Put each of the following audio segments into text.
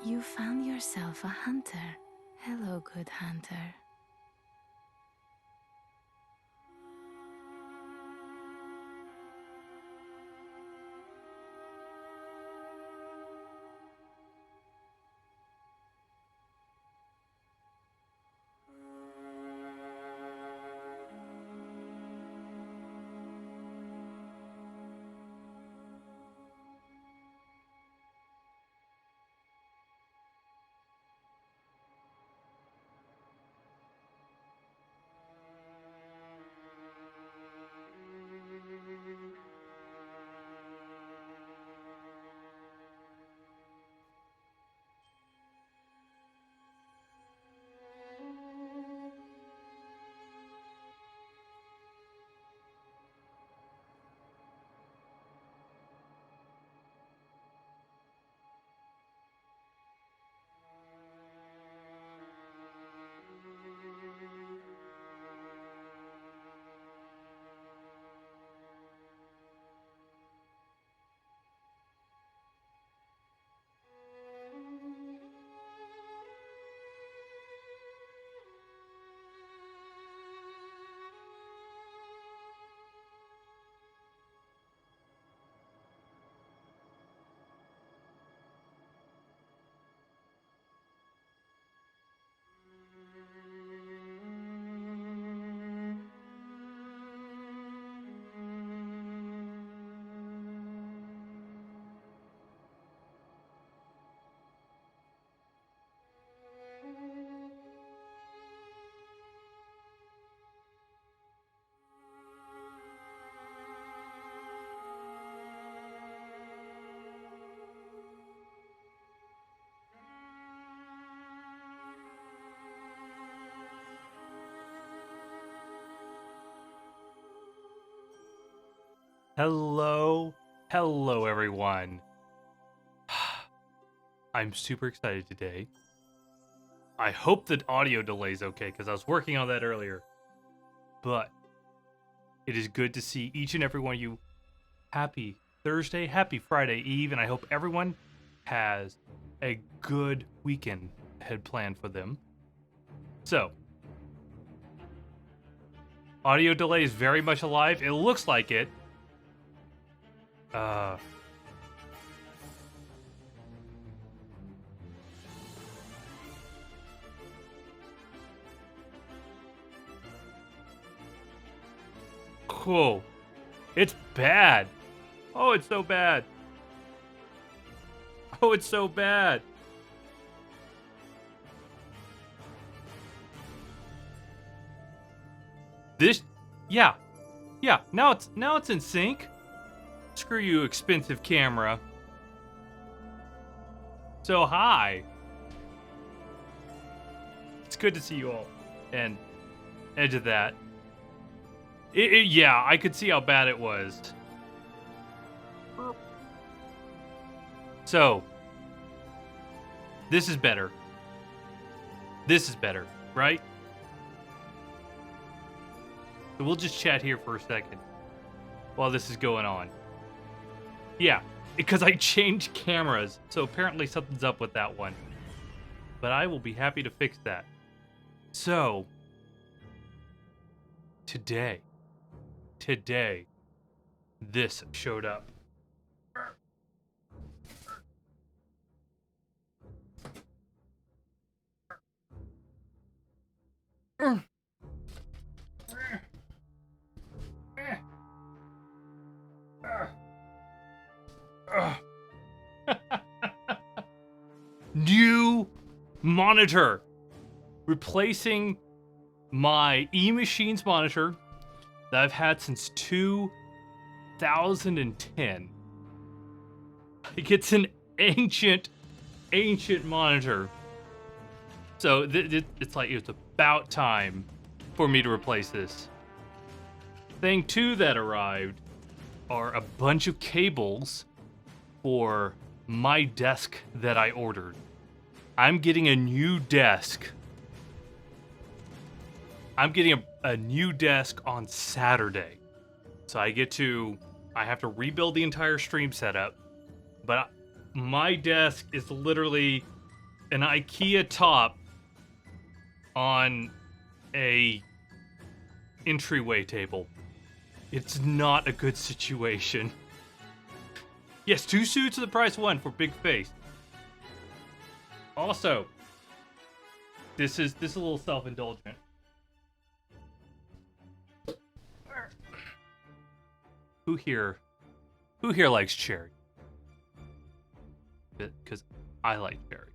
You found yourself a hunter. Hello, good hunter. Hello everyone. I'm super excited today. I hope the audio delay is okay because I was working on that earlier. But it is good to see each and every one of you. Happy Thursday, happy Friday Eve, and I hope everyone has a good weekend ahead planned for them. So, audio delay is very much alive. It looks like it. Cool. It's bad. Oh, it's so bad. Oh, it's so bad. This, yeah. Now it's in sync. Screw you, expensive camera. So hi. It's good to see you all. And edge of that. Yeah, I could see how bad it was. So, this is better. This is better, right? So we'll just chat here for a second while this is going on. Yeah, because I changed cameras, so apparently something's up with that one. But I will be happy to fix that. So, today, this showed up. New monitor, replacing my eMachines monitor that I've had since 2010. It's an ancient monitor. So it's like it's about time for me to replace this. Thing 2 that arrived are a bunch of cables for my desk that I ordered. I'm getting a new desk. I'm getting a new desk on Saturday. So I have to rebuild the entire stream setup. But my desk is literally an IKEA top on a entryway table. It's not a good situation. Yes, 2 suits of the price of 1 for big face. Also, this is a little self-indulgent. Who here likes cherry? Because I like cherry.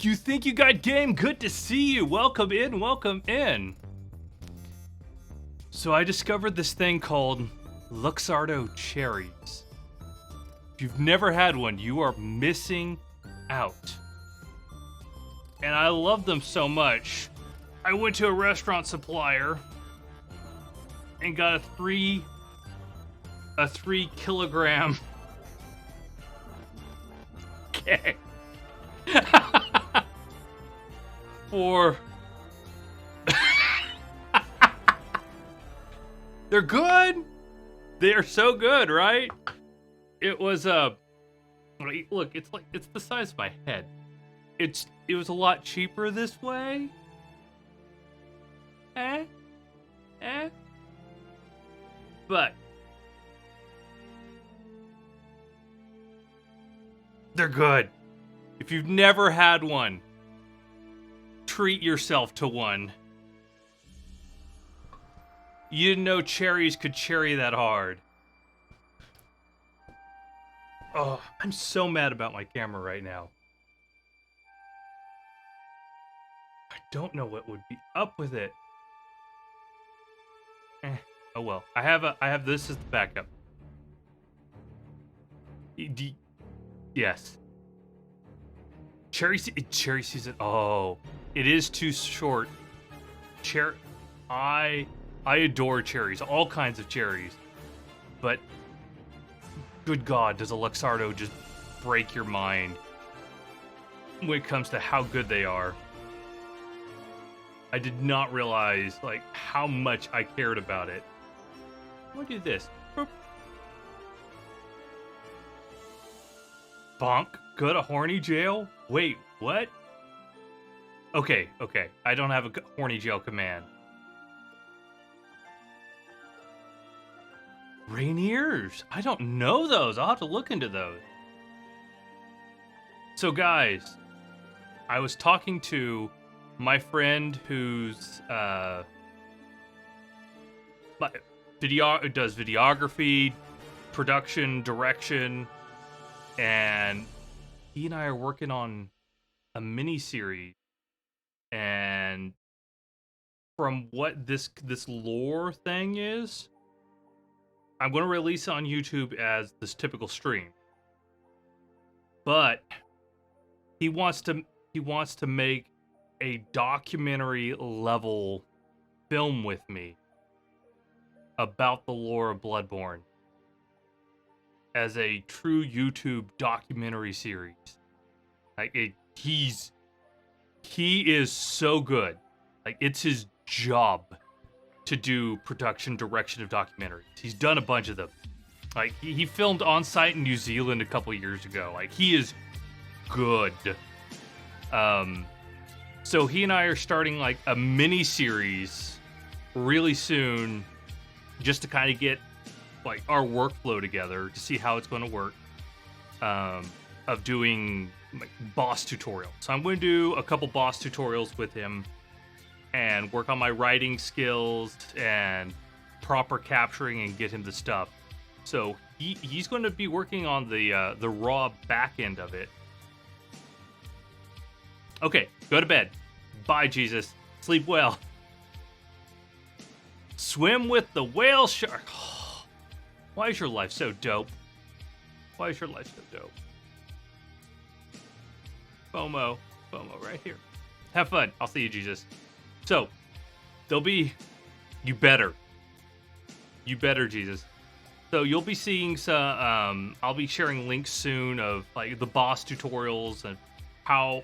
You think you got game? Good to see you. Welcome in, welcome in. So I discovered this thing called Luxardo cherries. If you've never had one, you are missing out. And I love them so much. I went to a restaurant supplier and got a 3 kilogram keg for they're good. They are so good, right? It was look, it's the size of my head. It was a lot cheaper this way. But they're good. If you've never had one, treat yourself to one. You didn't know cherries could cherry that hard. Oh, I'm so mad about my camera right now. I don't know what would be up with it. Oh well. I have this as the backup. Yes. Cherry season. Oh, it is too short. I adore cherries, all kinds of cherries, but good God, does a Luxardo just break your mind when it comes to how good they are. I did not realize like how much I cared about it. I'm gonna do this. Boop. Bonk. Go to horny jail? Wait, what? Okay. I don't have a horny jail command. Rainiers? I don't know those. I'll have to look into those. So guys, I was talking to my friend who's does videography, production, direction, and he and I are working on a mini series. And from what this lore thing is, I'm going to release it on YouTube as this typical stream. But he wants to make a documentary level film with me about the lore of Bloodborne as a true YouTube documentary series. Like he is so good. Like it's his job to do production direction of documentaries. He's done a bunch of them. Like he filmed on site in New Zealand a couple years ago. Like he is good. So he and I are starting like a mini series really soon, just to kind of get like our workflow together to see how it's going to work. Of doing like boss tutorials. So I'm going to do a couple boss tutorials with him and work on my writing skills and proper capturing and get him the stuff. So he's going to be working on the raw back end of it. Okay, go to bed. Bye, Jesus. Sleep well. Swim with the whale shark. Why is your life so dope? Why is your life so dope? FOMO right here. Have fun. I'll see you, Jesus. So, there'll be... You better, Jesus. So you'll be seeing some... I'll be sharing links soon of like the boss tutorials and how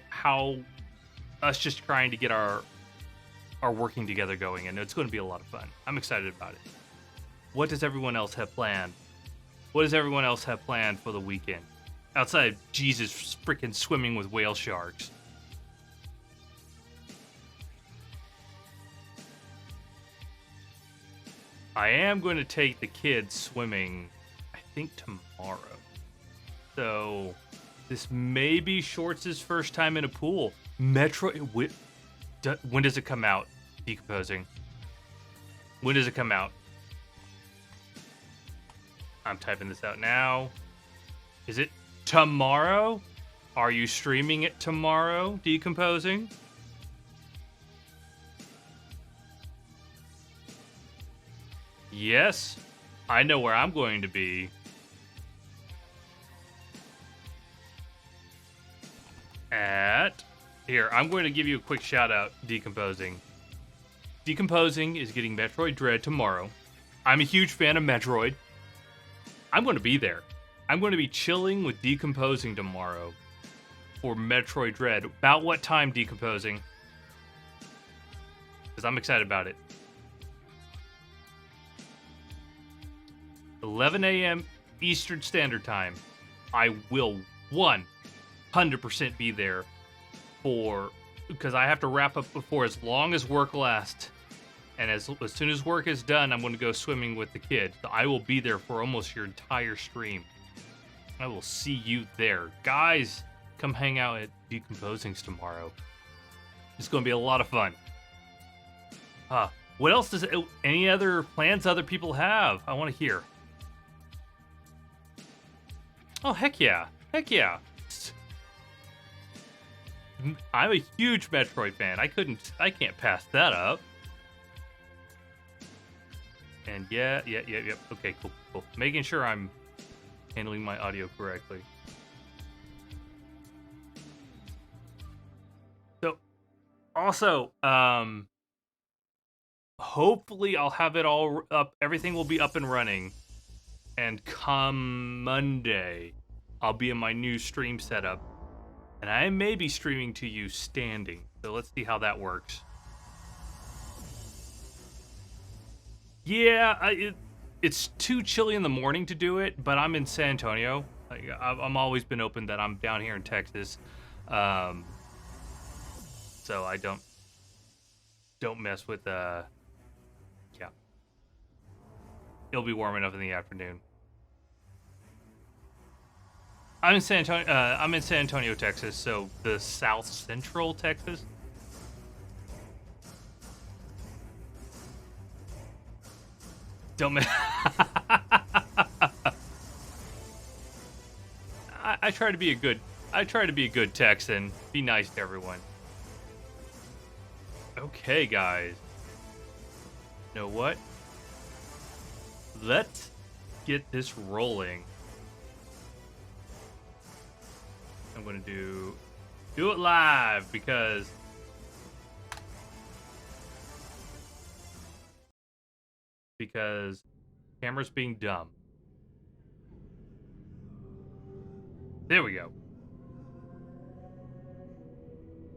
us just trying to get our working together going, and it's going to be a lot of fun. I'm excited about it. What does everyone else have planned? What does everyone else have planned for the weekend? Outside of Jesus freaking swimming with whale sharks. I am going to take the kids swimming, I think, tomorrow. So, this may be Shorts' first time in a pool. When does it come out? Decomposing. When does it come out? I'm typing this out now. Is it tomorrow? Are you streaming it tomorrow, Decomposing? Yes, I know where I'm going to be. Here, I'm going to give you a quick shout out, Decomposing. Decomposing is getting Metroid Dread tomorrow. I'm a huge fan of Metroid. I'm going to be there. I'm going to be chilling with Decomposing tomorrow for Metroid Dread. About what time, Decomposing? Because I'm excited about it. 11 a.m. Eastern Standard Time. I will 100% be there because I have to wrap up before as long as work lasts. And as soon as work is done, I'm going to go swimming with the kids. So I will be there for almost your entire stream. I will see you there. Guys, come hang out at Decomposing's tomorrow. It's going to be a lot of fun. What else any other plans other people have? I want to hear. Oh, heck yeah. Heck yeah. I'm a huge Metroid fan. I can't pass that up. And yep. Okay, cool. Making sure I'm handling my audio correctly. So, also, hopefully I'll have it all up. Everything will be up and running. And come Monday, I'll be in my new stream setup. And I may be streaming to you standing. So let's see how that works. Yeah, it's too chilly in the morning to do it, but I'm in San Antonio. I'm always been open that I'm down here in Texas. So I don't mess with yeah. It'll be warm enough in the afternoon. I'm in San Antonio, Texas, so the South Central Texas. Don't I try to be a good Texan. Be nice to everyone. Okay, guys. You know what? Let's get this rolling. I'm gonna do it live because camera's being dumb. There we go.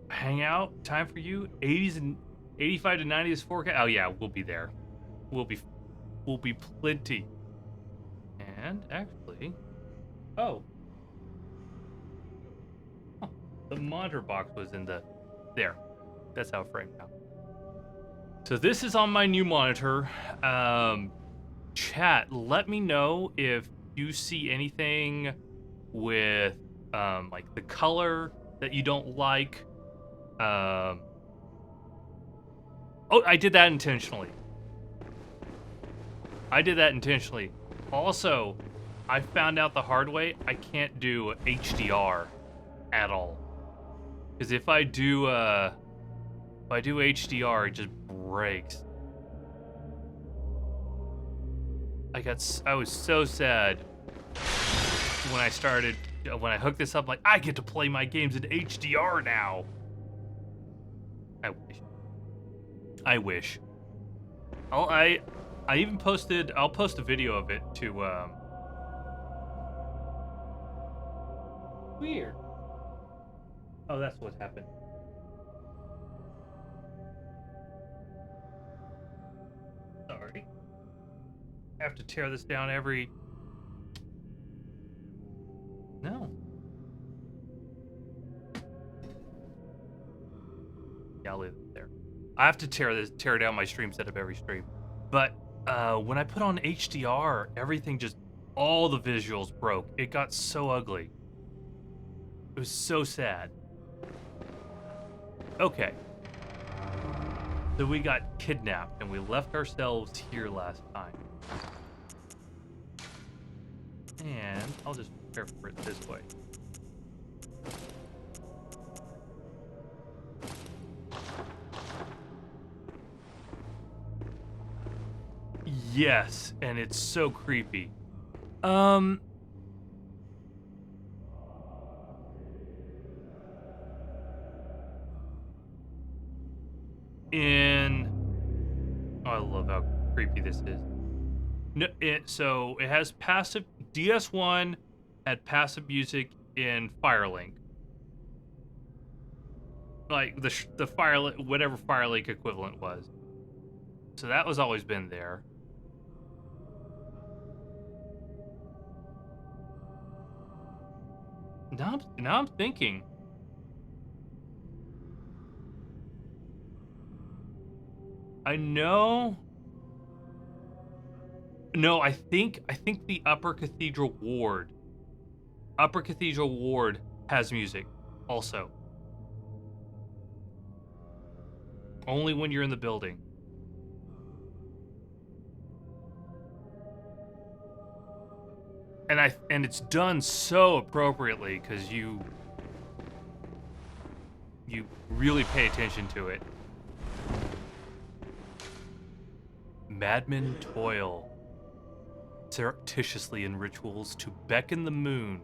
Hangout time for you. 80s and 85 to 90s forecast. Oh yeah, we'll be there. We'll be plenty. And actually, the monitor box was in there. That's how it framed out. So this is on my new monitor. Chat, let me know if you see anything with like the color that you don't like. Oh, I did that intentionally. Also, I found out the hard way, I can't do HDR at all. Because if I do HDR, it just breaks. I was so sad when I hooked this up, like, I get to play my games in HDR now. I wish. I'll post a video of it to, Weird. Oh, that's what happened. Sorry. I have to tear this down every... No. Yeah, I'll leave it there. I have to tear down my stream setup every stream. But when I put on HDR, everything just, all the visuals broke. It got so ugly. It was so sad. Okay. So we got kidnapped and we left ourselves here last time. And I'll just prepare for it this way. Yes, and it's so creepy. Oh, I love how creepy this is. No, so it has passive. DS1 had passive music in Firelink, like the Firelink, whatever Firelink equivalent was. So that was always been there. Now I'm thinking. I know. No, I think the Upper Cathedral Ward has music also. Only when you're in the building. And it's done so appropriately because you really pay attention to it. Madmen toil surreptitiously in rituals to beckon the moon,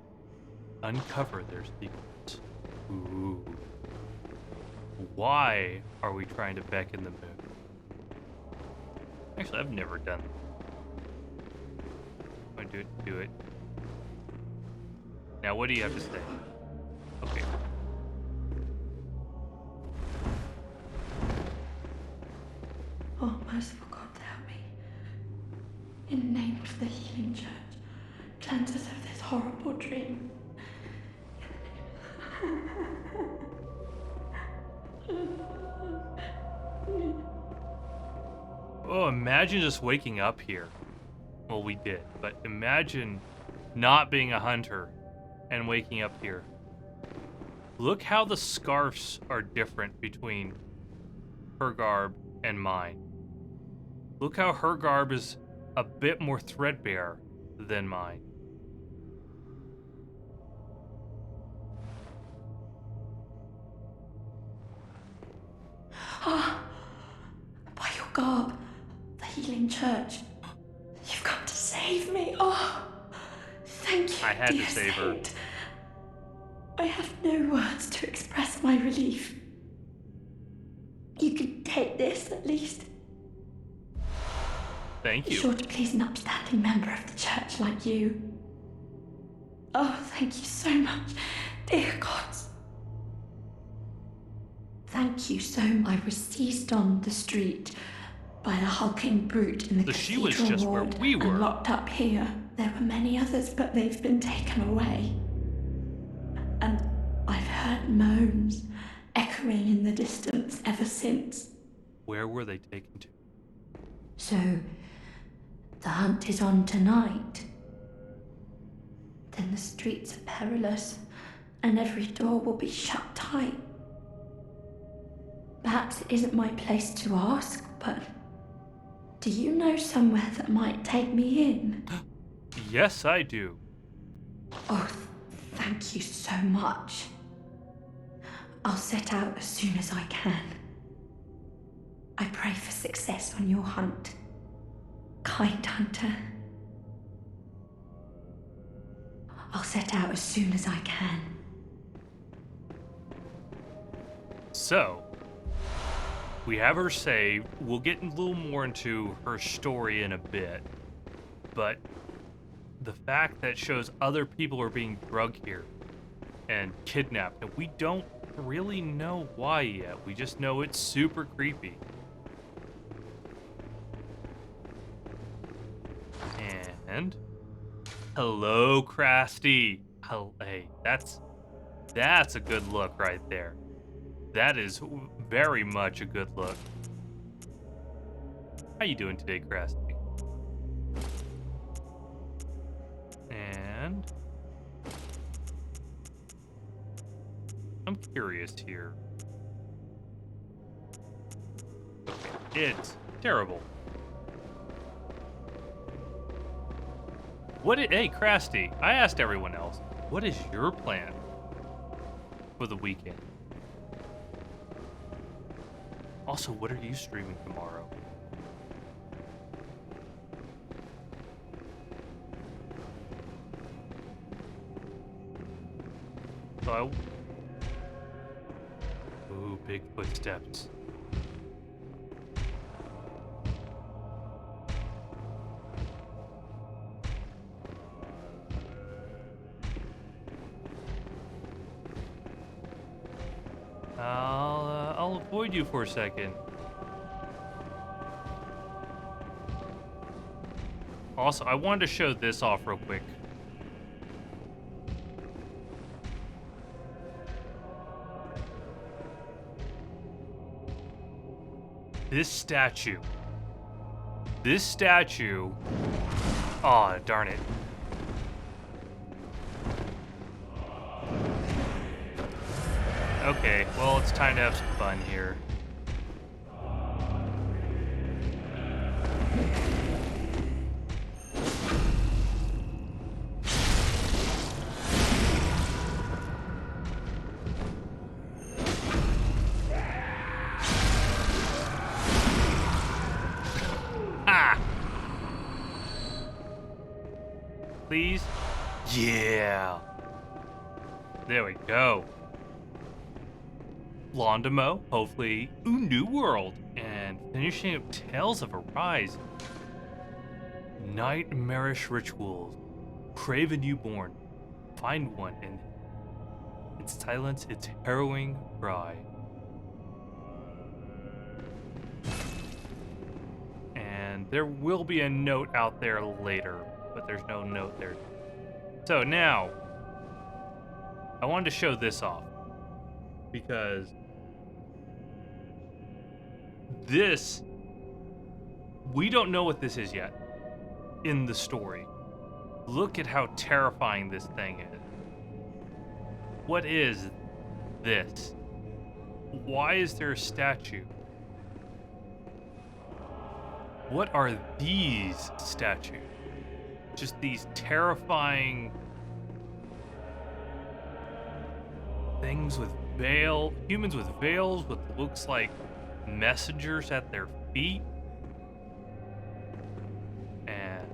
uncover their secrets. Ooh. Why are we trying to beckon the moon? Actually, I've never done that. I'm gonna do it. Now, what do you have to say? Okay. Oh, merciful God, help me. In the name of the healing church, cleanse us of this horrible dream. Oh, imagine just waking up here. Well, we did, but imagine not being a hunter and waking up here. Look how the scarves are different between her garb and mine. Look how her garb is a bit more threadbare than mine. Ah, by your garb, the healing church, you've come to save me. Oh, thank you, I had dear to save her. saint. I have no words to express my relief. You can take this, at least. Thank you. Sure to please an upstanding member of the church like you. Oh, thank you so much, dear gods. Thank you so much. I was seized on the street by the hulking brute in the So she was cathedral just where ward we were. and locked up here. There were many others, but they've been taken away. And I've heard moans echoing in the distance ever since. Where were they taken to? So, the hunt is on tonight. Then the streets are perilous, and every door will be shut tight. Perhaps it isn't my place to ask, but do you know somewhere that might take me in? Yes, I do. Oh, thank you so much. I'll set out as soon as I can. I pray for success on your hunt, kind hunter. I'll set out as soon as I can. So, we have her saved. We'll get a little more into her story in a bit. But the fact that shows other people are being drugged here and kidnapped, and we don't really know why yet. We just know it's super creepy. And hello, Krusty. Hey, that's a good look right there. That is very much a good look. How you doing today, Krusty? And I'm curious here. Okay, it's terrible. Hey, Krusty, I asked everyone else, what is your plan for the weekend? Also, what are you streaming tomorrow? So ooh, big footsteps. I'll avoid you for a second. Also, I wanted to show this off real quick. This statue. This statue. Aw, darn it. Okay, well, it's time to have some fun here. Ah! Please? Yeah. There we go. Londimo, hopefully, New World, and finishing up Tales of Arise. Nightmarish rituals. Crave a newborn. Find one and silence its harrowing cry. And there will be a note out there later, but there's no note there. So now, I wanted to show this off because this, we don't know what this is yet in the story. Look at how terrifying this thing is. What is this? Why is there a statue? What are these statues? Just these terrifying things with humans with veils with looks like messengers at their feet. And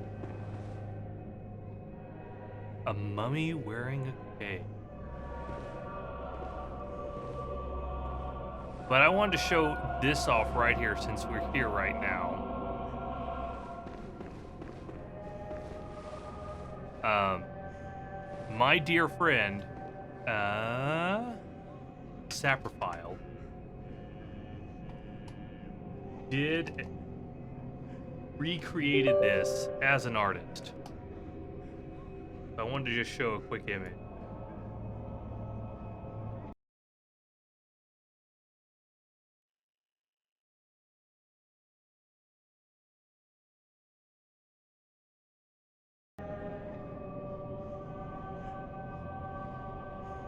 a mummy wearing a cape. But I wanted to show this off right here since we're here right now. My dear friend, Saprophile, recreated this as an artist. So I wanted to just show a quick image.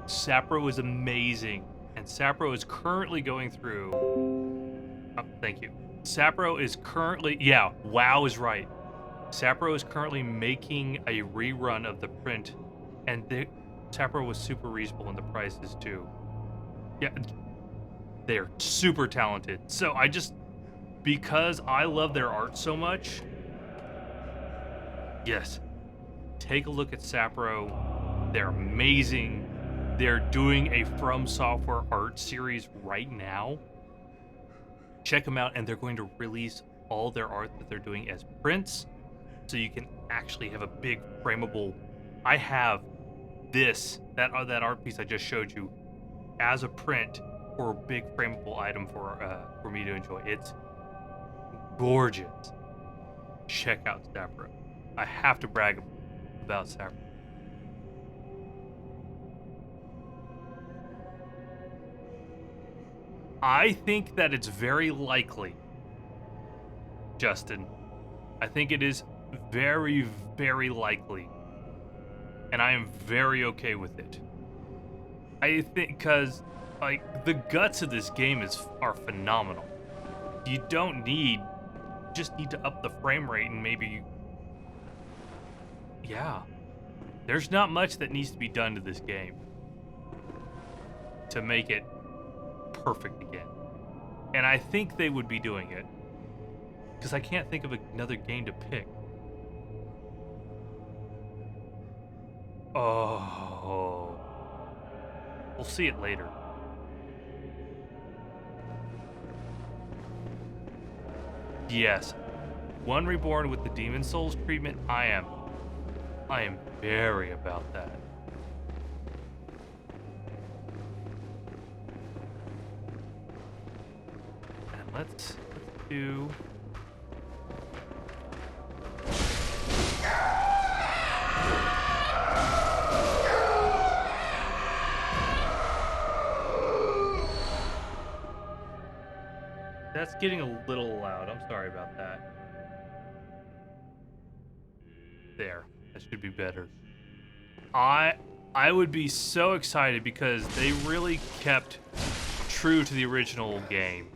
Sapro is amazing, and Sapro is currently going through. Oh, thank you. Sapro is currently, yeah, WoW is right. Sapro is currently making a rerun of the print, and Sapro was super reasonable in the prices too. Yeah, they're super talented. So because I love their art so much, yes, take a look at Sapro. They're amazing. They're doing a From Software art series right now. Check them out, and they're going to release all their art that they're doing as prints, so you can actually have a big frameable. I have that art piece I just showed you as a print for a big frameable item for me to enjoy. It's gorgeous. Check out Sapro. I have to brag about Sapro. I think that it's very likely, Justin. I think it is very, very likely. And I am very okay with it. I think because, like, the guts of this game are phenomenal. You don't need, just need to up the frame rate and maybe, yeah. There's not much that needs to be done to this game to make it perfect again. And I think they would be doing it. Because I can't think of another game to pick. Oh. We'll see it later. Yes. One Reborn with the Demon Souls treatment, I am very about that. And let's do... That's getting a little loud. I'm sorry about that. There. That should be better. I would be so excited because they really kept true to the original game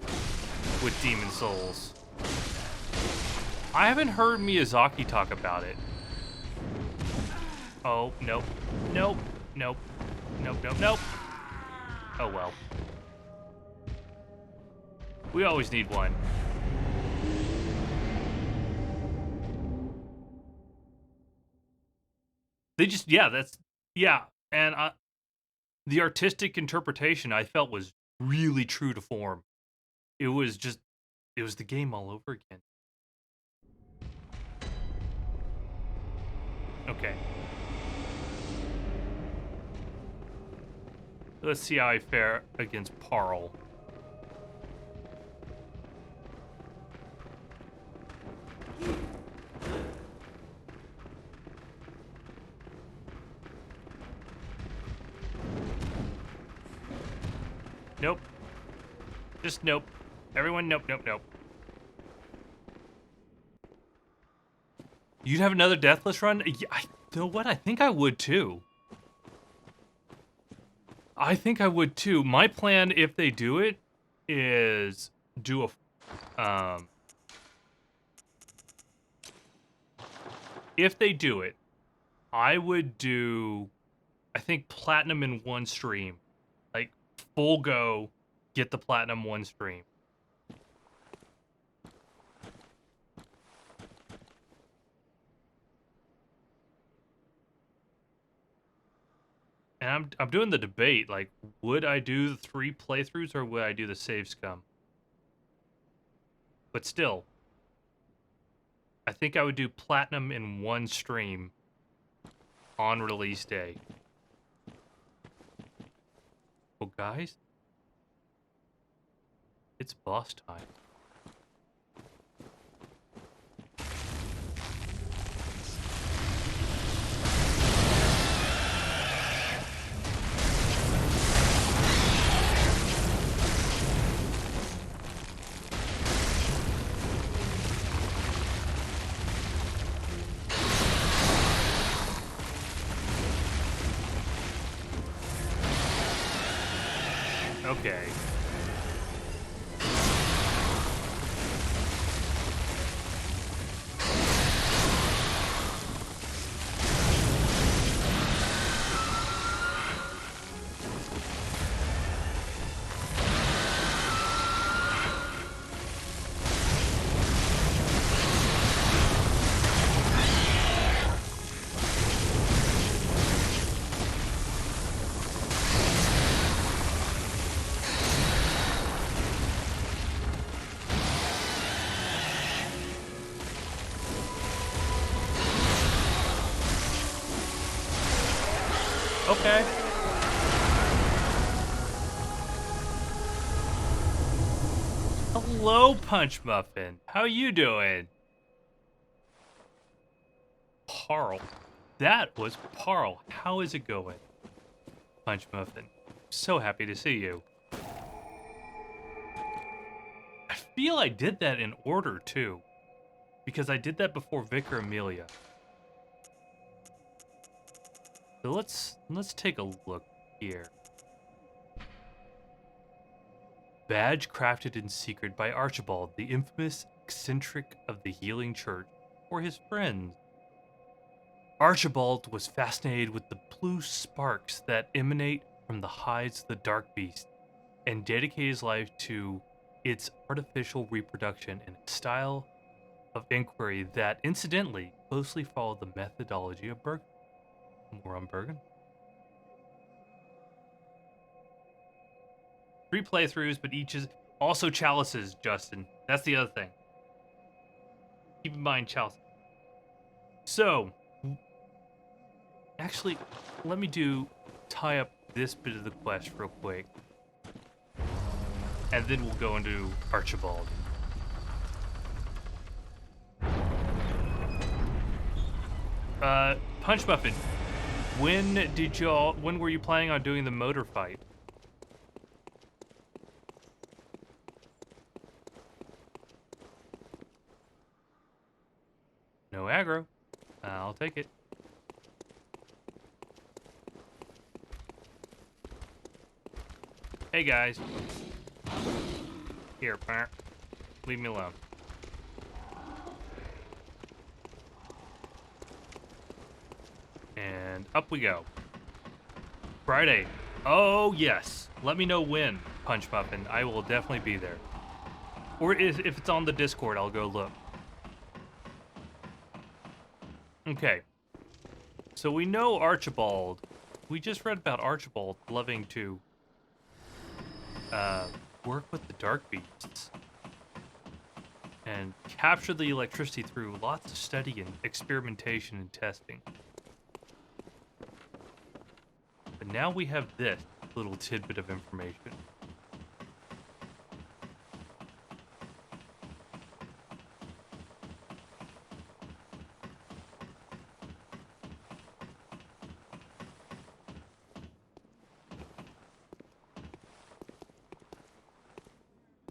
with Demon Souls. I haven't heard Miyazaki talk about it. Oh, nope. Nope. Nope. Nope, nope, nope. Oh well. We always need one. They just, yeah, that's, yeah. And the artistic interpretation I felt was really true to form. It was just, it was the game all over again. Okay. Let's see how I fare against Parl. Nope. Just nope. Everyone, nope, nope, nope. You'd have another Deathless run? Yeah, you know what? I think I would too. I think I would too. My plan, if they do it, is do a... if they do it, I would do, I think, Platinum in one stream. Like, full go, get the Platinum one stream. And I'm doing the debate, like, would I do the 3 playthroughs or would I do the save scum? But still, I think I would do Platinum in one stream on release day. Well, guys, it's boss time. Okay. Okay. Hello, Punch Muffin. How you doing? Parl. That was Parl. How is it going? Punch Muffin. So happy to see you. feel I did that in order too, because I did that before Vicar Amelia. So let's take a look here. Badge crafted in secret by Archibald, the infamous eccentric of the Healing Church, for his friends. Archibald was fascinated with the blue sparks that emanate from the hides of the dark beast, and dedicated his life to its artificial reproduction in a style of inquiry that, incidentally, closely followed the methodology of Bergen. More on Bergen. 3 playthroughs, but each is also chalices, Justin. That's the other thing. Keep in mind chalices. So, actually, let me tie up this bit of the quest real quick. And then we'll go into Archibald. Punch Muffin, when were you planning on doing the motor fight? No aggro. I'll take it. Hey guys. Here, parent. Leave me alone. And up we go. Friday. Oh, yes. Let me know when, Punch Muffin. I will definitely be there. Or if it's on the Discord, I'll go look. Okay. So we know Archibald. We just read about Archibald loving to work with the dark beasts and capture the electricity through lots of study and experimentation and testing. But now we have this little tidbit of information.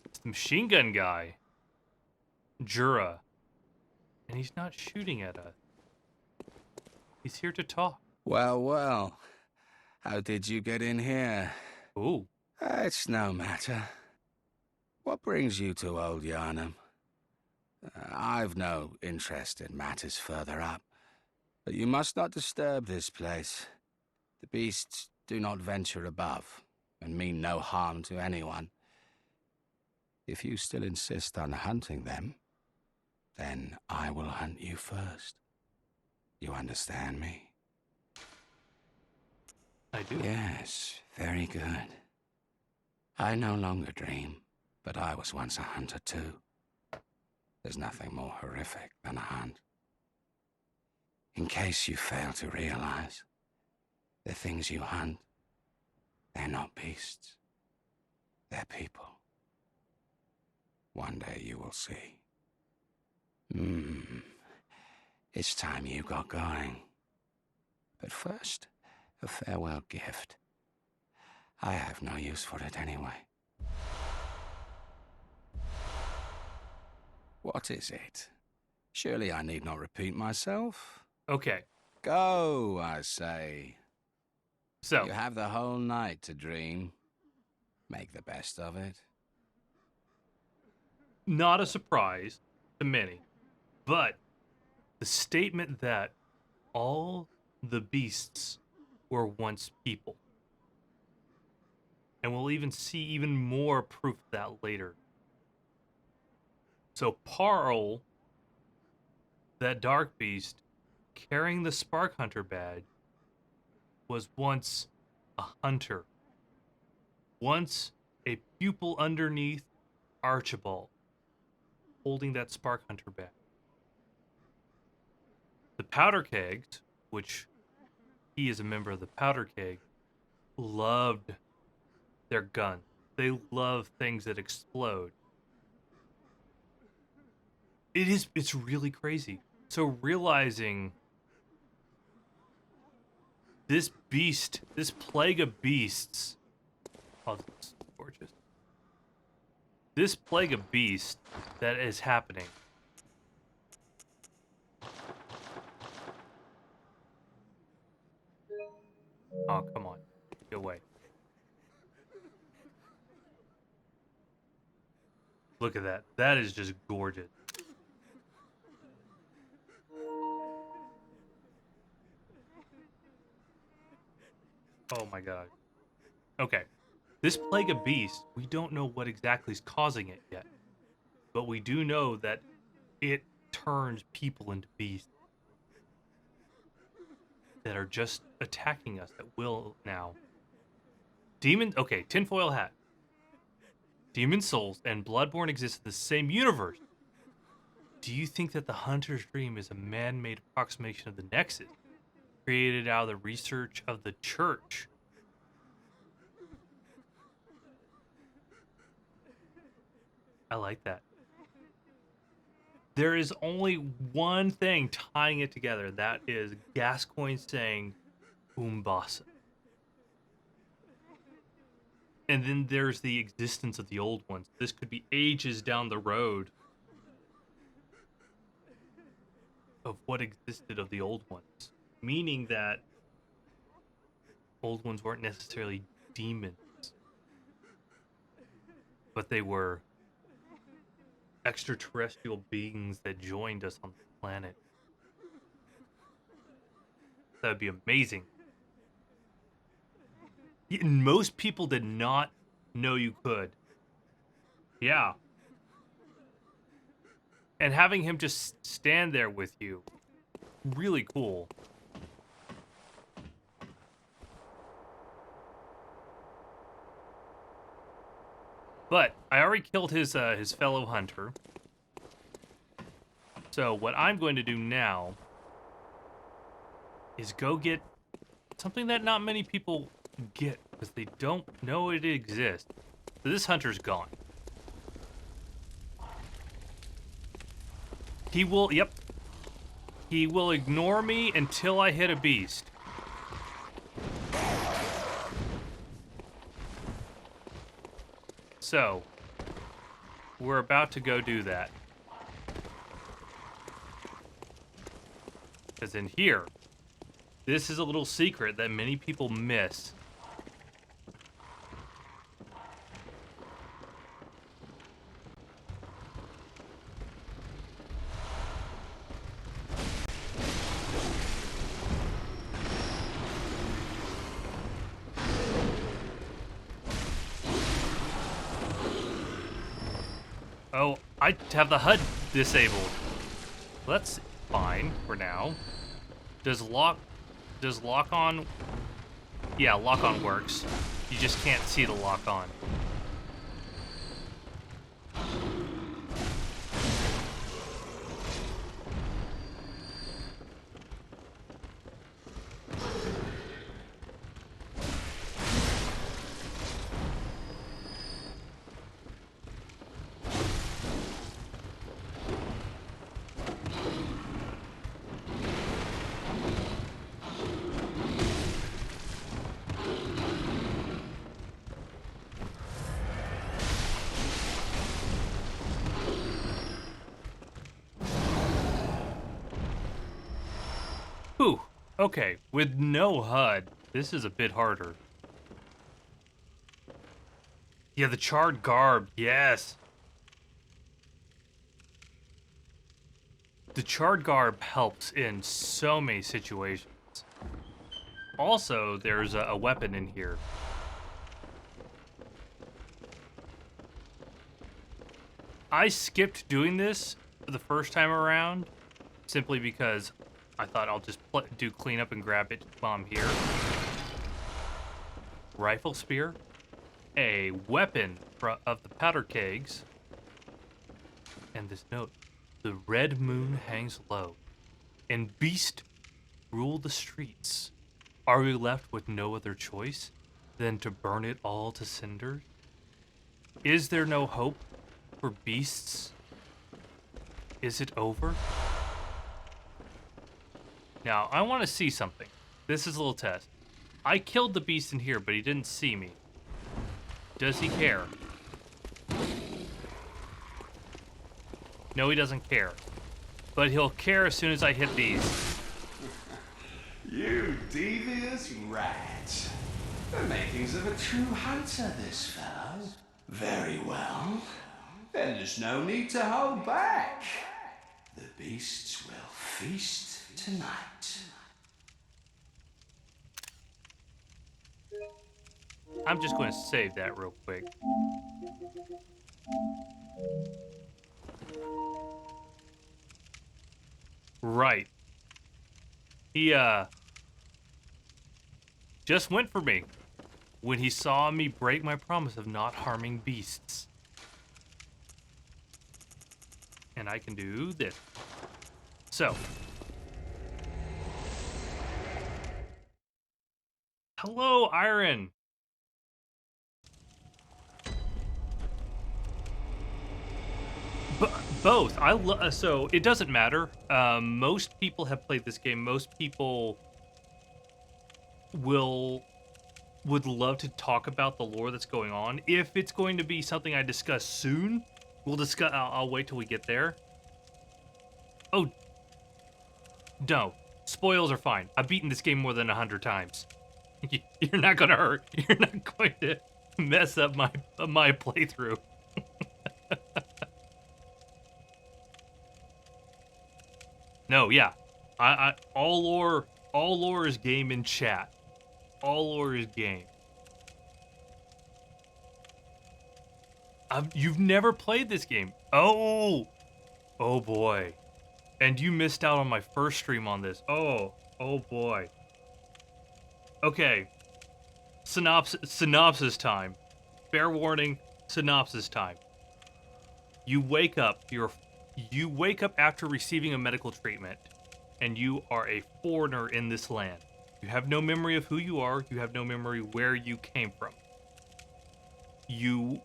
It's the machine gun guy, Jura, and he's not shooting at us. He's here to talk. Well, well. How did you get in here? Ooh. It's no matter. What brings you to Old Yarnham? I've no interest in matters further up, but you must not disturb this place. The beasts do not venture above, and mean no harm to anyone. If you still insist on hunting them, then I will hunt you first. You understand me? I do. Yes, very good. I no longer dream, but I was once a hunter too. There's nothing more horrific than a hunt. In case you fail to realize, the things you hunt, they're not beasts. They're people. One day you will see. It's time you got going. But first, a farewell gift. I have no use for it anyway. What is it? Surely I need not repeat myself. Okay. Go, I say. So, You have the whole night to dream. Make the best of it. not a surprise to many, but the statement that all the beasts were once people. And we'll even see even more proof of that later. So Parl, that dark beast, carrying the Spark Hunter badge, was once a hunter. Once a pupil underneath Archibald, holding that Spark Hunter badge. The Powder Kegs, which he is a member of the Powder Keg, loved their gun. They love things that explode. It's really crazy. So realizing this beast, this plague of beasts, oh, this is gorgeous. this plague of beast that is happening. Oh, come on. Get away. Look at that. That is just gorgeous. Oh my god. Okay. This plague of beasts, we don't know what exactly is causing it yet. But we do know that it turns people into beasts that are just attacking us at will now. Okay, tinfoil hat. Demon souls and Bloodborne exist in the same universe. Do you think that the Hunter's Dream is a man-made approximation of the Nexus, created out of the research of the Church? I like that. There is only one thing tying it together. That is Gascoigne saying Umbasa. And then there's the existence of the old ones. This could be ages down the road of what existed of the old ones. Meaning that old ones weren't necessarily demons, but they were extraterrestrial beings that joined us on the planet. That would be amazing. Most people did not know you could. Yeah. And having him just stand there with you, really cool. But I already killed his fellow hunter. So what I'm going to do now is go get something that not many people get because they don't know it exists. So this hunter's gone. He will ignore me until I hit a beast. So, we're about to go do that. Because in here, this is a little secret that many people miss. Oh, I have the HUD disabled. Well, that's fine for now. Does lock on? Yeah, lock on works. You just can't see the lock on. Whew. Okay, with no HUD, this is a bit harder. Yeah, the charred garb, yes. The charred garb helps in so many situations. Also, there's a weapon in here. I skipped doing this for the first time around, simply because I thought I'll just do cleanup and grab it while I'm here. Rifle spear, a weapon of the powder kegs, and this note: the red moon hangs low, and beast rule the streets. Are we left with no other choice than to burn it all to cinders? Is there no hope for beasts? Is it over? Now, I want to see something. This is a little test. I killed the beast in here, but he didn't see me. Does he care? No, he doesn't care. But he'll care as soon as I hit these. You devious rat. The makings of a true hunter, this fellow. Very well. Then there's no need to hold back. The beasts will feast tonight. I'm just going to save that real quick. Right. He, just went for me when he saw me break my promise of not harming beasts. And I can do this. So. Hello, Iron. Both. So it doesn't matter. Most people have played this game. Most people would love to talk about the lore that's going on. If it's going to be something I discuss soon, we'll discuss. I'll wait till we get there. Oh, no. Spoils are fine. I've beaten this game more than 100 times. You're not gonna hurt. You're not going to mess up my playthrough. No, yeah. All lore is game in chat. All lore is game. You've never played this game. Oh boy. And you missed out on my first stream on this. Oh boy. Okay. Synopsis time. Fair warning, synopsis time. You wake up after receiving a medical treatment, and you are a foreigner in this land. You have no memory of who you are, you have no memory where you came from. You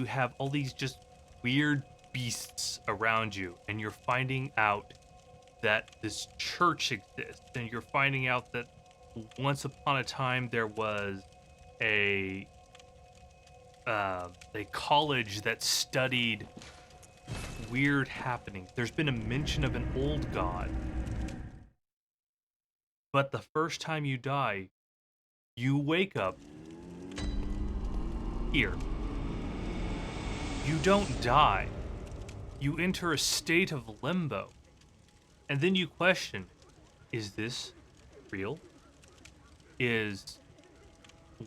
have all these just weird beasts around you, and you're finding out that this church exists, and you're finding out that once upon a time there was a college that studied weird happenings. There's been a mention of an old god. But the first time you die, you wake up here. You don't die. You enter a state of limbo. And then you question, is this real? Is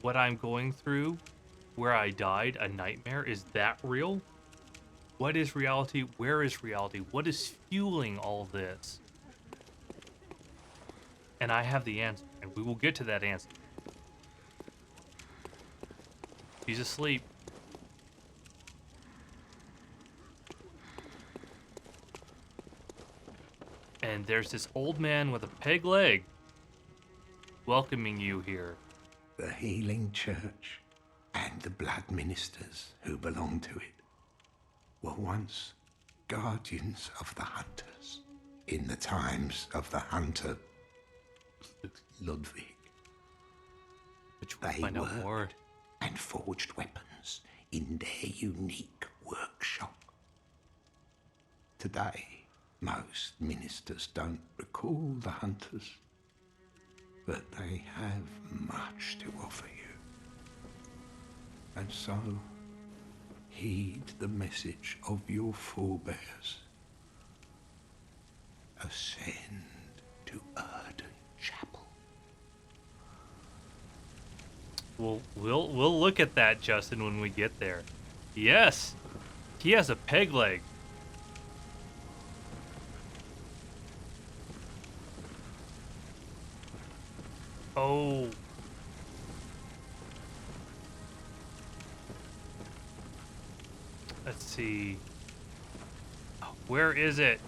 what I'm going through, where I died, a nightmare? Is that real? What is reality? Where is reality? What is fueling all this? And I have the answer, and we will get to that answer. He's asleep. And there's this old man with a peg leg welcoming you here. The healing church and the blood ministers who belong to it were once guardians of the hunters in the times of the hunter Ludwig. Which we'll find out more. And forged weapons in their unique workshop. Today, most ministers don't recall the hunters, but they have much to offer you. And so, heed the message of your forebears. Ascend to Erden Chapel. We'll look at that, Justin, when we get there. Yes, he has a peg leg. Oh. Let's see. Where is it?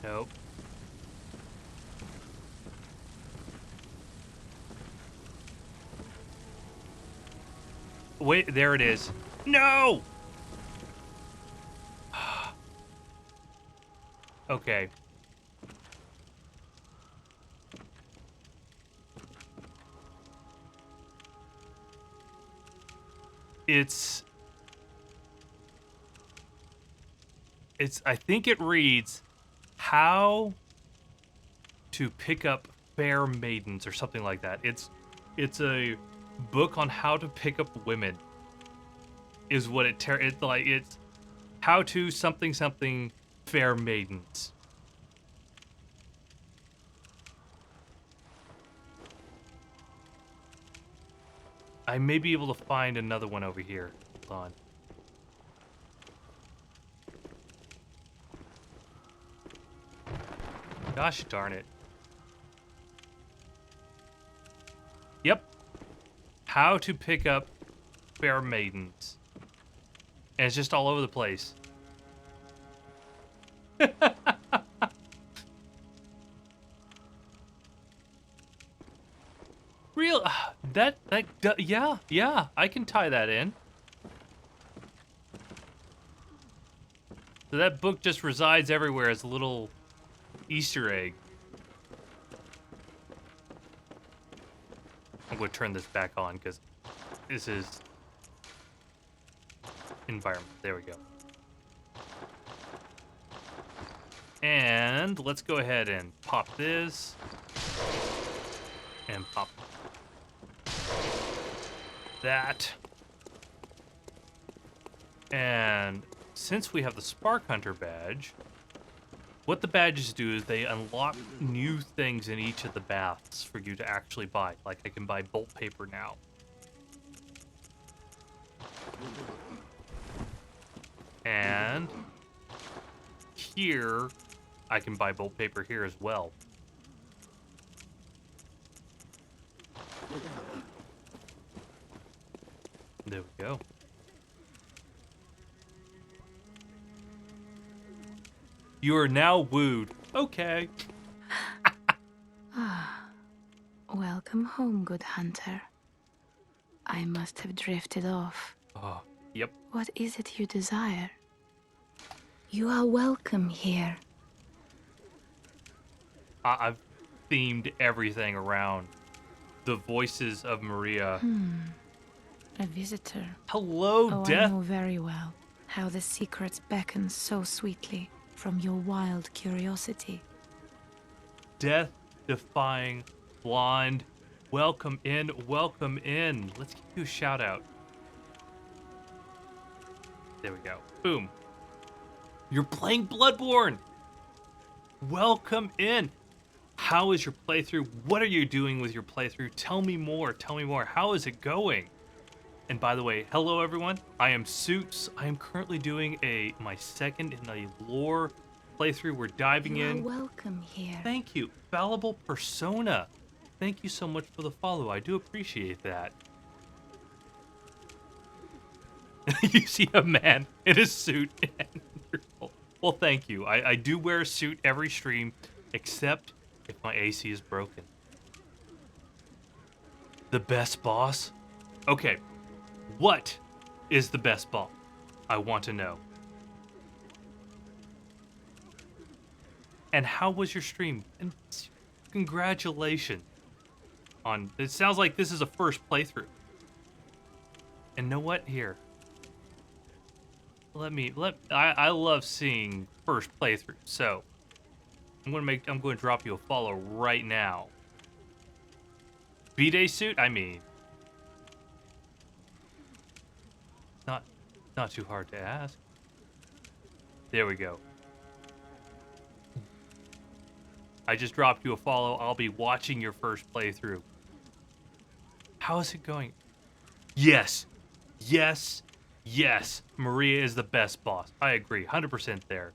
Nope. Wait, there it is. No! Okay. it's I think it reads how to pick up fair maidens or something like that. It's a book on how to pick up women. Is what it's how to something fair maidens. I may be able to find another one over here. Hold on. Gosh darn it. Yep. How to pick up fair maidens. And it's just all over the place. Real yeah, I can tie that in. So that book just resides everywhere as a little Easter egg. I'm going to turn this back on because this is environment. There we go. And let's go ahead and pop this and pop that. And since we have the Spark Hunter badge, what the badges do is they unlock new things in each of the baths for you to actually buy. Like I can buy bolt paper now. And here, I can buy bolt paper here as well. There we go. You are now wooed. Okay. Welcome home, good hunter. I must have drifted off. Oh, yep. What is it you desire? You are welcome here. I've themed everything around the voices of Maria. A visitor. Hello, Oh, Death. I know very well how the secrets beckon so sweetly from your wild curiosity. Death-defying blonde. Welcome in, welcome in. Let's give you a shout out. There we go. Boom. You're playing Bloodborne. Welcome in. How is your playthrough? What are you doing with your playthrough? Tell me more. Tell me more. How is it going? And by the way, hello everyone. I am Suits. I am currently doing my second in a lore playthrough. We're diving You in. are welcome here. Thank you. Fallible Persona. Thank you so much for the follow. I do appreciate that. You see a man in a suit. Well, thank you. I do wear a suit every stream, except if my AC is broken. The best boss? Okay. What is the best boss? I want to know. And how was your stream? And congratulations on. It sounds like this is a first playthrough. And know what? Here. I love seeing first playthroughs. So I'm going to drop you a follow right now. B-Day suit? I mean, not too hard to ask. There we go. I just dropped you a follow. I'll be watching your first playthrough. How is it going? Yes. Yes. Yes. Maria is the best boss. I agree. 100% there.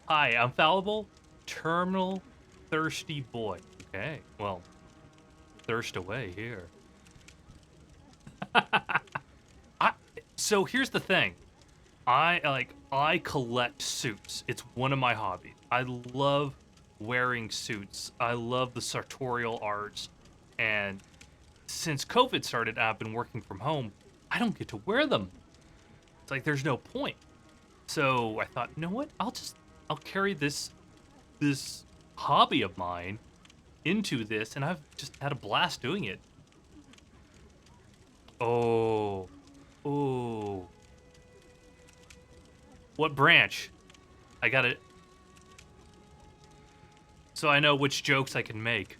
Hi, I'm Fallible. Terminal thirsty boy. Okay. Well, thirst away here. So here's the thing. I collect suits. It's one of my hobbies. I love wearing suits. I love the sartorial arts. And since COVID started, I've been working from home. I don't get to wear them. It's like there's no point. So I thought, you know what? I'll carry this hobby of mine into this, and I've just had a blast doing it. Oh, Ooh. What branch? I got it. So I know which jokes I can make.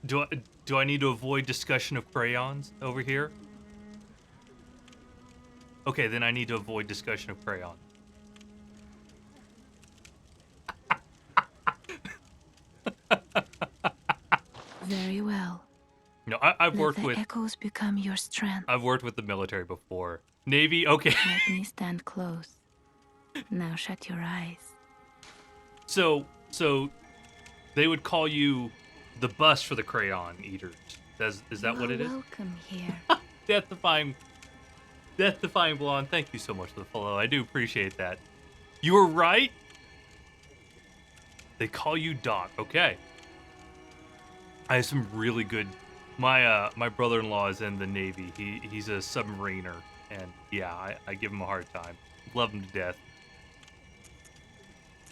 Do I need to avoid discussion of crayons over here? Okay, then I need to avoid discussion of crayons. Very well. No, I've Let worked the with echoes become your strength. I've worked with the military before. Navy, okay. Let me stand close. Now shut your eyes. So they would call you the bus for the crayon eaters. Is that You what are it is? welcome here. Death defying blonde. Thank you so much for the follow. I do appreciate that. You were right. They call you Doc. Okay. I have some really good. My brother-in-law is in the Navy. He's a submariner, and yeah, I give him a hard time. Love him to death.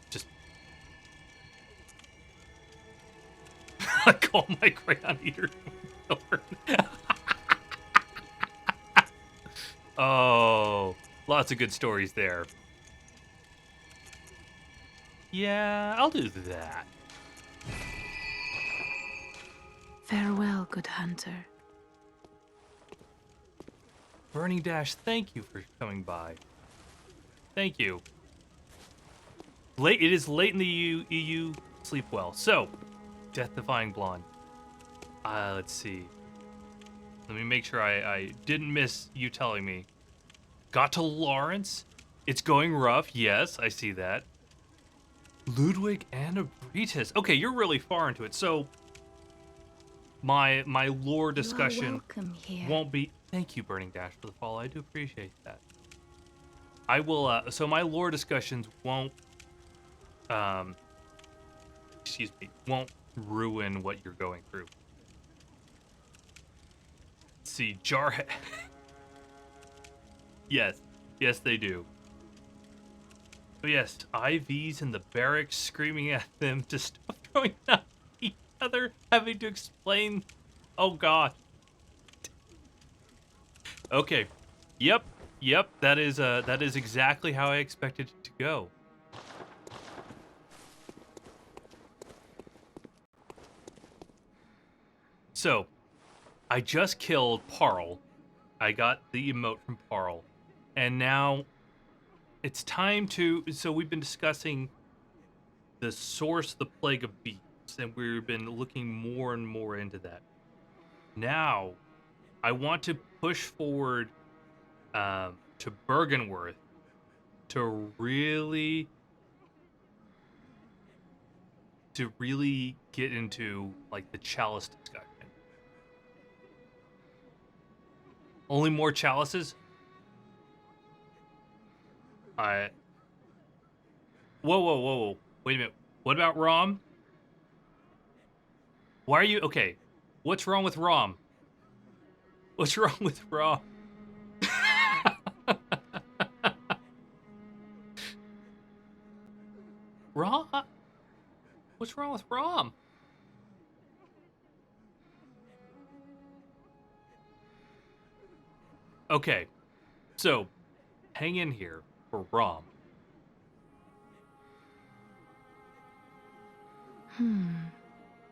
Just I call my crayon eater. Oh, lots of good stories there. Yeah, I'll do that. Farewell, good hunter. Burning Dash, thank you for coming by. Thank you. It is late in the EU. Sleep well. So, Death Defying Blonde. Let's see. Let me make sure I didn't miss you telling me. Got to Lawrence. It's going rough. Yes, I see that. Ludwig and Abritus. Okay, you're really far into it. So, my lore discussion You are welcome here. won't be. Thank you, Burning Dash, for the follow. I do appreciate that. I will. So my lore discussions won't. Excuse me. Won't ruin what you're going through. Let's see, Jarhead. Yes, they do. But yes, IVs in the barracks screaming at them to stop throwing at each other, having to explain. Oh God. Okay. Yep. That is exactly how I expected it to go. So, I just killed Parl. I got the emote from Parl, and now it's time to. So we've been discussing the source of the plague of beasts, and we've been looking more and more into that. Now, I want to push forward to Bergenworth to really get into like the chalice discussion. Only more chalices? Whoa. Wait a minute. What about Rom? Why are you okay? What's wrong with Rom? What's wrong with Rom? Rom? What's wrong with Rom? Okay, so hang in here for Rom.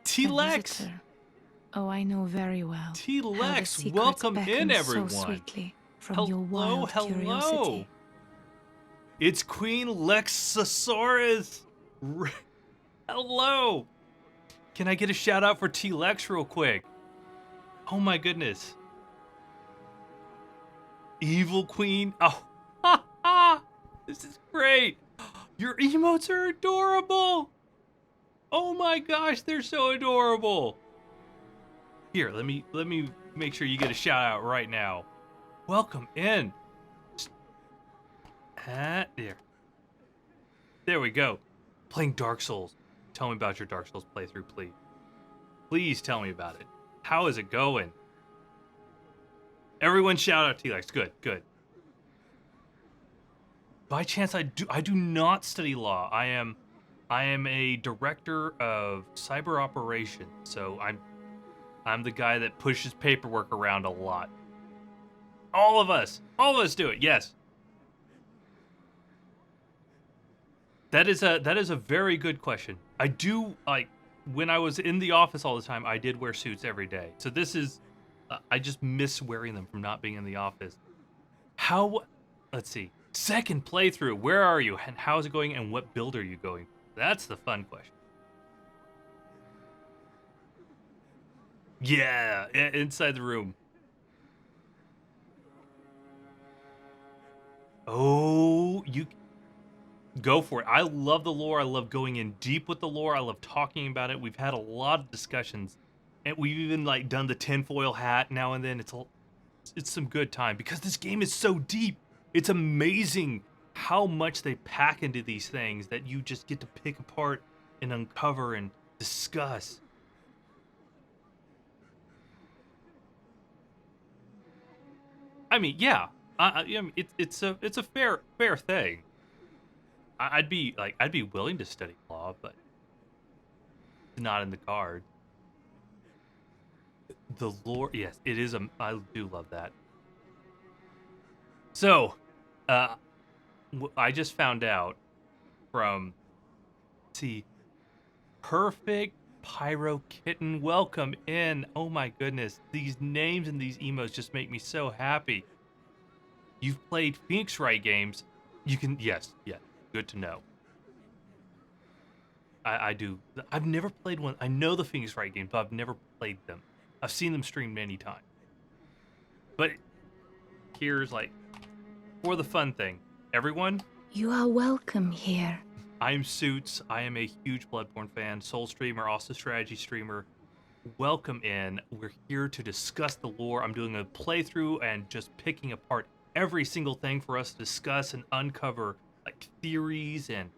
T-Lex! Visitor. Oh, I know very well. how the T-Lex, secrets welcome in, beckon everyone. So sweetly from your wild Hello. curiosity. It's Queen Lexosaurus. Hello. Can I get a shout out for T-Lex real quick? Oh my goodness. Evil Queen. Oh, this is great. Your emotes are adorable. Oh my gosh, they're so adorable. Here, let me make sure you get a shout out right now. Welcome in. There we go. Playing Dark Souls. Tell me about your Dark Souls playthrough, please. Please tell me about it. How is it going? Everyone shout out T-Lex. Good. By chance, I do not study law. I am I am a director of cyber operations, so I'm the guy that pushes paperwork around a lot. All of us do it. Yes. That is a very good question. I do like when I was in the office all the time, I did wear suits every day. So this is I just miss wearing them from not being in the office. How let's see. Second playthrough, where are you and how's it going and what build are you going? That's the fun question. Yeah, inside the room. Oh, you go for it. I love the lore. I love going in deep with the lore. I love talking about it. We've had a lot of discussions, and we've even like done the tinfoil hat now and then. It's some good time because this game is so deep. It's amazing how much they pack into these things that you just get to pick apart and uncover and discuss. I mean, yeah, I mean, it's a fair thing. I'd be willing to study law, but it's not in the cards. The lore, yes, it is. I do love that. So, uh, I just found out from see perfect pyro kitten. Welcome in. Oh my goodness, these names and these emotes just make me so happy. You've played Phoenix Wright games. You can yes, good to know. I do. I've never played one. I know the Phoenix Wright games, but I've never played them. I've seen them streamed many times. But here's like for the fun thing, everyone. You are welcome here. I'm Suits. I am a huge Bloodborne fan, soul streamer, also strategy streamer. Welcome in. We're here to discuss the lore. I'm doing a playthrough and just picking apart every single thing for us to discuss and uncover like theories and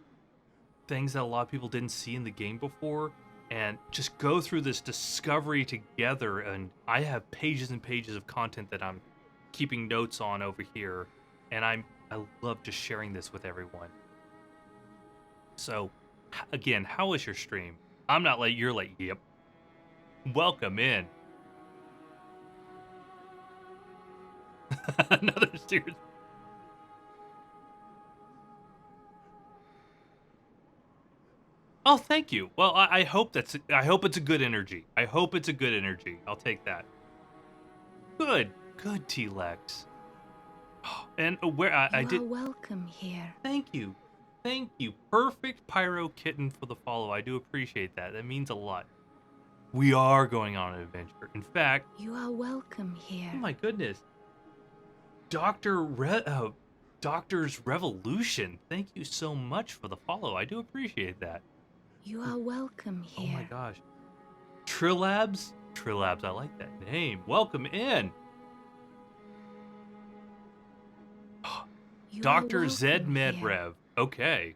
things that a lot of people didn't see in the game before and just go through this discovery together. And I have pages and pages of content that I'm keeping notes on over here, and I love just sharing this with everyone. So, again, how was your stream? I'm not late, you're late. Yep. Welcome in. Another serious. Oh, thank you. Well, I hope I hope it's a good energy. I hope it's a good energy. I'll take that. Good, T-Lex. And where I did. You are welcome here. Thank you. Perfect Pyro Kitten for the follow. I do appreciate that. That means a lot. We are going on an adventure. In fact, You are welcome here. oh my goodness. Doctor's Revolution. Thank you so much for the follow. I do appreciate that. You are welcome Oh here. my gosh. Trillabs, I like that name. Welcome in. You are Dr. welcome Zed here. Medrev. Okay.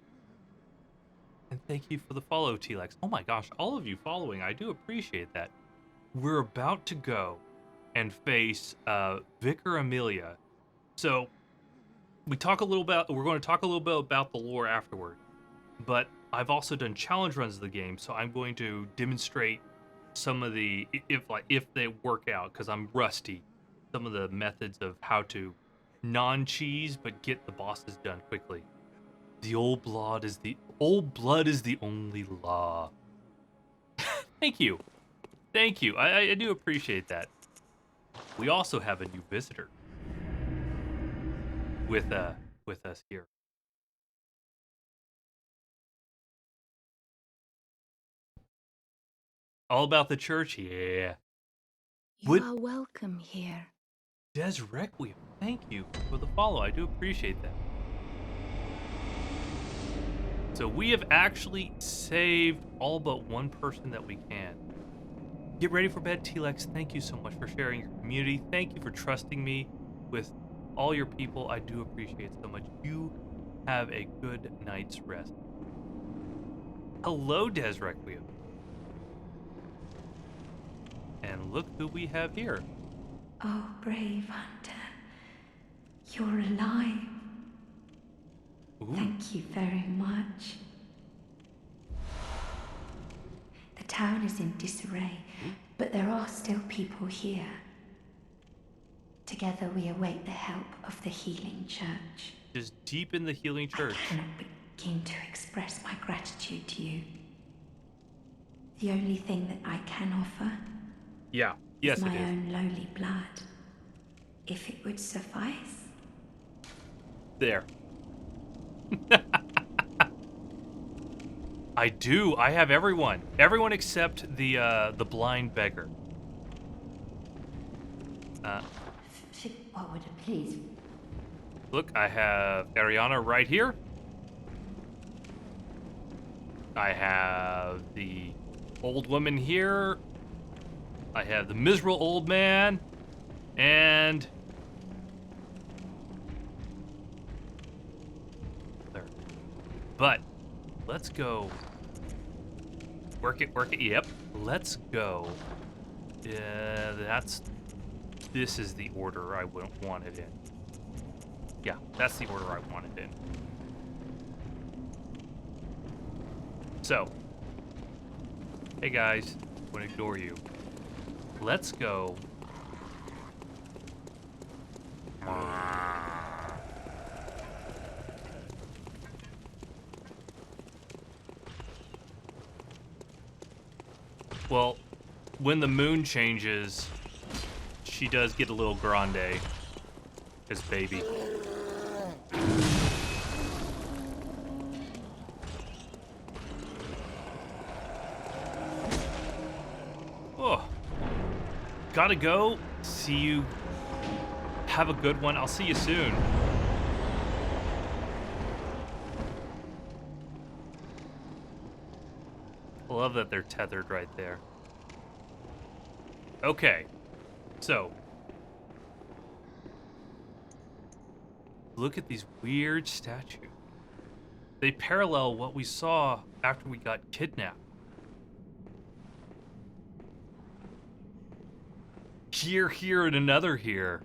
And thank you for the follow, T-Lex. Oh my gosh, all of you following. I do appreciate that. We're about to go and face Vicar Amelia. So we're going to talk a little bit about the lore afterward. But I've also done challenge runs of the game, so I'm going to demonstrate some of the if they work out, because I'm rusty, some of the methods of how to non-cheese but get the bosses done quickly. The old blood is the only law. Thank you. I do appreciate that. We also have a new visitor with us here. All about the church, yeah. You are welcome here. Des Requiem, thank you for the follow. I do appreciate that. So we have actually saved all but one person that we can. Get ready for bed, T-Lex. Thank you so much for sharing your community. Thank you for trusting me with all your people. I do appreciate it so much. You have a good night's rest. Hello, Des Requiem. And look who we have here. Oh, brave hunter. You're alive. Ooh. Thank you very much. town is in disarray, but there are still people here. Together we await the help of the Healing Church. Just deep in the Healing Church. I cannot begin to express my gratitude to you. The only thing that I can offer Yeah. Yes, is it my is. own lowly blood, if it would suffice. There. I do. I have everyone. Everyone except the blind beggar. What would it please? Look, I have Ariana right here. I have the old woman here. I have the miserable old man. And... there. But, let's go. Work it, yep. Let's go. Yeah, this is the order I want it in. Yeah, that's the order I want it in. So, hey guys, I'm gonna ignore you. Let's go. Well, when the moon changes, she does get a little grande as baby. Oh, gotta go. See you. Have a good one. I'll see you soon. I love that they're tethered right there. Okay, so look at these weird statues. They parallel what we saw after we got kidnapped. Here, and another here.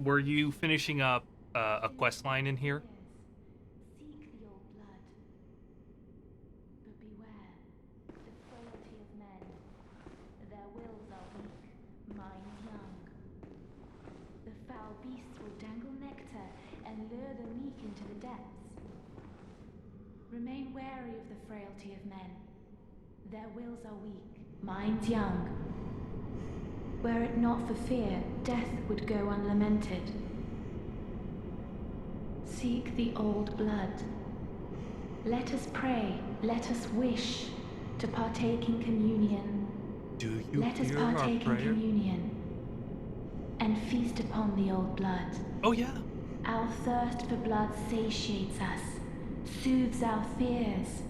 Were you finishing up a quest line in here? Seek the old blood, but beware the frailty of men. Their wills are weak, minds young. The foul beasts will dangle nectar and lure the meek into the depths. Remain wary of the frailty of men. Their wills are weak, minds young. Were it not for fear, death would go unlamented. Seek the old blood. Let us pray, let us wish to partake in communion. Do you Let us hear our partake in prayer? communion and feast upon the old blood. Oh yeah. Our thirst for blood satiates us, soothes our fears.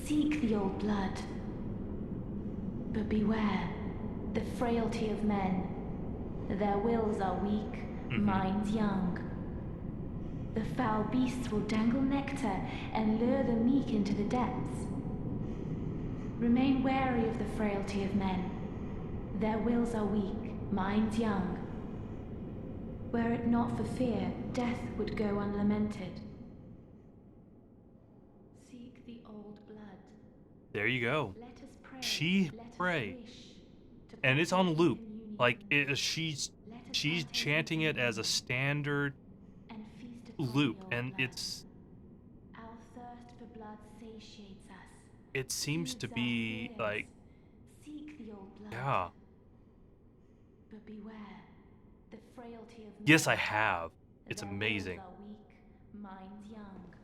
Seek the old blood. But beware the frailty of men. Their wills are weak, minds young. The foul beasts will dangle nectar and lure the meek into the depths. Remain wary of the frailty of men. Their wills are weak, minds young. Were it not for fear, death would go unlamented. Seek the old blood. There you go. Let us pray. She let us pray. wish to And it's on partake in loop. communion. Like she's Let us she's partake in chanting it as a communion standard and feast upon the loop, old and blood. it's Our thirst for blood satiates us. it seems to soothes our be fears. like Seek the old blood. yeah. But beware the frailty of Yes, men. I have. It's Their amazing. wills are weak, minds young.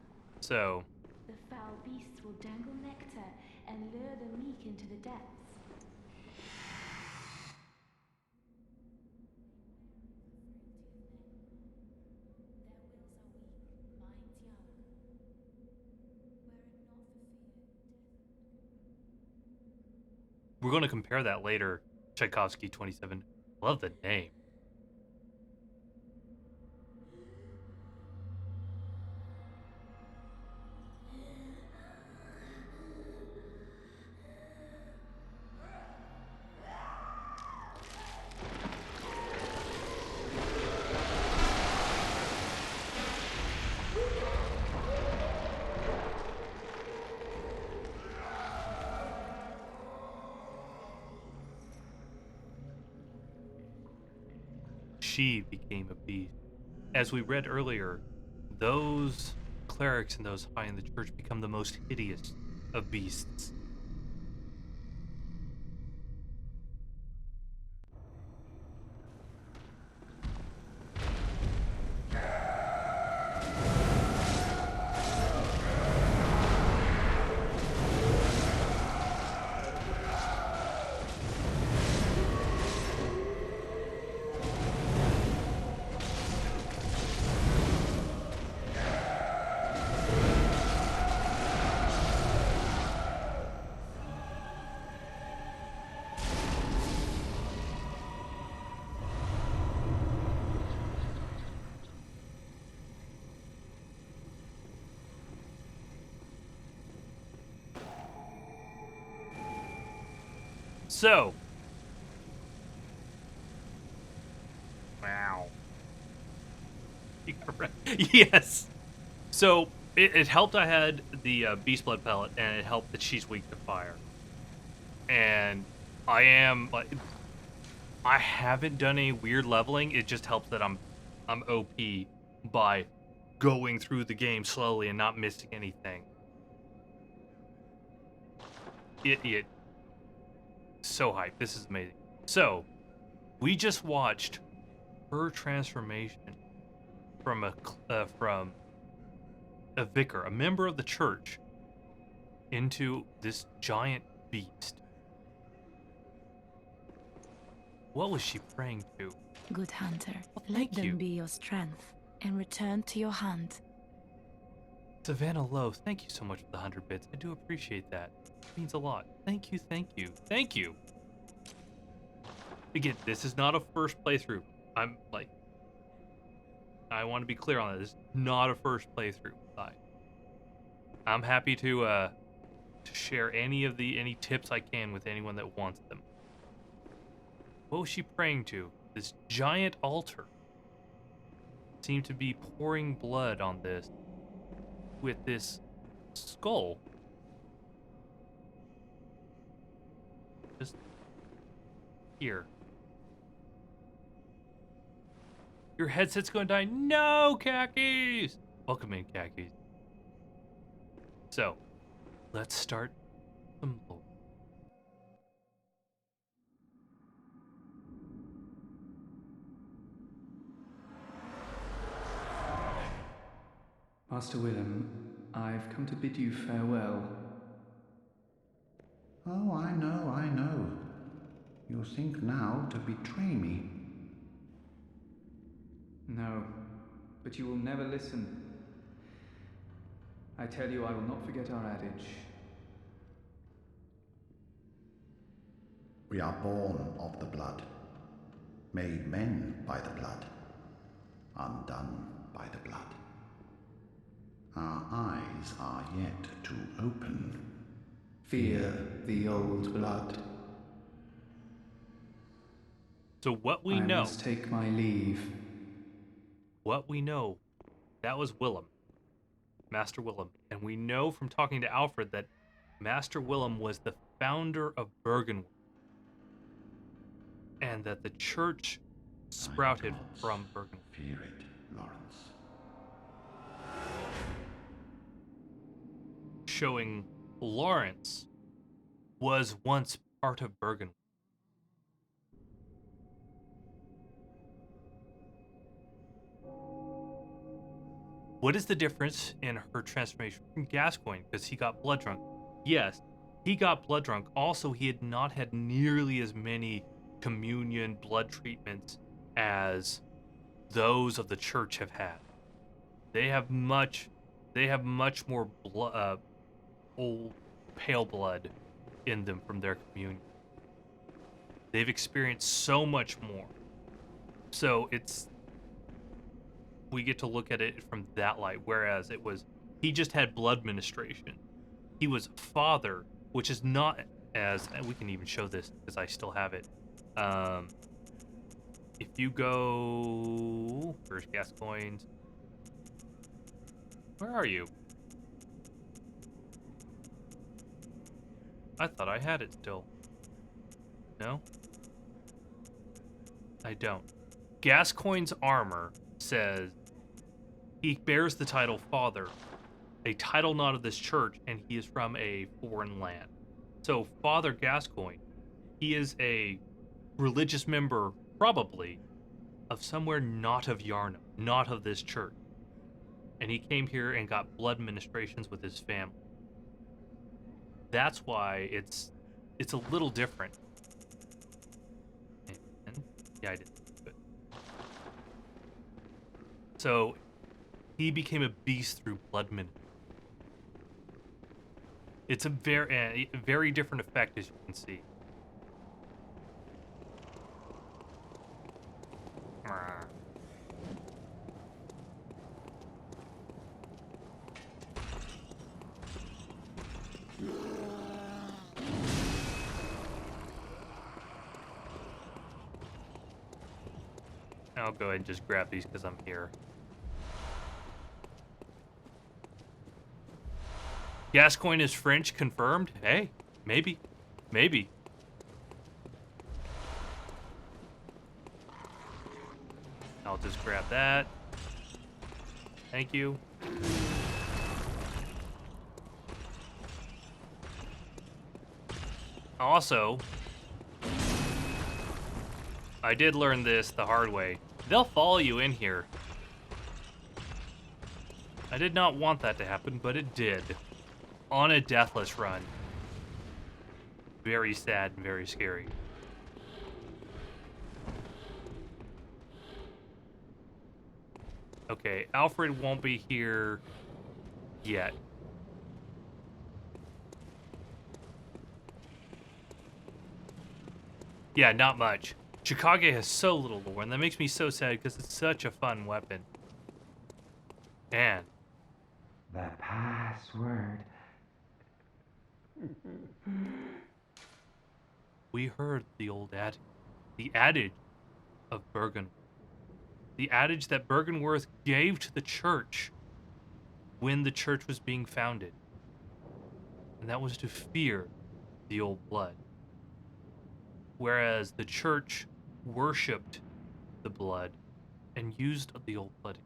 So The foul beasts will dangle nectar and lure the meek into the depths. we're going to compare that later. Tchaikovsky 27. Love the name. she became a beast. As we read earlier, those clerics and those high in the church become the most hideous of beasts. So, wow. Yes. So it helped I had the beast blood pellet, and it helped that she's weak to fire. And I am like, I haven't done any weird leveling. It just helps that I'm OP by going through the game slowly and not missing anything. It so hyped. This is amazing. So we just watched her transformation from a vicar, a member of the church, into this giant beast. What was she praying to? Good hunter, let thank them you. be your strength and return to your hunt. Savannah Lowe, thank you so much for the 100 bits. I do appreciate that. It means a lot. Thank you, thank you, thank you. Again, this is not a first playthrough. I want to be clear on that. This is not a first playthrough. I'm happy to share any tips I can with anyone that wants them. What was she praying to? This giant altar seemed to be pouring blood on this with this skull. Just here. Your headset's going to die. No, khakis! Welcome in, khakis. So, let's start some lore. Master Willem, I've come to bid you farewell. Oh, I know. You think now to betray me. No, but you will never listen. I tell you, I will not forget our adage. We are born of the blood, made men by the blood, undone by the blood. Our eyes are yet to open. Fear the old blood. So what we I know, must take my leave. That was Willem, Master Willem. And we know from talking to Alfred that Master Willem was the founder of Bergenwood, and that the church sprouted from Bergenwood. Fear it, Lawrence. Showing Lawrence was once part of Bergenwood. What is the difference in her transformation from Gascoigne? Because he got blood drunk. Yes, he got blood drunk. Also, he had not had nearly as many communion blood treatments as those of the church have had. They have much more old pale blood in them from their communion. They've experienced so much more. So we get to look at it from that light, whereas he just had blood ministration. He was father, which is not as, and we can even show this because I still have it. If you go, where's Gascoigne's? Where are you? I thought I had it still. No? I don't. Gascoigne's armor says he bears the title Father, a title not of this church, and he is from a foreign land. So Father Gascoigne, he is a religious member, probably, of somewhere not of Yarnum, not of this church. And he came here and got blood ministrations with his family. That's why it's a little different. And, yeah, I did. Good. So he became a beast through blood ministry. It's a very different effect, as you can see. I'll go ahead and just grab these because I'm here. Gascoigne is French, confirmed? Hey, maybe. Maybe. I'll just grab that. Thank you. Also, I did learn this the hard way. They'll follow you in here. I did not want that to happen, but it did. On a deathless run. Very sad and very scary. Okay, Alfred won't be here yet. Yeah, not much. Chicago has so little lore, and that makes me so sad because it's such a fun weapon. And the password. we heard the old adage. The adage of Bergenworth. The adage that Bergenworth gave to the church when the church was being founded. And that was to fear the old blood. Whereas the church worshipped the blood and used the old blood.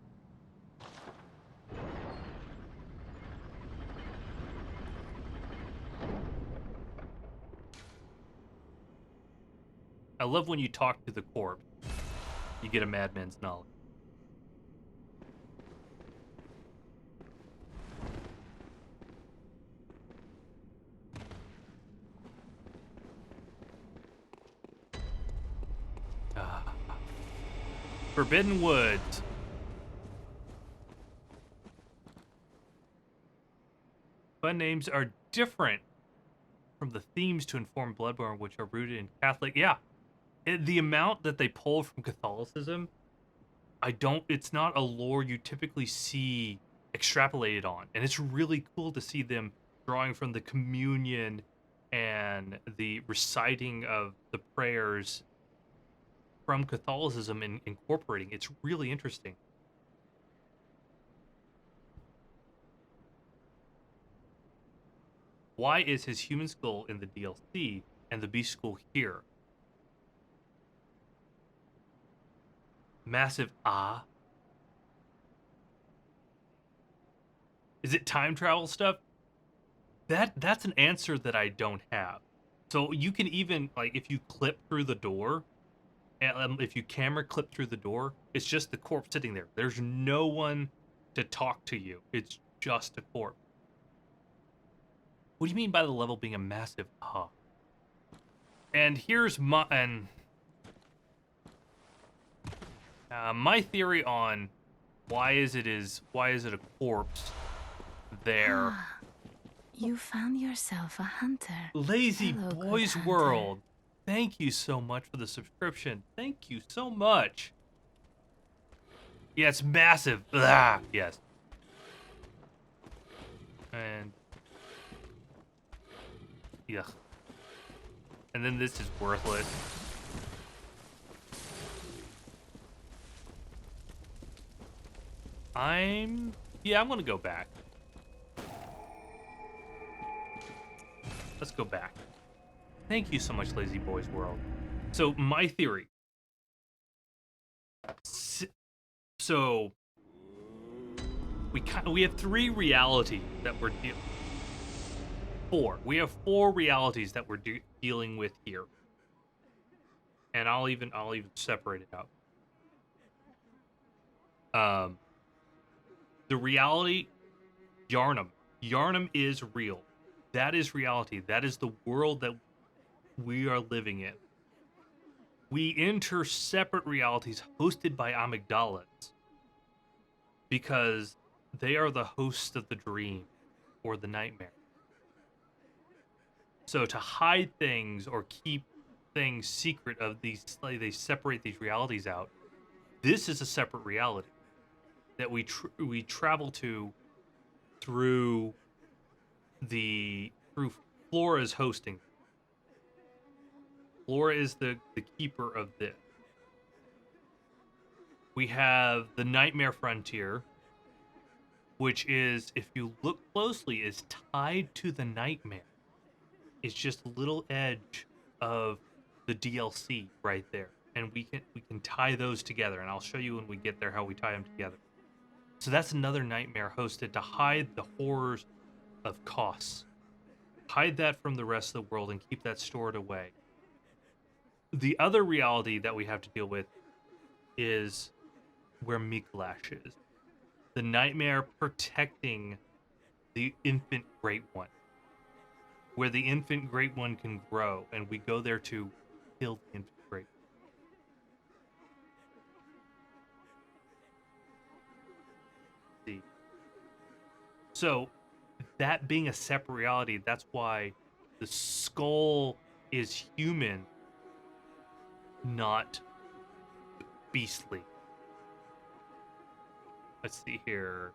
I love when you talk to the corpse. You get a madman's knowledge. Forbidden Woods. Fun names are different from the themes to inform Bloodborne, which are rooted in Catholic. Yeah, the amount that they pull from Catholicism, it's not a lore you typically see extrapolated on. And it's really cool to see them drawing from the communion and the reciting of the prayers from Catholicism and incorporating. It's really interesting. Why is his human skull in the DLC and the beast skull here? Massive Is it time travel stuff? That's an answer that I don't have. So you can even, like, if you clip through the door, and if you camera clip through the door, it's just the corpse sitting there. There's no one to talk to you. It's just a corpse. What do you mean by the level being a massive And here's my my theory on why is it a corpse there. You found yourself a hunter. Lazy Hello, good Boys hunter. World. Thank you so much for the subscription. Thank you so much. Yeah, it's massive. Yes. And yeah. And then this is worthless. I'm gonna go back. Let's go back. Thank you so much, Lazy Boys World. So my theory So we have 3 realities that we're dealing. 4. We have 4 realities that we're dealing with here, and I'll even separate it out. The reality, Yarnum. Yarnum is real. That is reality. That is the world that we are living in. We enter separate realities hosted by amygdalas because they are the hosts of the dream or the nightmare. So to hide things or keep things secret of these, like they separate these realities out. This is a separate reality that we travel to through Flora's hosting. Flora is the keeper of this. We have the Nightmare Frontier, which is, if you look closely, is tied to the Nightmare. It's just a little edge of the DLC right there, and we can tie those together, and I'll show you when we get there how we tie them together. So that's another nightmare hosted to hide the horrors of costs. Hide that from the rest of the world and keep that stored away. The other reality that we have to deal with is where Miklash is. The nightmare protecting the infant Great One. Where the infant Great One can grow, and we go there to kill the infant Great One. See. So, that being a separate reality, that's why the skull is human, not beastly. Let's see here.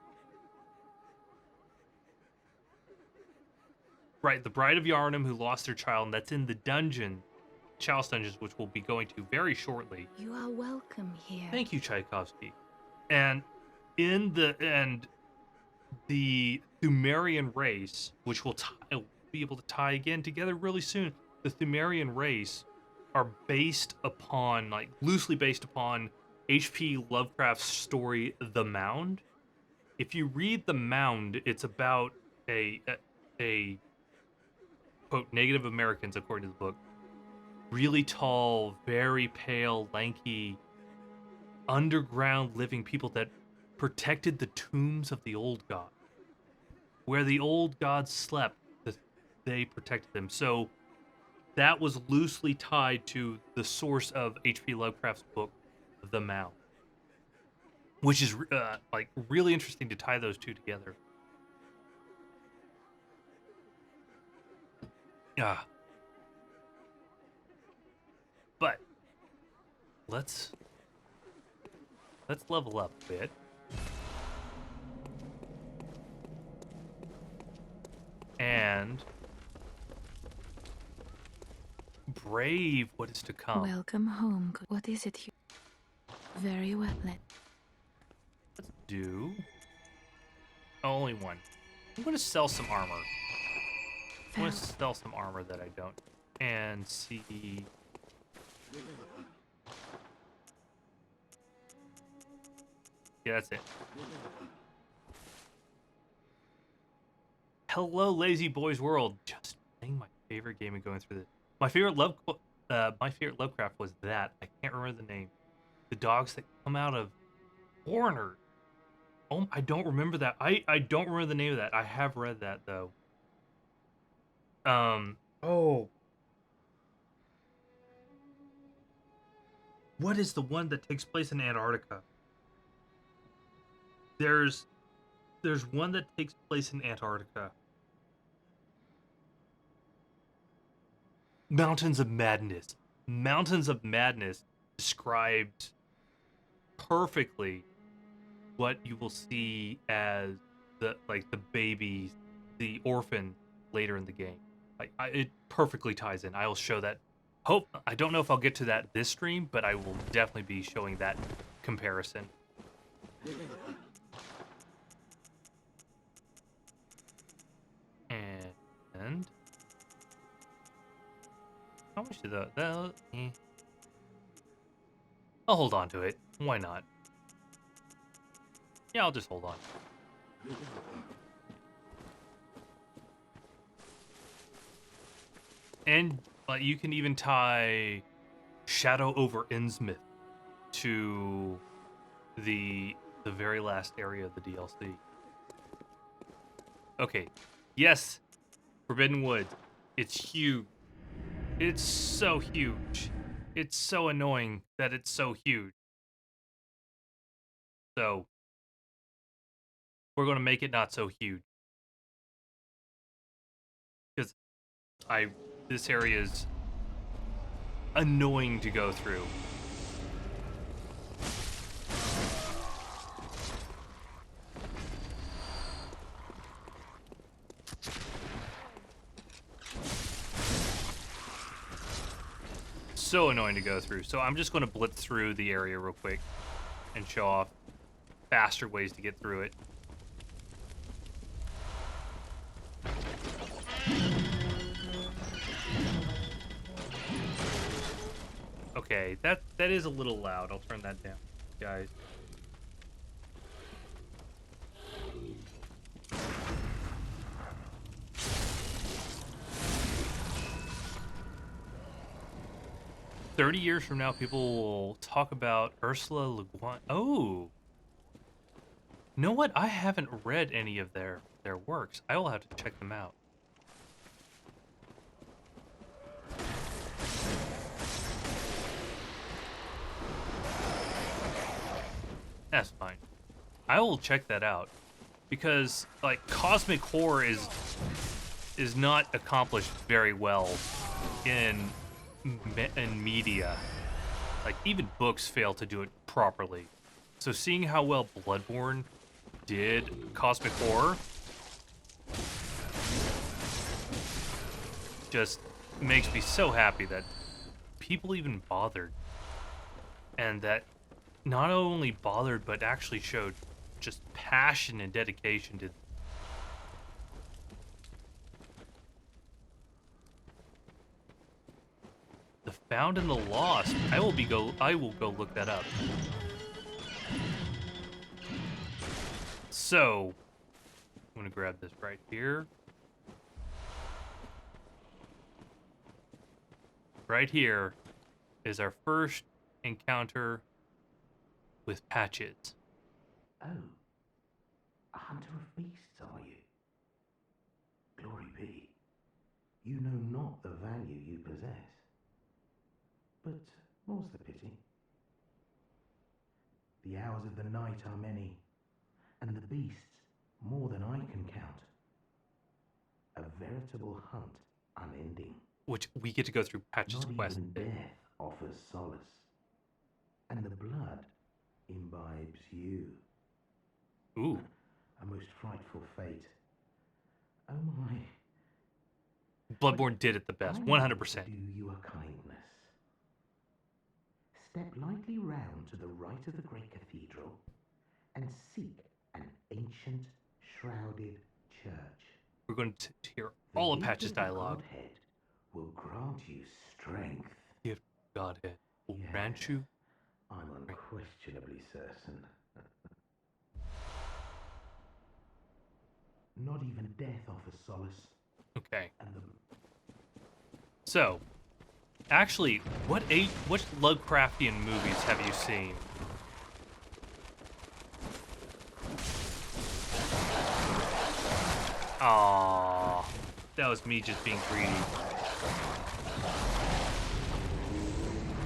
Right, the Bride of Yarnum who lost their child, and that's in the dungeon, Chalice Dungeons, which we'll be going to very shortly. You are welcome here. Thank you, Tchaikovsky. And the Thumerian race, which we'll be able to tie again together really soon. The Thumerian race are loosely based upon H.P. Lovecraft's story, The Mound. If you read The Mound, it's about a quote, Native Americans, according to the book. Really tall, very pale, lanky, underground living people that protected the tombs of the old god. Where the old gods slept, they protected them. So that was loosely tied to the source of H.P. Lovecraft's book, The Mound. Which is really interesting to tie those two together. Yeah. But let's level up a bit. And brave what is to come. Welcome home. What is it? Very well. Let's do only one. I'm going to sell some armor. I want to sell some armor that I don't. And see. Yeah, that's it. Hello, Lazy Boys World. Just playing my favorite game and going through this. My favorite Lovecraft was that. I can't remember the name. The dogs that come out of Warner. Oh, I don't remember that. I don't remember the name of that. I have read that though. Oh. What is the one that takes place in Antarctica? There's one that takes place in Antarctica. Mountains of Madness. Mountains of Madness described perfectly what you will see as the baby, the orphan later in the game. It perfectly ties in. I will show that. I don't know if I'll get to that this stream, but I will definitely be showing that comparison. And how much did I'll hold on to it. Why not? Yeah, I'll just hold on. And you can even tie Shadow over Innsmouth to the very last area of the DLC. Okay. Yes, Forbidden Woods. It's huge. It's so huge. It's so annoying that it's so huge. So we're gonna make it not so huge. Because this area is annoying to go through. So annoying to go through. So I'm just going to blitz through the area real quick and show off faster ways to get through it. Okay, that is a little loud. I'll turn that down, guys. "30 years from now, people will talk about Ursula Le Guin." Oh, you know what? I haven't read any of their works. I will have to check them out. That's fine. I will check that out because like cosmic horror is not accomplished very well in media. Like even books fail to do it properly. So seeing how well Bloodborne did cosmic horror just makes me so happy that people even bothered, and that not only bothered but actually showed just passion and dedication to The Found and the Lost. I will go look that up. So I'm gonna grab this right here. Right here is our first encounter with Patches. Oh, a hunter of beasts, are you? Glory be. You know not the value you possess. But more's the pity. The hours of the night are many, and the beasts more than I can count. A veritable hunt unending. Which we get to go through Patches' Not quest. even death offers solace, and the blood imbibes you. Ooh. A most frightful fate. Oh my. Bloodborne did it the best, 100%. Do you a kindness. Step lightly round to the right of the great cathedral and seek an ancient, shrouded church. We're going to hear all of Patches' dialogue. Godhead will grant you strength. Gift Godhead will grant you. I'm unquestionably certain. Not even death offers solace. Okay. And So, actually, what Lovecraftian movies have you seen? Aww, that was me just being greedy.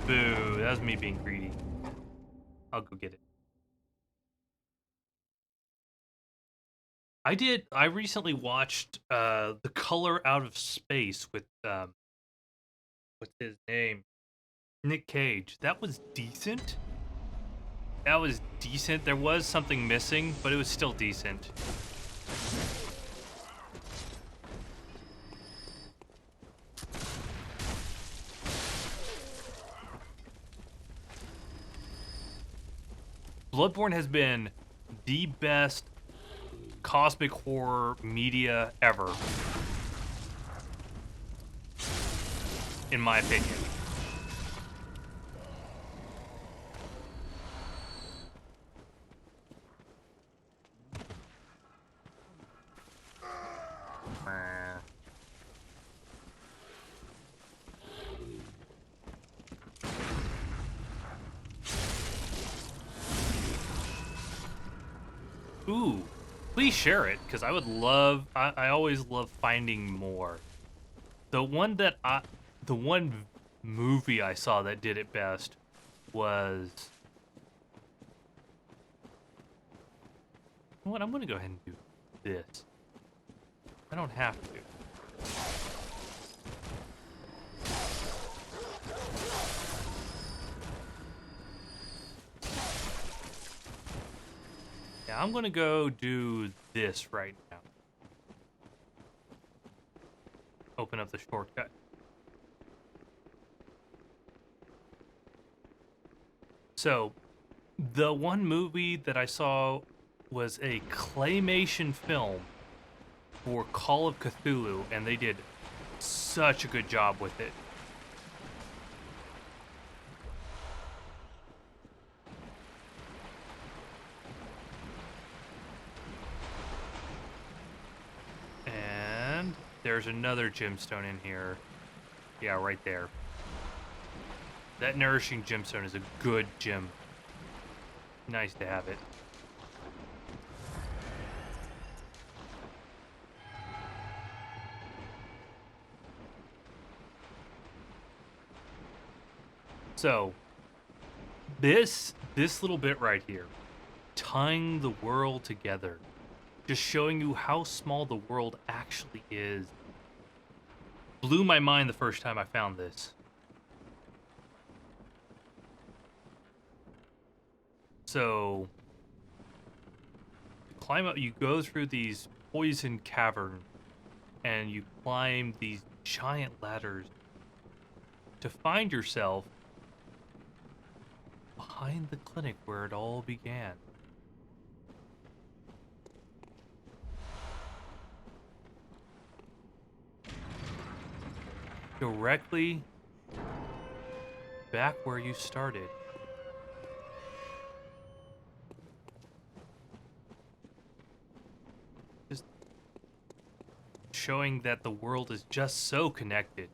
Boo, that was me being greedy. I'll go get it. I recently watched The Color Out of Space with what's his name? Nick Cage. That was decent. There was something missing, but it was still decent. Bloodborne has been the best cosmic horror media ever, in my opinion. Ooh, please share it, because I would love, I always love finding more. The one movie I saw that did it best was, you know what, I'm gonna go ahead and do this. I don't have to. Yeah, I'm gonna go do this right now. Open up the shortcut. So, the one movie that I saw was a claymation film for Call of Cthulhu, and they did such a good job with it. And there's another gemstone in here. Yeah, right there. That nourishing gemstone is a good gem. Nice to have it. So, this little bit right here, tying the world together, just showing you how small the world actually is, blew my mind the first time I found this. So, you climb up, you go through these poison caverns, and you climb these giant ladders to find yourself behind the clinic where it all began. Directly back where you started. Just showing that the world is just so connected.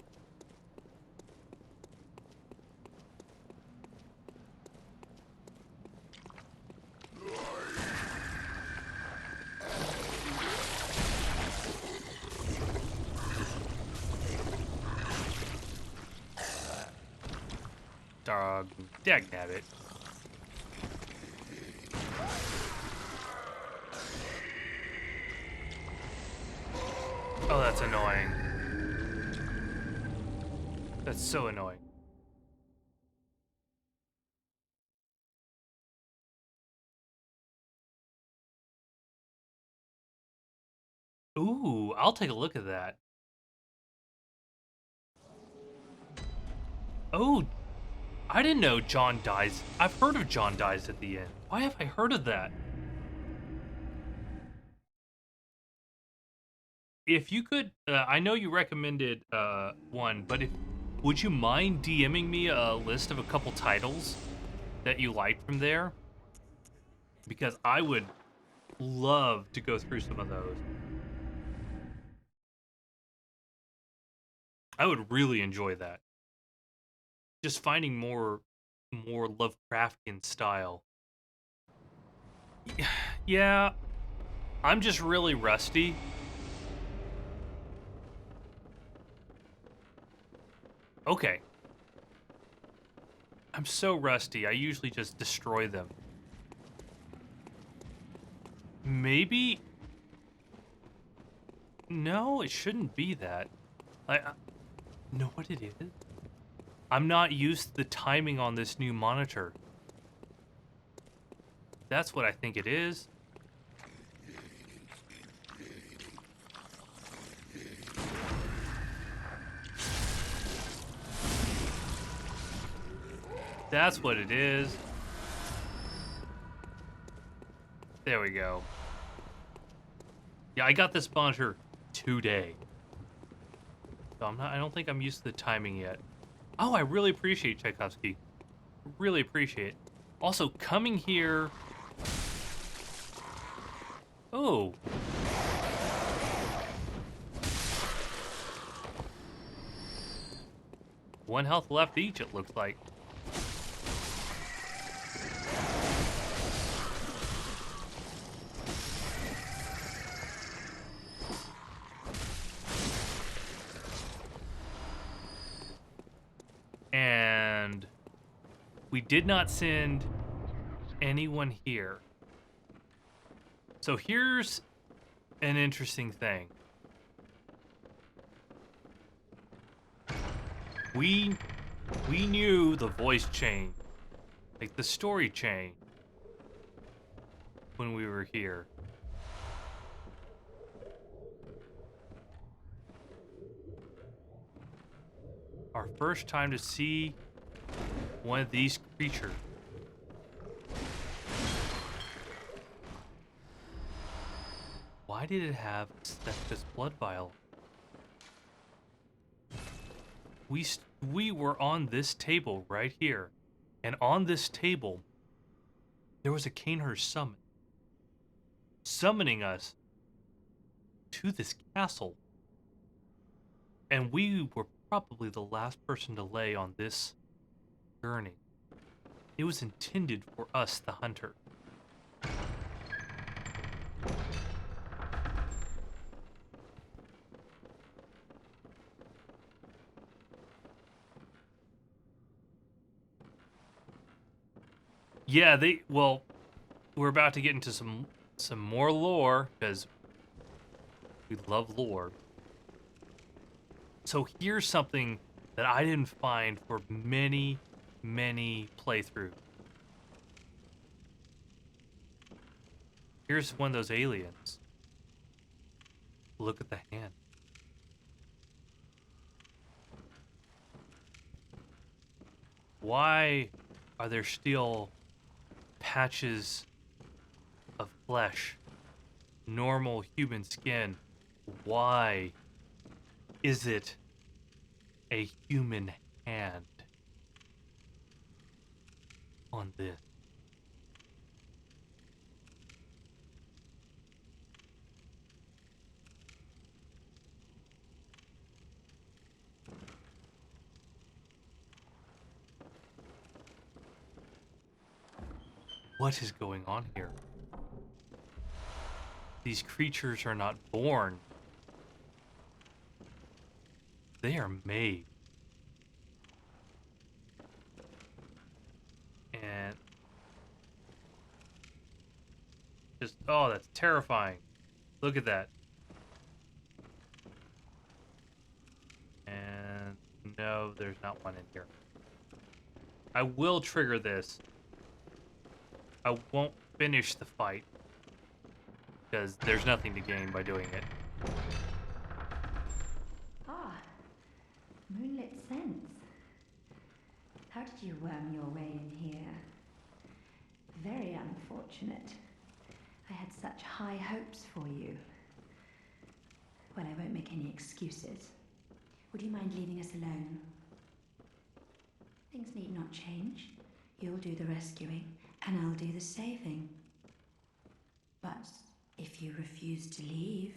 Dog, dagnabbit. Oh, that's annoying. That's so annoying. Ooh, I'll take a look at that. Oh, I didn't know John dies. I've heard of John dies at the end. Why have I heard of that? If you could, I know you recommended one, but would you mind DMing me a list of a couple titles that you liked from there? Because I would love to go through some of those. I would really enjoy that. Just finding more Lovecraftian style. Yeah, I'm just really rusty. Okay. I'm so rusty, I usually just destroy them. Maybe... No, it shouldn't be that. I know what it is? I'm not used to the timing on this new monitor. That's what I think it is. That's what it is. There we go. Yeah, I got this monitor today. So I don't think I'm used to the timing yet. Oh, I really appreciate Tchaikovsky. Really appreciate it. Also, coming here... Oh. One health left each, it looks like. we did not send anyone here. So here's an interesting thing. We knew the voice chain, like the story chain, when we were here. Our first time to see one of these creatures. Why did it have this blood vial? We were on this table right here, and on this table there was a Canehurst summoning us to this castle, and we were probably the last person to lay on this journey. It was intended for us, the hunter. Yeah, we're about to get into some more lore, because we love lore. So here's something that I didn't find for many, many playthroughs. Here's one of those aliens. Look at the hand. Why are there still patches of flesh, normal human skin? Why is it a human hand on this? What is going on here? These creatures are not born. They are made. And just, oh, that's terrifying. Look at that. And no, there's not one in here. I will trigger this. I won't finish the fight, because there's nothing to gain by doing it. Ah, moonlit scents. How did you worm your way in here? Very unfortunate. I had such high hopes for you. Well, I won't make any excuses. Would you mind leaving us alone? Things need not change. You'll do the rescuing, and I'll do the saving. But if you refuse to leave...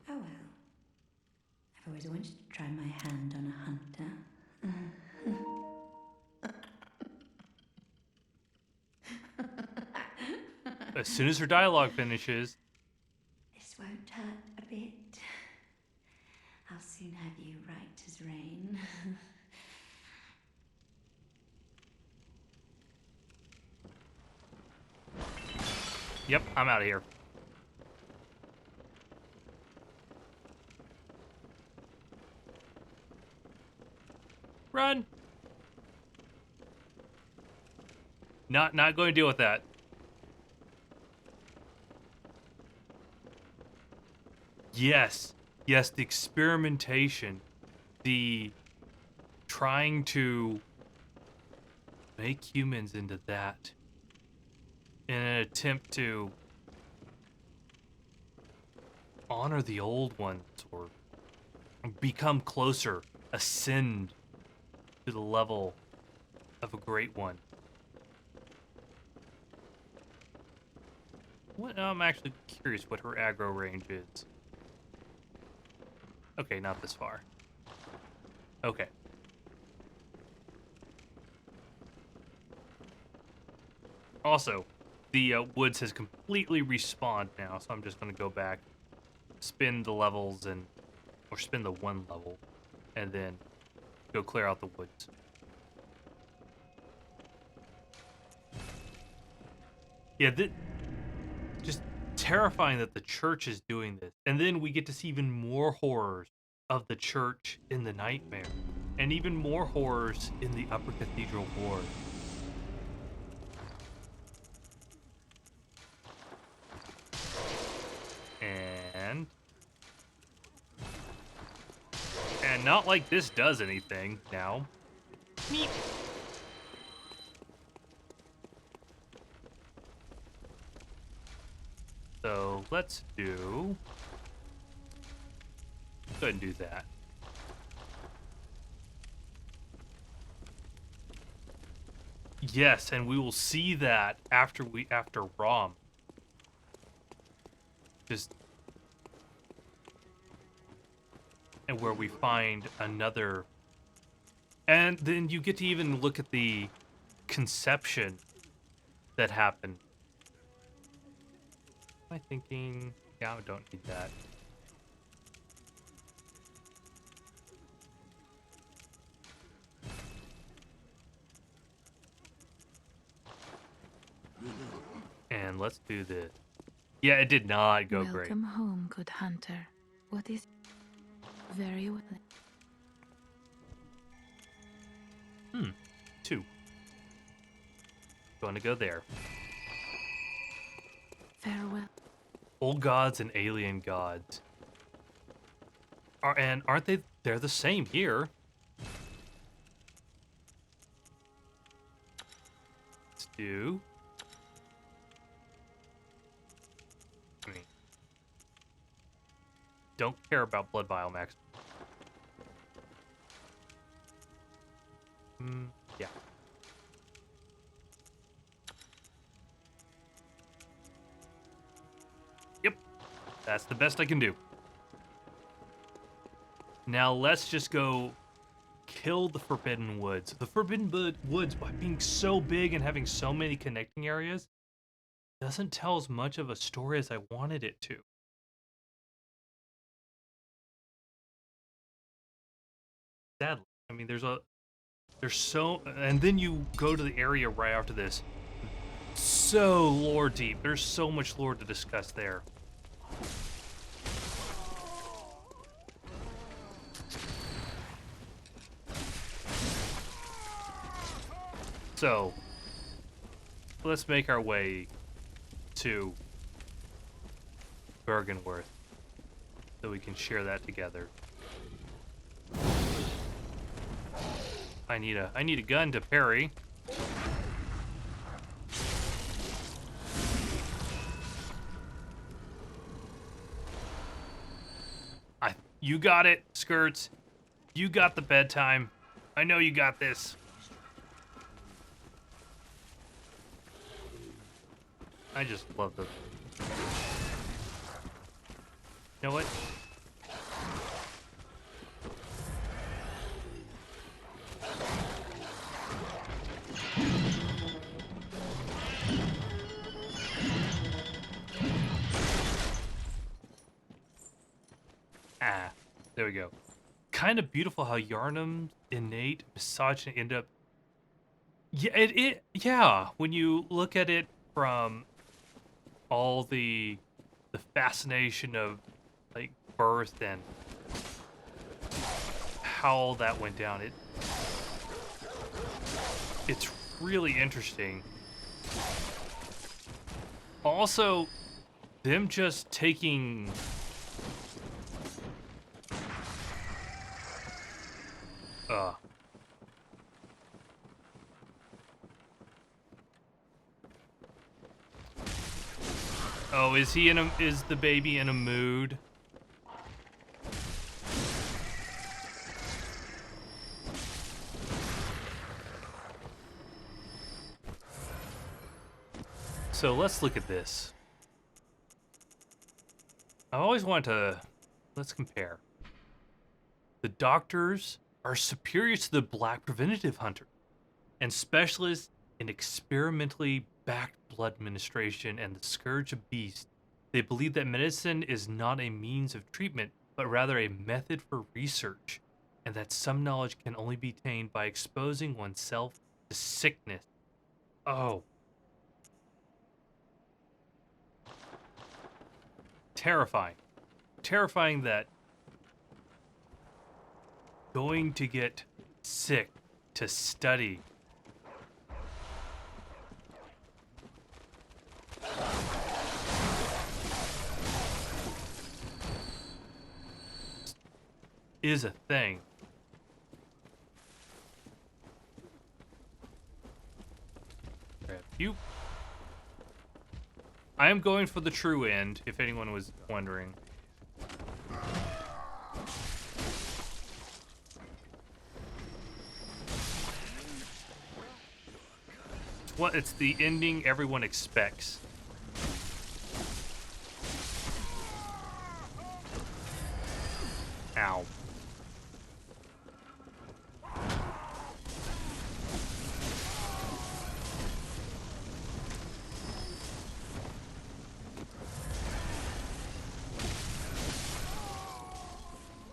Oh well. I've always wanted to try my hand on a hunter. As soon as her dialogue finishes... This won't hurt a bit. I'll soon have you right as rain. Yep, I'm out of here. Run! Not going to deal with that. Yes, the experimentation, the trying to make humans into that in an attempt to honor the old ones or become closer, ascend to the level of a great one. I'm actually curious what her aggro range is. Okay, not this far. Okay. Also, the woods has completely respawned now, so I'm just going to go back, spin the levels, or spin the one level, and then go clear out the woods. Yeah, just terrifying that the church is doing this. And then we get to see even more horrors of the church in the nightmare. And even more horrors in the upper cathedral ward. And not like this does anything now. Meep. So let's go ahead and do that. Yes, and we will see that after ROM. Just and where we find another, and then you get to even look at the conception that happened. Am I thinking? Yeah, I don't need that. And let's do this. Yeah, it did not go great. Welcome home, good hunter. What is very well? 2. Going to go there. Farewell. Old gods and alien gods. Aren't they? They're the same here. Let's do. I mean, don't care about blood vial max. Yeah. Yep. That's the best I can do. Now let's just go kill the Forbidden Woods. The Forbidden Woods, by being so big and having so many connecting areas, doesn't tell as much of a story as I wanted it to. Sadly. I mean, there's so, and then you go to the area right after this. So lore deep. There's so much lore to discuss there. So, let's make our way to Bergenworth so we can share that together. I need a gun to parry. You got it, Skirts. You got the bedtime. I know you got this. I just love the... You know what? There we go. Kind of beautiful how Yarnum's innate misogyny end up... Yeah, yeah, when you look at it from all the fascination of, like, birth and how all that went down, it's really interesting. Also, them just taking... Oh, is the baby in a mood? So let's look at this. I always want to... Let's compare. The doctors are superior to the Black Preventative Hunter and specialists in experimentally backed blood administration and the Scourge of Beasts. They believe that medicine is not a means of treatment, but rather a method for research, and that some knowledge can only be attained by exposing oneself to sickness. Oh. terrifying. Terrifying that going to get sick to study is a thing. You, I am going for the true end, if anyone was wondering. It's the ending everyone expects. Ow.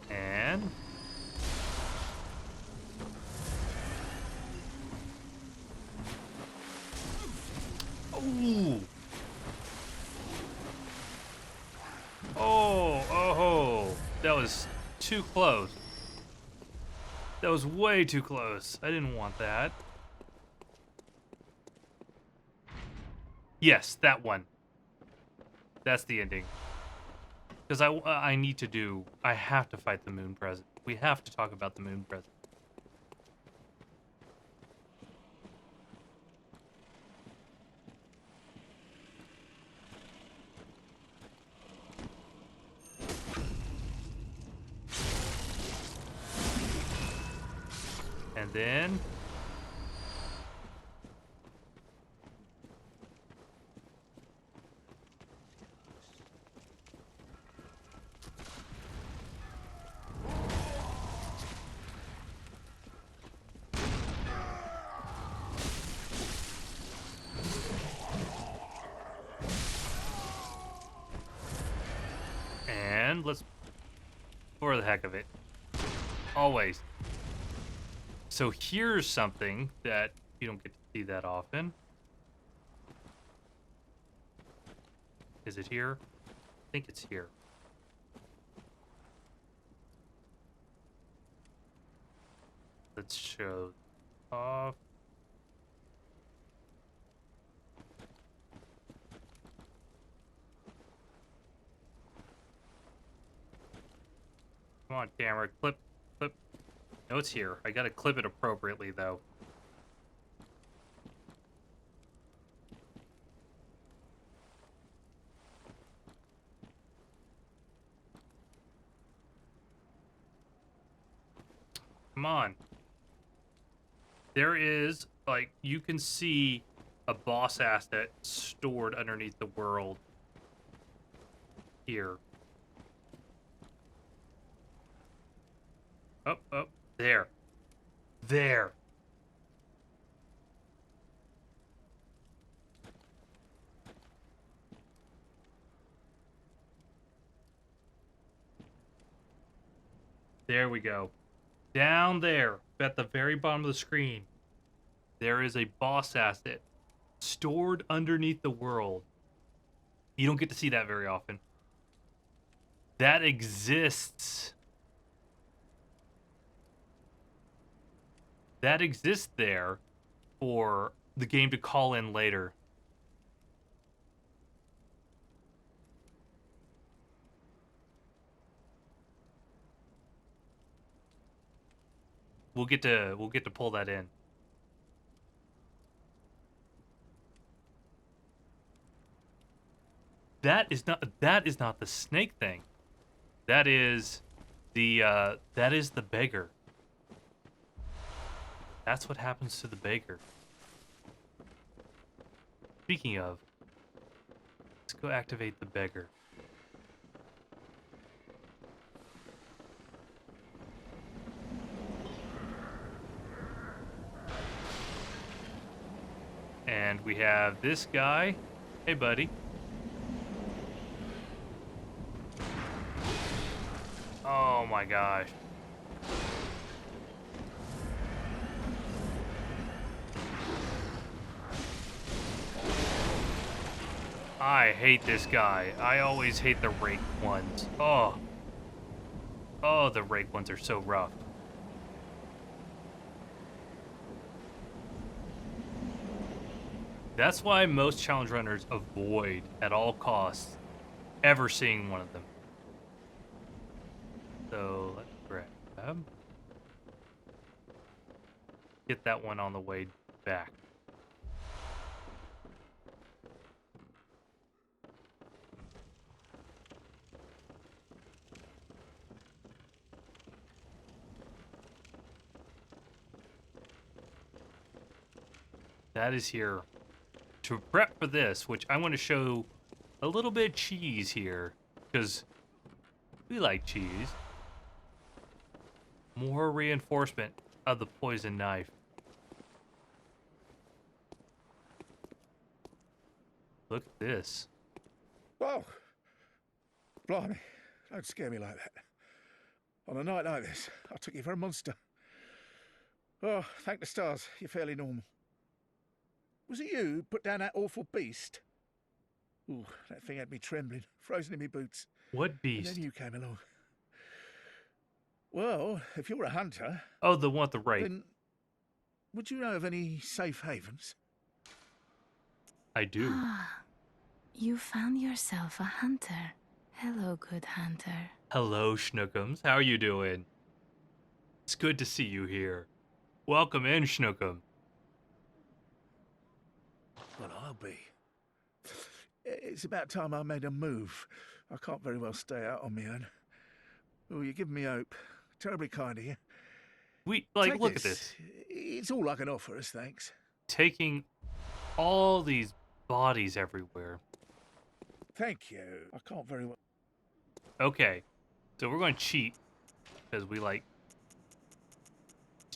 And ooh. Oh, that was too close. That was way too close. I didn't want that. Yes, that one. That's the ending. Because I need to do... I have to fight the Moon Present. We have to talk about the Moon Present. And then... And let's... for the heck of it. Always. So here's something that you don't get to see that often. Is it here? I think it's here. Let's show off. Come on, camera. Clip. No, it's here. I gotta clip it appropriately, though. Come on. There is, like, you can see a boss asset stored underneath the world here. Oh, there. There. There we go. Down there, at the very bottom of the screen, there is a boss asset stored underneath the world. You don't get to see that very often. That exists. That exists there for the game to call in later. We'll get to pull that in. That is not the snake thing. That is the beggar. That's what happens to the beggar. Speaking of, let's go activate the beggar. And we have this guy. Hey, buddy. Oh my gosh. I hate this guy. I always hate the rake ones. Oh. Oh, the rake ones are so rough. That's why most challenge runners avoid, at all costs, ever seeing one of them. So, let's grab. Get that one on the way back. That is here. To prep for this, which I want to show a little bit of cheese here, because we like cheese. More reinforcement of the poison knife. Look at this. Whoa! Blimey, don't scare me like that. On a night like this, I took you for a monster. Oh, thank the stars, you're fairly normal. Was it you who put down that awful beast? Ooh, that thing had me trembling, frozen in my boots. What beast? And then you came along. Well, if you're a hunter... Oh, the one with the rake. Then would you know of any safe havens? I do. Ah, you found yourself a hunter. Hello, good hunter. Hello, Schnookums. How are you doing? It's good to see you here. Welcome in, Schnookum. Well, I'll be. It's about time I made a move. I can't very well stay out on my own. Oh, you're giving me hope. Terribly kind of you. Take, look at this. It's all I can offer us, thanks. Taking all these bodies everywhere. Thank you. I can't very well... Okay, so we're going to cheat, because we like...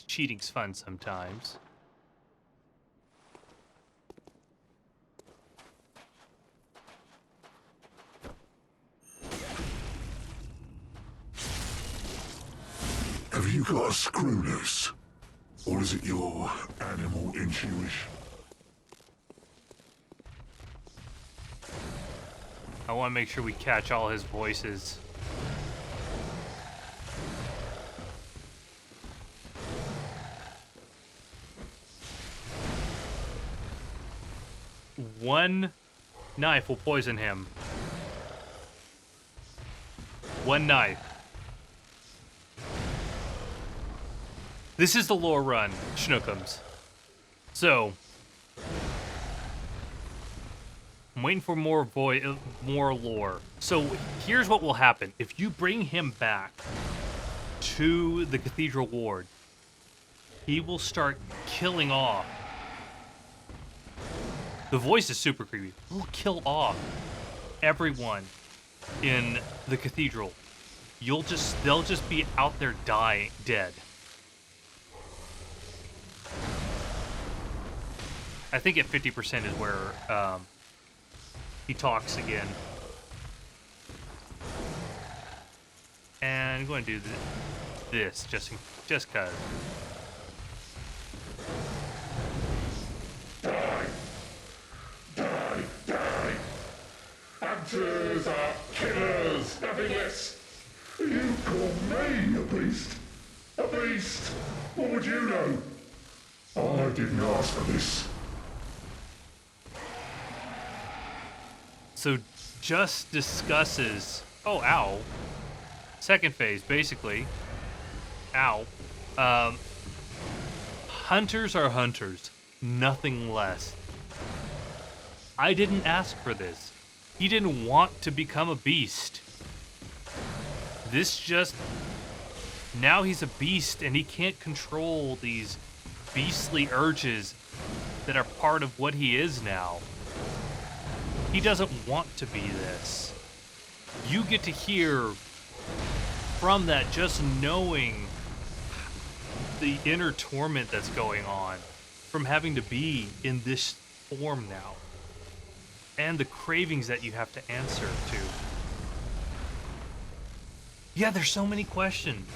Cheating's fun sometimes. Have you got a screw loose? Or is it your animal intuition? I want to make sure we catch all his voices. One knife will poison him. One knife. This is the lore run, Schnookums. So, I'm waiting for more lore. So here's what will happen. If you bring him back to the Cathedral Ward, he will start killing off. The voice is super creepy. He'll kill off everyone in the cathedral. They'll just be out there dying, dead. I think at 50% is where he talks again. And I'm going to do this just cause. Die! Die! Die! Hunters are killers, nothing less. You call me a beast? A beast? What would you know? I didn't ask for this. So just discusses... Oh, ow. Second phase, basically. Ow. Hunters are hunters. Nothing less. I didn't ask for this. He didn't want to become a beast. This just... Now he's a beast and he can't control these beastly urges that are part of what he is now. He doesn't want to be this. You get to hear from that just knowing the inner torment that's going on from having to be in this form now. And the cravings that you have to answer to. Yeah, there's so many questions.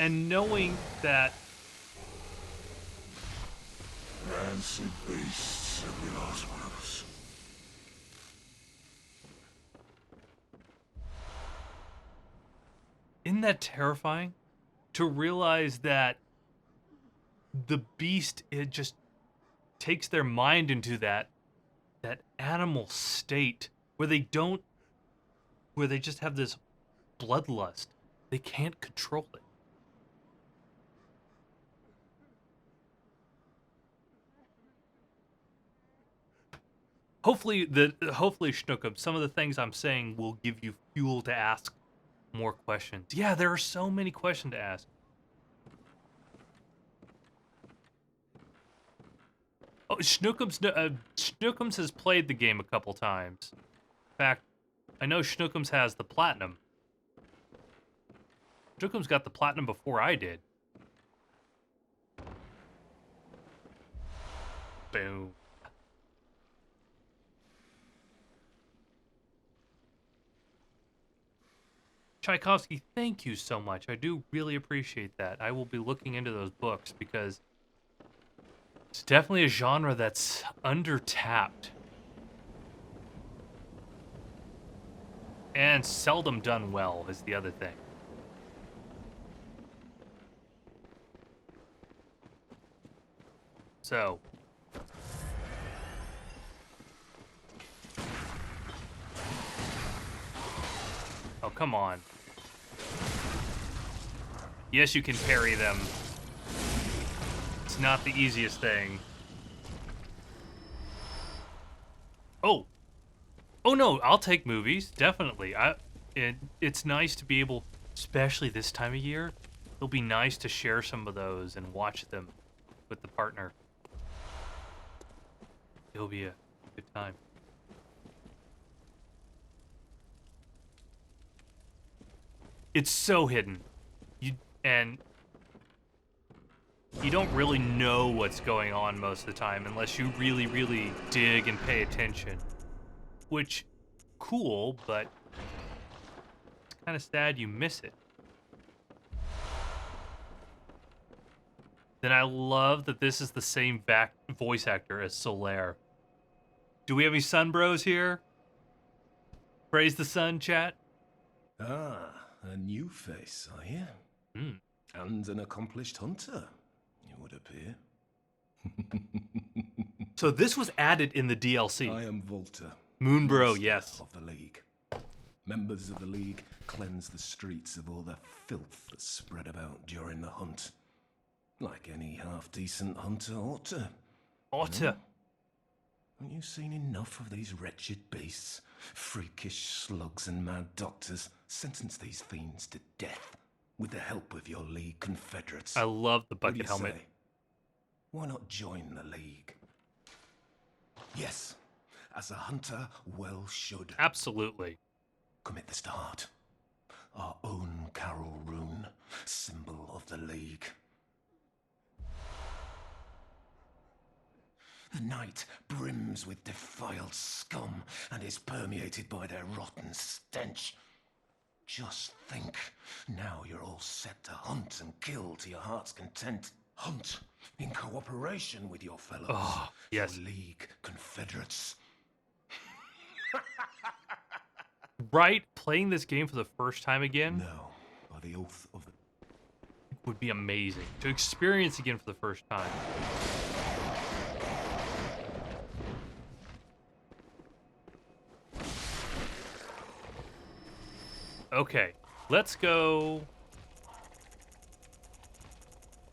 And knowing that... Rancid beasts, every last one of us. that terrifying? To realize that the beast, it just takes their mind into that animal state where they just have this bloodlust. They can't control it. Hopefully, Schnookum, some of the things I'm saying will give you fuel to ask more questions. Yeah, there are so many questions to ask. Oh, Schnookums has played the game a couple times. In fact, I know Schnookums has the platinum. Schnookums got the platinum before I did. Boom. Tchaikovsky, thank you so much. I do really appreciate that. I will be looking into those books because it's definitely a genre that's under-tapped. And seldom done well is the other thing. So. Oh, come on. Yes, you can parry them. It's not the easiest thing. Oh. Oh no, I'll take movies, definitely. It's nice to be able, especially this time of year, it'll be nice to share some of those and watch them with the partner. It'll be a good time. It's so hidden. You don't really know what's going on most of the time unless you really, really dig and pay attention. Which, cool, but it's kind of sad you miss it. Then I love that this is the same voice actor as Solaire. Do we have any sun bros here? Praise the sun, chat. Ah, a new face, are you? Mm. And an accomplished hunter, it would appear. So this was added in the DLC. I am Volta. Moonbro, yes. Of the League. Members of the League cleanse the streets of all the filth that's spread about during the hunt. Like any half-decent hunter ought to. Otter. Haven't you seen enough of these wretched beasts? Freakish slugs and mad doctors sentence these fiends to death with the help of your League confederates. I love the What do bucket you helmet. say? Why not join the League? Yes, as a hunter well should. Absolutely. Commit this to heart. Our own Carol rune, symbol of the League. The night brims with defiled scum and is permeated by their rotten stench. Just think, now you're all set to hunt and kill to your heart's content. Hunt in cooperation with your fellows. Oh, yes. Your League confederates. Right? Playing this game for the first time again? No, by the oath of the... would be amazing. To experience again for the first time. Okay, let's go.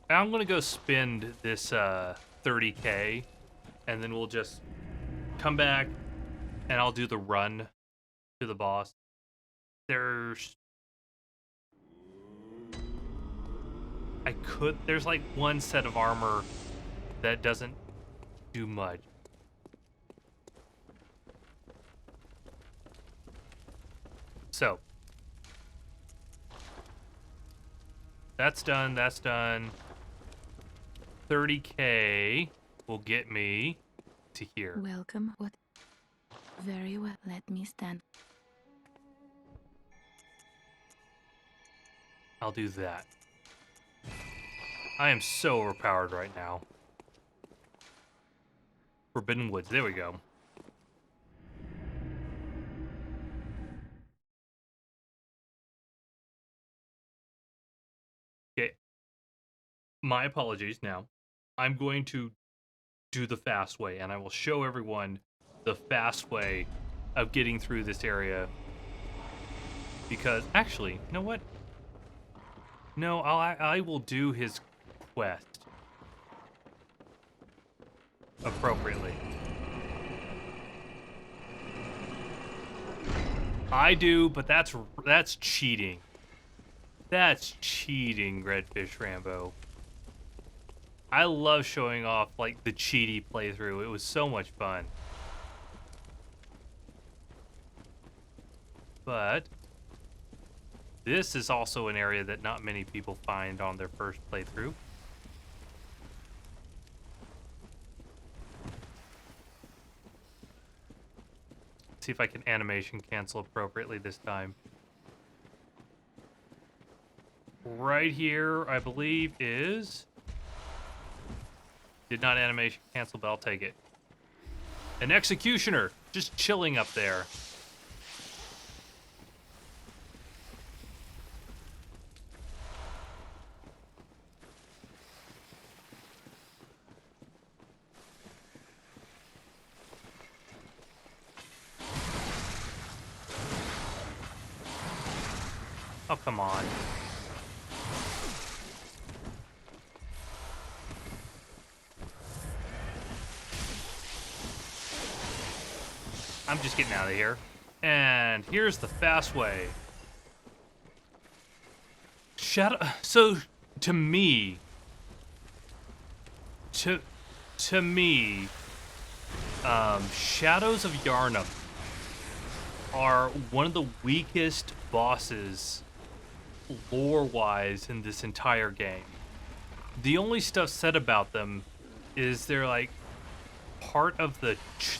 I'm gonna go spend this 30K, and then we'll just come back, and I'll do the run to the boss. There's like one set of armor that doesn't do much. So that's done, that's done. 30K will get me to here. Welcome. What? Very well. Let me stand. I'll do that. I am so overpowered right now. Forbidden Woods, there we go. My apologies now. I'm going to do the fast way, and I will show everyone the fast way of getting through this area. Because, actually, you know what? No, I will do his quest appropriately. I do, but that's cheating. That's cheating, Redfish Rambo. I love showing off, like, the cheaty playthrough. It was so much fun. But this is also an area that not many people find on their first playthrough. See if I can animation cancel appropriately this time. Right here, I believe, is... Did not animation cancel, but I'll take it. An executioner, just chilling up there. Oh, come on. I'm just getting out of here. And here's the fast way. So, to me, Shadows of Yharnam are one of the weakest bosses lore-wise in this entire game. The only stuff said about them is they're like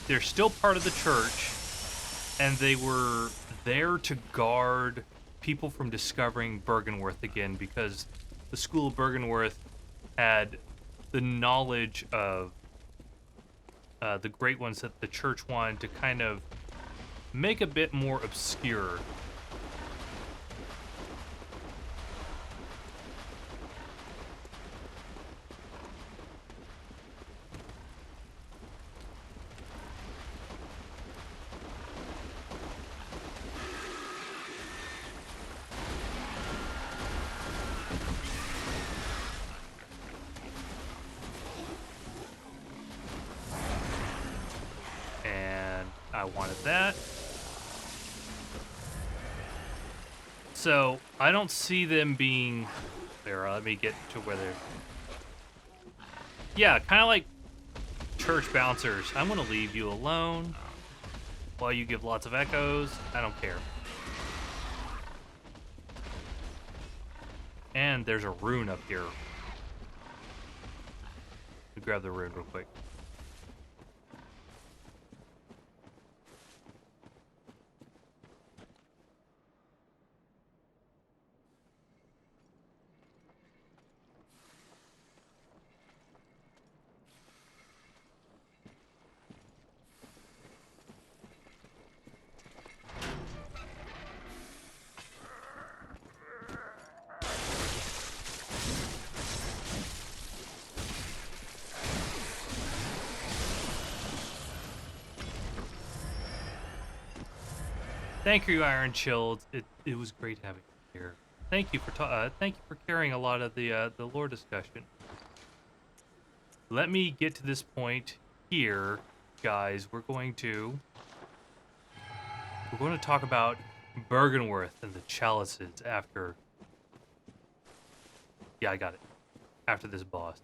they're still part of the church, and they were there to guard people from discovering Bergenworth again, because the School of Bergenworth had the knowledge of the Great Ones that the church wanted to kind of make a bit more obscure. I wanted that. So, I don't see them being... There, let me get to where they're... Yeah, kind of like church bouncers. I'm going to leave you alone while you give lots of echoes. I don't care. And there's a rune up here. Let me grab the rune real quick. Thank you, Iron Shield. It was great having you here. Thank you for carrying a lot of the lore discussion. Let me get to this point here, guys. We're going to talk about Bergenworth and the chalices after. Yeah, I got it. After this boss.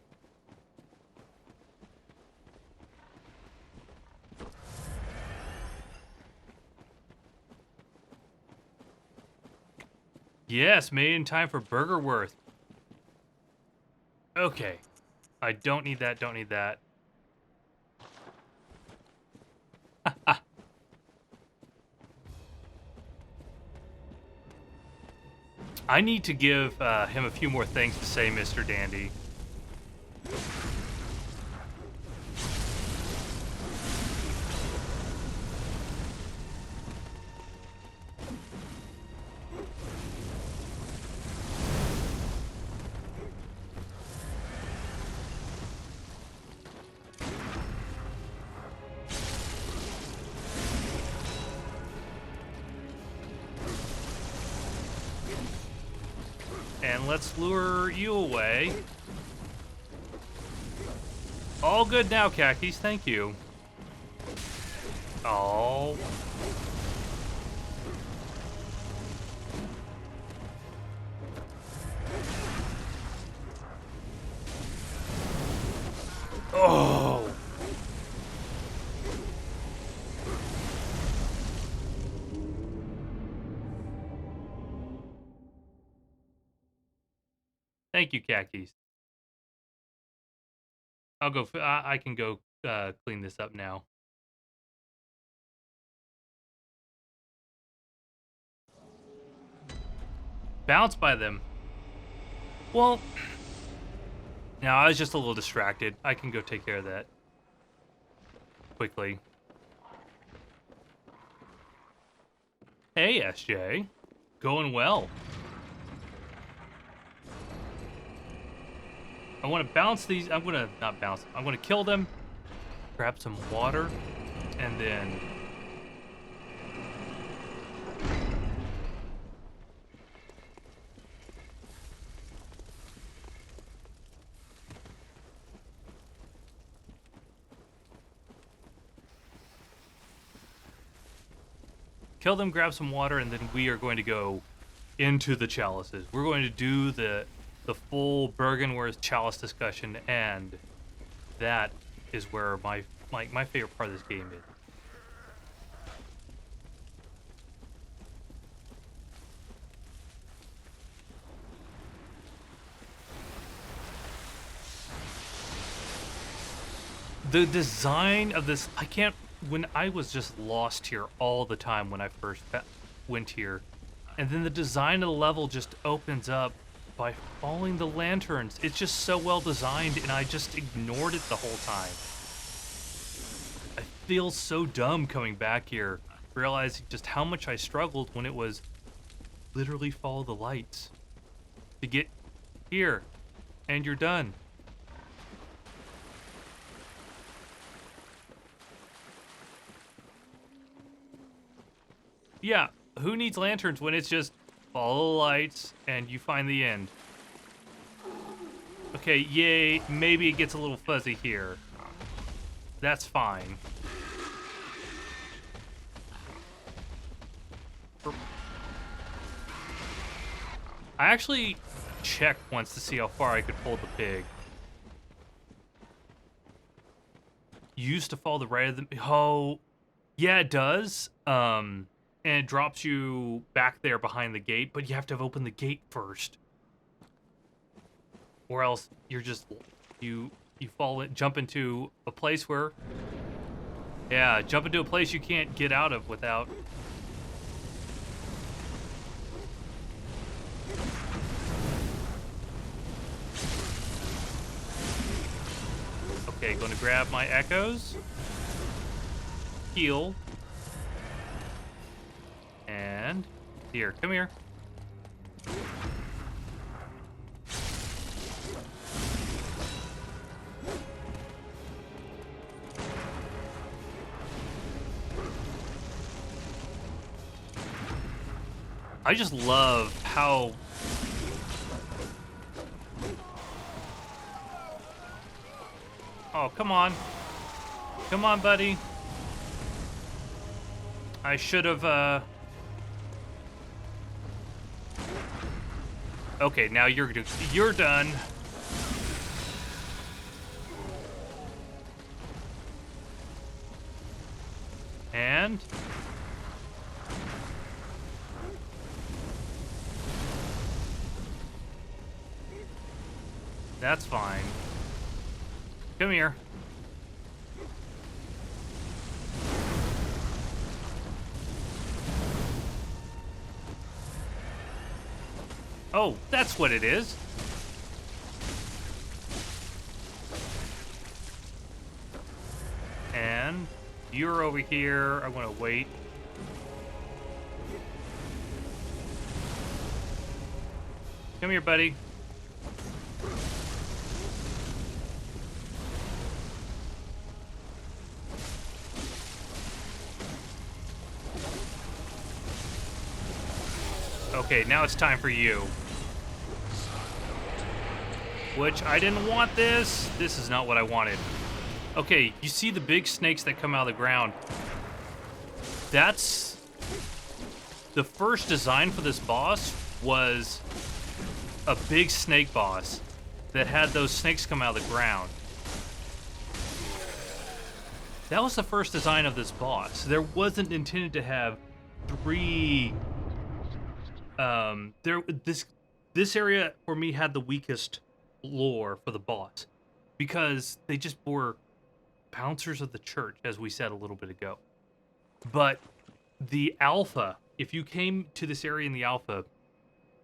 Yes, made in time for Bergenworth. Okay. I don't need that, don't need that. I need to give him a few more things to say, Mr. Dandy. And let's lure you away. All good now, khakis. Thank you. Oh. Oh. Thank you, khakis. I'll go. I can go clean this up now. Bounced by them. Well, no, I was just a little distracted. I can go take care of that quickly. Hey, SJ. Going well. I want to bounce these. I'm going to not bounce. I'm going to kill them. Grab some water. And then... kill them, grab some water, and then we are going to go into the chalices. We're going to do the full Bergenworth chalice discussion, and that is where my favorite part of this game is. The design of this, when I was just lost here all the time when I first went here, and then the design of the level just opens up by following the lanterns. It's just so well designed, and I just ignored it the whole time. I feel so dumb coming back here, realizing just how much I struggled when it was literally follow the lights to get here, and you're done. Yeah, who needs lanterns when it's just follow the lights and you find the end? Okay, yay, maybe it gets a little fuzzy here. That's fine. I actually checked once to see how far I could pull the pig. Used to follow the right of the... Oh, yeah, it does. And it drops you back there behind the gate, but you have to have opened the gate first. Or else you're just... You jump into a place where... Yeah, jump into a place you can't get out of without... Okay, going to grab my echoes. Heal. And here, come here. I just love how... Oh, come on. Come on, buddy. I should have, Okay, now you're done. And... That's fine. Come here. Oh, that's what it is. And you're over here. I want to wait. Come here, buddy. Okay, now it's time for you. Which, I didn't want this. This is not what I wanted. Okay, you see the big snakes that come out of the ground. That's... The first design for this boss was a big snake boss that had those snakes come out of the ground. That was the first design of this boss. There wasn't intended to have 3... This area, for me, had the weakest lore for the boss. Because they just were bouncers of the church, as we said a little bit ago. But the alpha, if you came to this area in the alpha,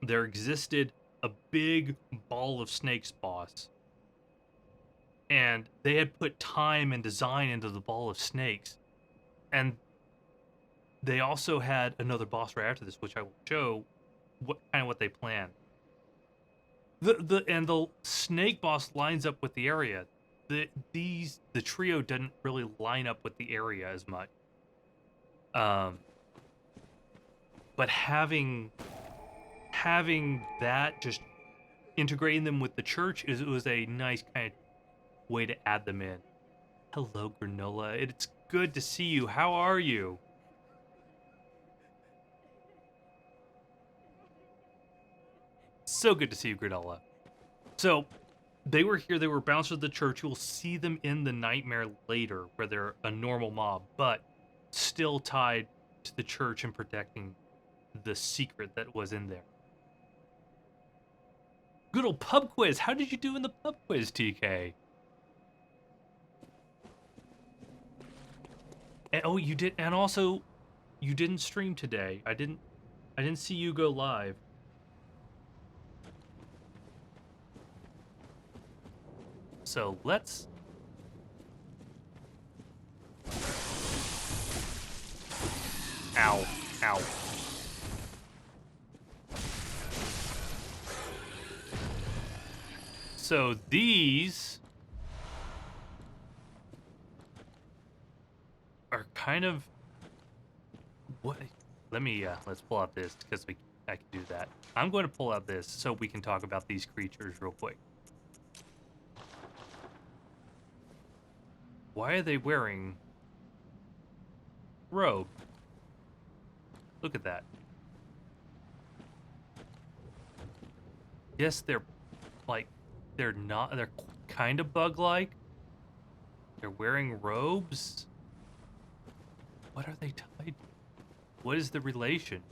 there existed a big ball of snakes boss. And they had put time and design into the ball of snakes. And they also had another boss right after this, which I will show what they planned. The snake boss lines up with the area. The trio didn't really line up with the area as much. But having that, just integrating them with the church, was a nice kind of way to add them in. Hello, Granola. It's good to see you. How are you? So good to see you, Granola. So, they were here. They were bouncers of the church. You will see them in the nightmare later, where they're a normal mob, but still tied to the church and protecting the secret that was in there. Good old pub quiz. How did you do in the pub quiz, TK? And, oh, you did, and also, you didn't stream today. I didn't see you go live. So let's... Ow. Ow. So these are kind of... What? Let me, let's pull out this, because I can do that. I'm going to pull out this so we can talk about these creatures real quick. Why are they wearing robe? Look at that. Yes, they're like, they're kind of bug-like. They're wearing robes. What are they tied to? What is the relation?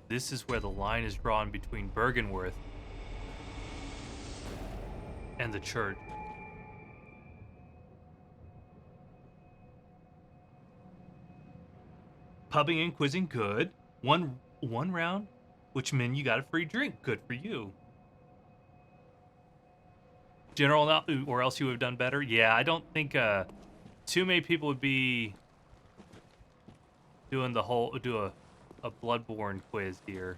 This is where the line is drawn between Bergenworth and the church. Pubbing and quizzing, good. One round, which meant you got a free drink. Good for you. General, or else you would have done better. Yeah, I don't think too many people would be doing the whole a Bloodborne quiz here.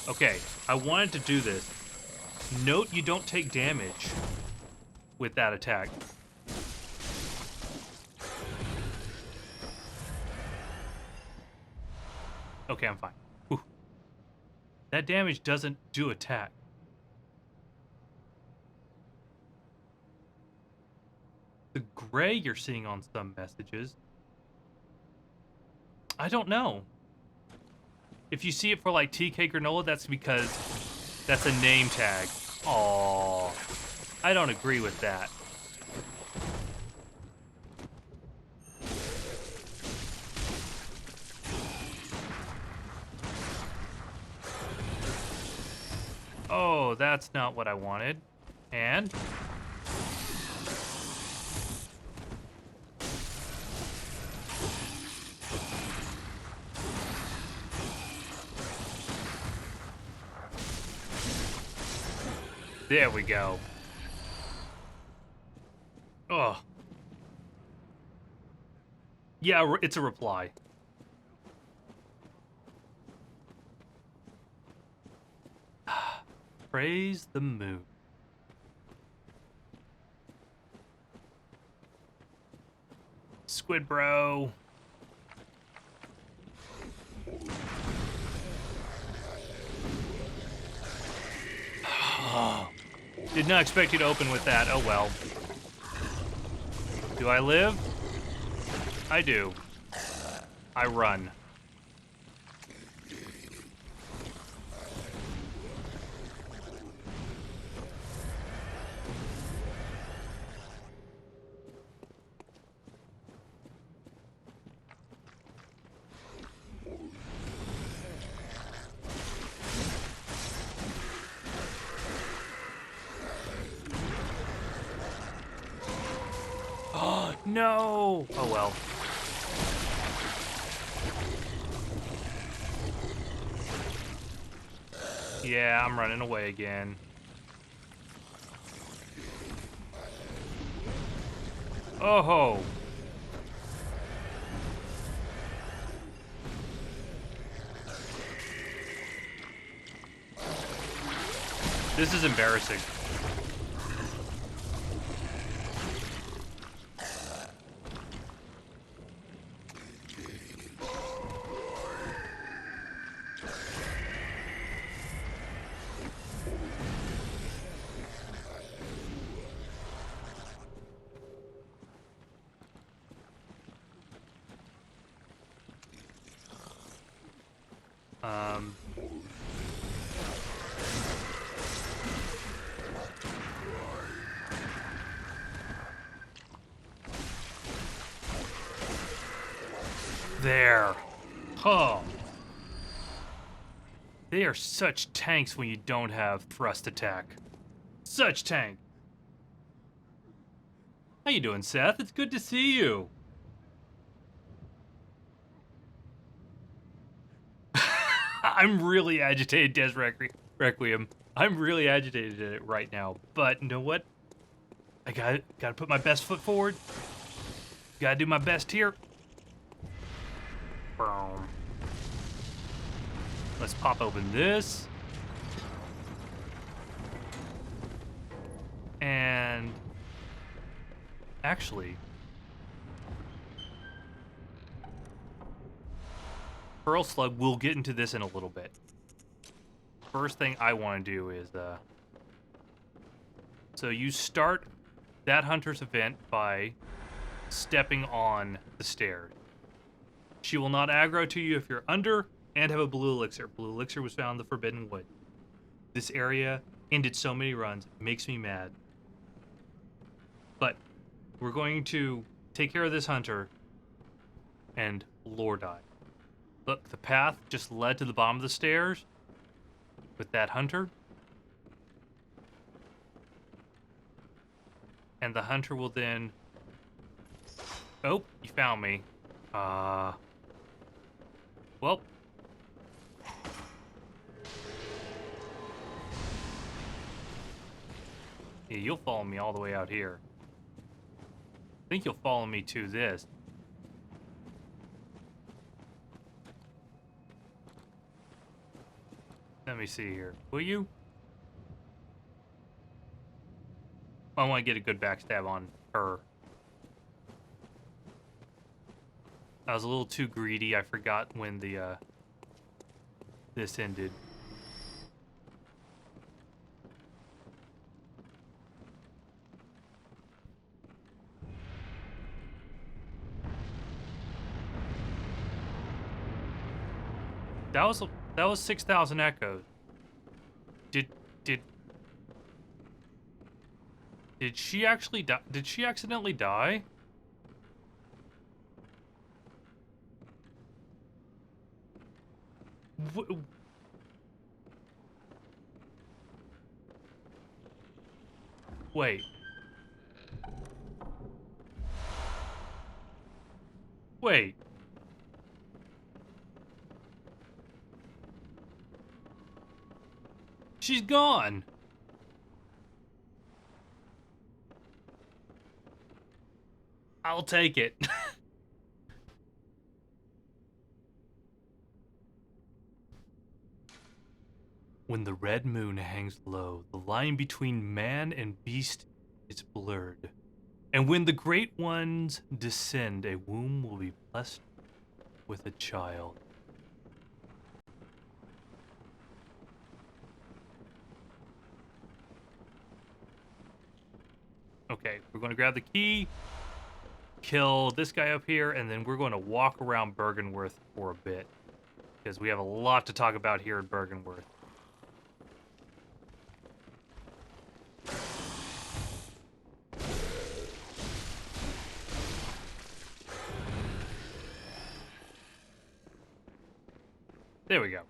Okay, I wanted to do this. Note you don't take damage with that attack. Okay, I'm fine. Whew. That damage doesn't do attack. The gray you're seeing on some messages, I don't know. If you see it for like TK Granola, that's because that's a name tag. Aww. I don't agree with that. Oh, that's not what I wanted. And... there we go. Oh. Yeah, it's a reply. Praise the moon. liquid, bro. Did not expect you to open with that. Oh well. Do I live? I do. I run. Oh, no! Oh well. Yeah, I'm running away again. Oh ho! This is embarrassing. There. Oh. They are such tanks when you don't have thrust attack. Such tank. How you doing, Seth? It's good to see you. I'm really agitated, Requiem. I'm really agitated at it right now. But you know what? I gotta put my best foot forward. Gotta do my best here. Boom. Let's pop open this. And actually, Pearl Slug, we'll get into this in a little bit. First thing I want to do is, so you start that hunter's event by stepping on the stairs. She will not aggro to you if you're under and have a blue elixir. Blue elixir was found in the Forbidden Wood. This area ended so many runs, it makes me mad. But we're going to take care of this hunter and lore die. Look, the path just led to the bottom of the stairs with that hunter. And the hunter will then... Oh, you found me. Well. Yeah, you'll follow me all the way out here. I think you'll follow me to this. Let me see here. Will you? I want to get a good backstab on her. I was a little too greedy. I forgot when the this ended. That was 6,000 echoes. Did she actually die? Did she accidentally die? Wait. Wait. She's gone. I'll take it. When the red moon hangs low, the line between man and beast is blurred, And when the great ones descend, a womb will be blessed with a child. Okay, we're going to grab the key, kill this guy up here, and then we're going to walk around Bergenworth for a bit. Because we have a lot to talk about here in Bergenworth. There we go.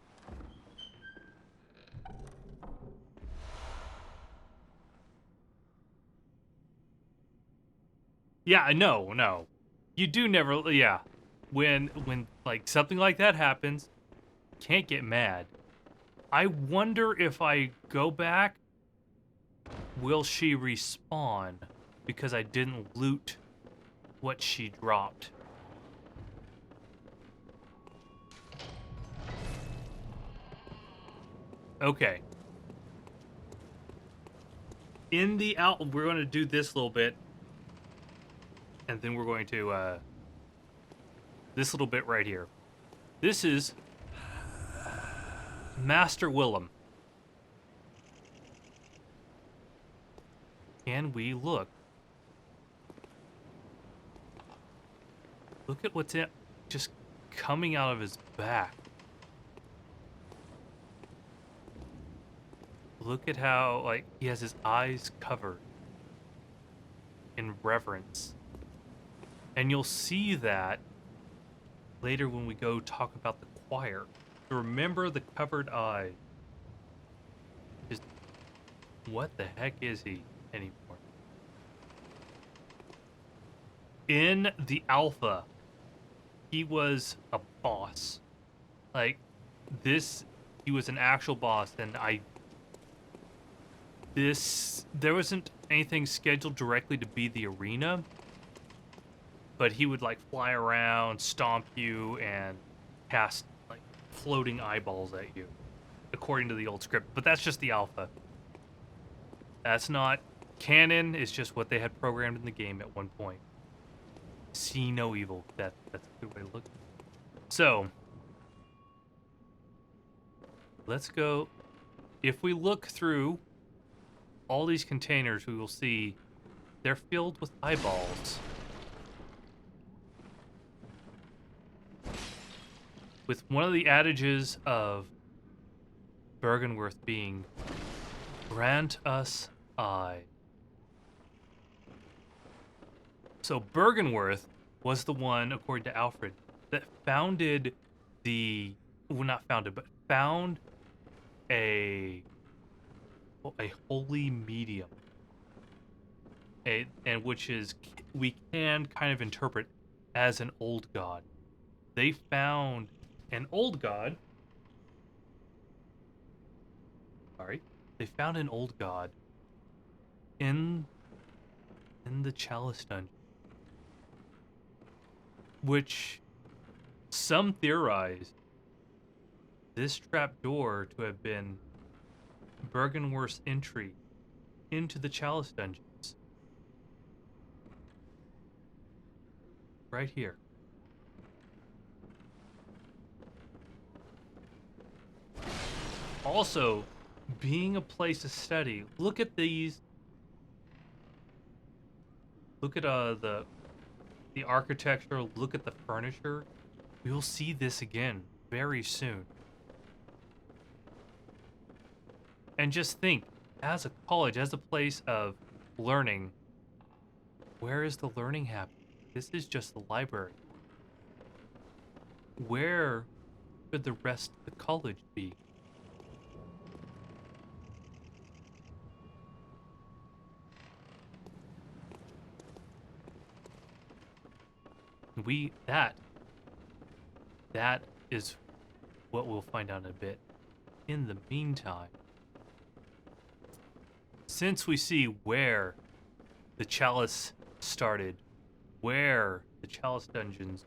Yeah, no. You do never, yeah. When like something like that happens, can't get mad. I wonder if I go back, will she respawn because I didn't loot what she dropped? Okay. In the we're going to do this little bit, and then we're going to this little bit right here. This is Master Willem. Can we look? Look at what's just coming out of his back. Look at how, like, he has his eyes covered in reverence. And you'll see that later when we go talk about the choir. Remember the covered eye. Just, what the heck is he anymore? In the alpha, he was a boss. Like, he was an actual boss, and there wasn't anything scheduled directly to be the arena, but he would like fly around, stomp you, and cast like floating eyeballs at you, according to the old script. But that's just the alpha. That's not canon. It's just what they had programmed in the game at one point. See no evil. That's a good way to look at it. So let's go. If we look through all these containers, we will see they're filled with eyeballs. With one of the adages of Bergenworth being, grant us eye. So Bergenworth was the one, according to Alfred, that founded found a holy medium, and which is we can kind of interpret as an old god. They found an old god. They found an old god in the Chalice Dungeon, which some theorize this trapdoor to have been Bergenworth's entry into the Chalice Dungeons. Right here. Also, being a place to study, look at these. Look at the architecture, look at the furniture. We will see this again very soon. And just think, as a college, as a place of learning, where is the learning happening? This is just the library. Where could the rest of the college be? That is what we'll find out in a bit. In the meantime, since we see where the Chalice started, where the Chalice Dungeons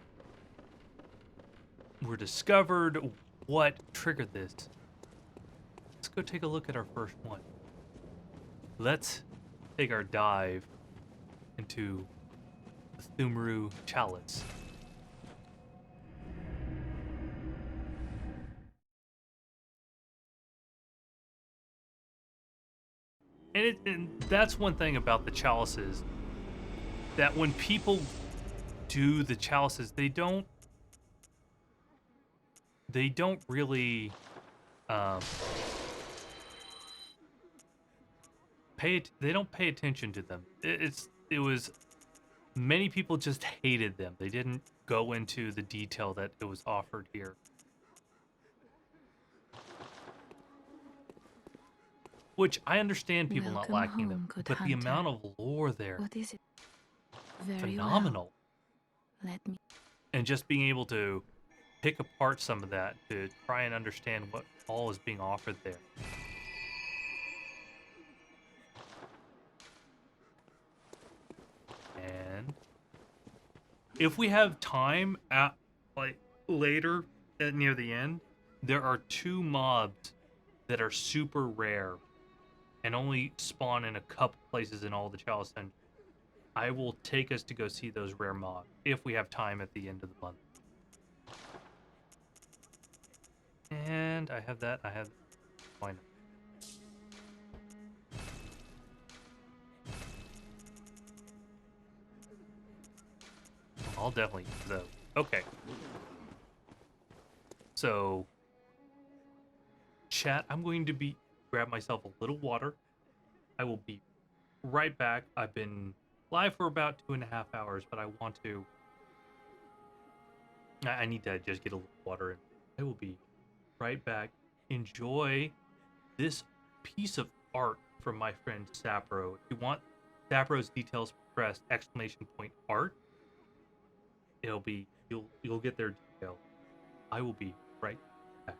were discovered, what triggered this, let's go take a look at our first one. Let's take our dive into the Thumru chalice. And that's one thing about the chalices, that when people do the chalices, they don't really um, they don't pay attention to them. It was many people just hated them. They didn't go into the detail that it was offered here. Which I understand people not Welcome liking them, home, good but the hunter. amount of lore there, What is it? Very phenomenal. well. Let me. And just being able to pick apart some of that to try and understand what all is being offered there. And if we have time at like later at near the end, there are 2 mobs that are super rare and only spawn in a couple places in all the Chalice Dungeons. I will take us to go see those rare mobs if we have time at the end of the month. And I have that. Why not? I'll definitely use those. Okay. So, chat, I'm going to grab myself a little water. I will be right back. I've been live for about 2.5 hours, but I want to. I need to just get a little water in. I will be right back. Enjoy this piece of art from my friend Sapro. If you want Sapro's details pressed !art, it'll be you'll get their detail. I will be right back.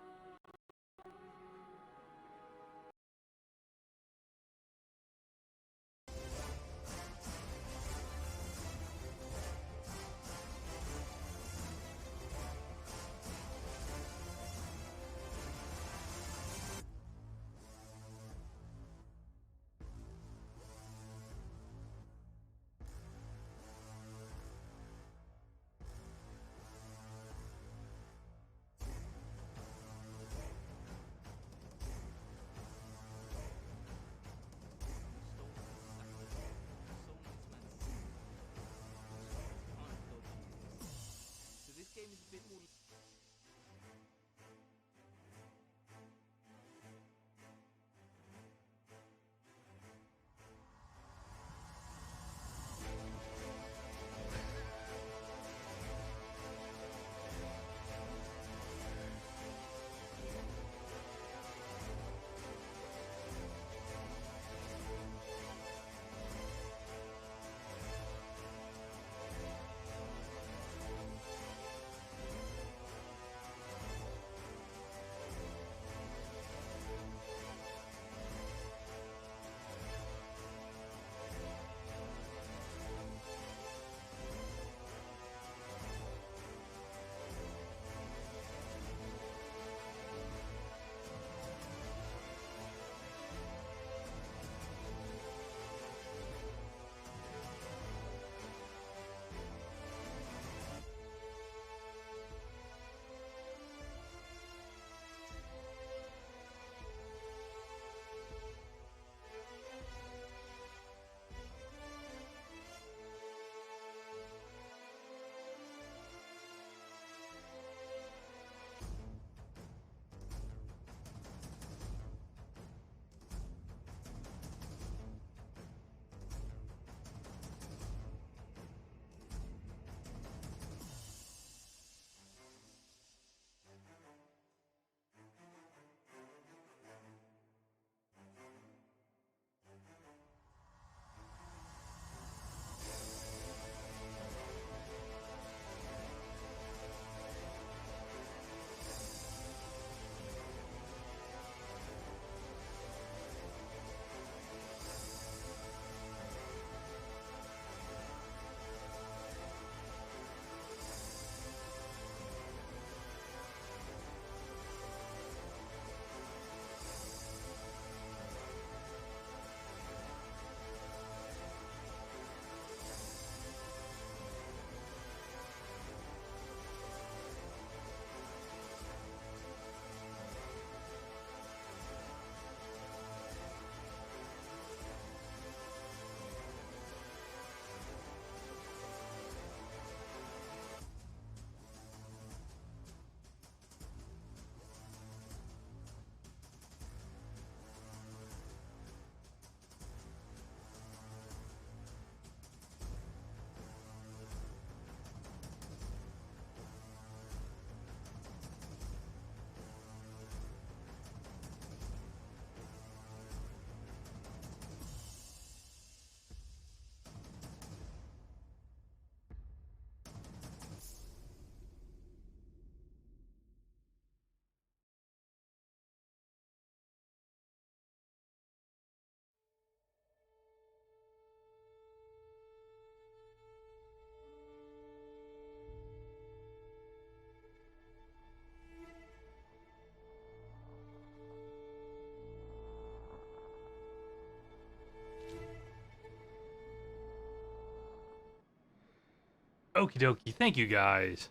Okie dokie. Thank you guys.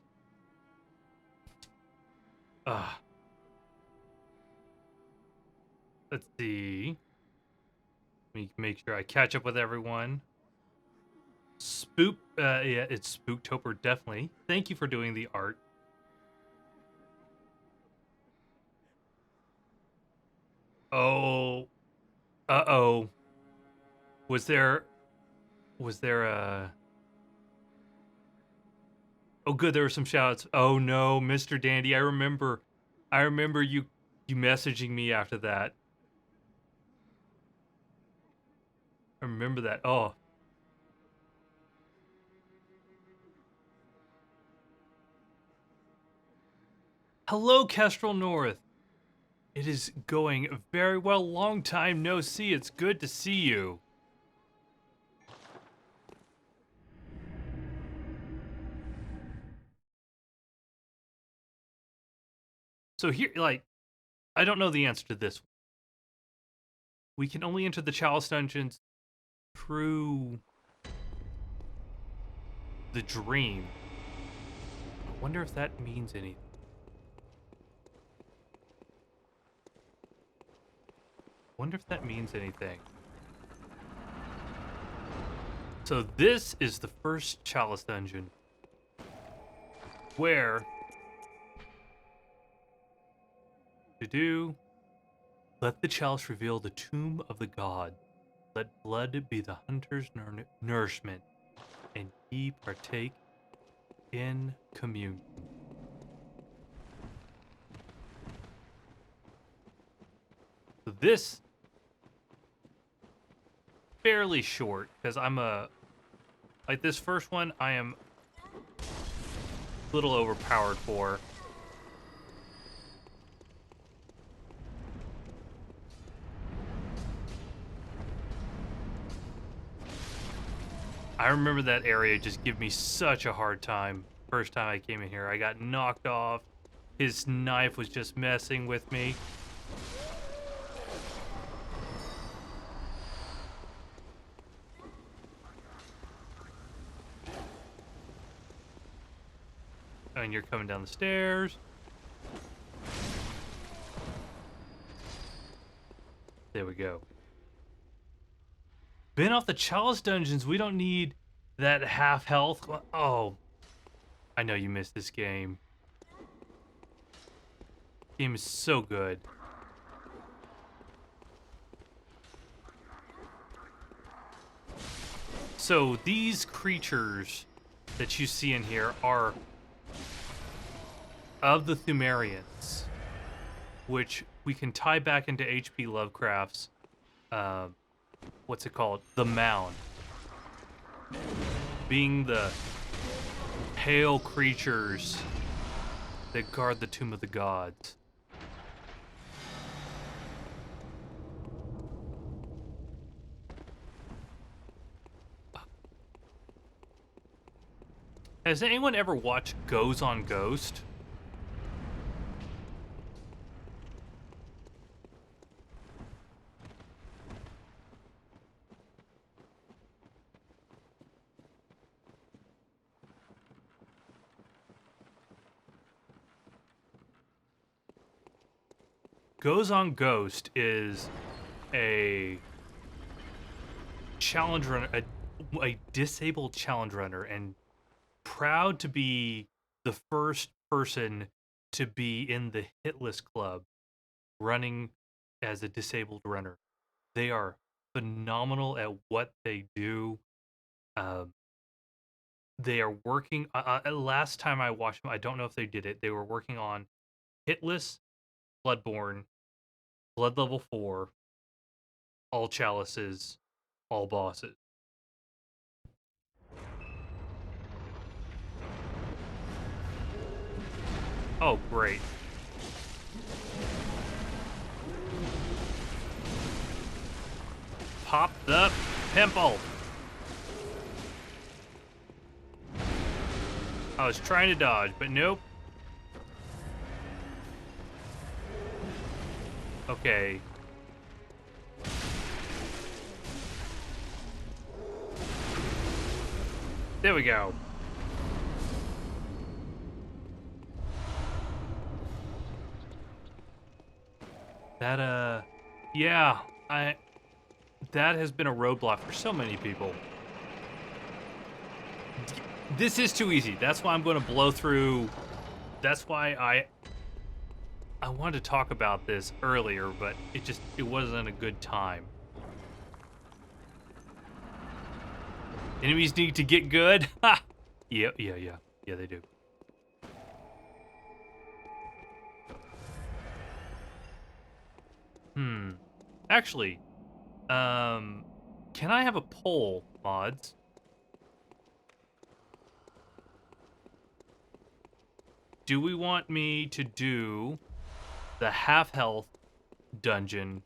Let's see. Let me make sure I catch up with everyone. Yeah, it's Spooktober, definitely. Thank you for doing the art. Oh, uh-oh. Was there a... Oh, good, there were some shouts. Oh no, Mr. Dandy, I remember you messaging me after that. I remember that. Oh. Hello, Kestrel North. It is going very well. Long time no see. It's good to see you. So here, like, I don't know the answer to this. We can only enter the Chalice Dungeons through the dream. I wonder if that means anything. So this is the first Chalice Dungeon where let the chalice reveal the tomb of the god. Let blood be the hunter's nourishment, and ye partake in communion. So this fairly short because like this first one I am a little overpowered for. I remember that area just gave me such a hard time first time I came in here. I got knocked off. His knife was just messing with me. And you're coming down the stairs. There we go. Been off the Chalice Dungeons. We don't need that half health. Oh, I know you missed this game. Game is so good. So these creatures that you see in here are of the Thumerians, which we can tie back into H.P. Lovecraft's, what's it called? The Mound. Being the pale creatures that guard the Tomb of the Gods. Has anyone ever watched Goes on Ghost? Goes on Ghost is a challenge runner, a disabled challenge runner, and proud to be the first person to be in the Hitless Club running as a disabled runner. They are phenomenal at what they do. They are working. Last time I watched them, I don't know if they did it. They were working on Hitless, Bloodborne, Blood Level 4, all chalices, all bosses. Oh, great. Pop the pimple. I was trying to dodge, but nope. Okay. There we go. That, yeah, that has been a roadblock for so many people. This is too easy. That's why I'm going to blow through. That's why I wanted to talk about this earlier, but it wasn't a good time. Enemies need to get good. Ha! Yeah, they do. Actually, can I have a poll, mods? Do we want me to do the half health dungeon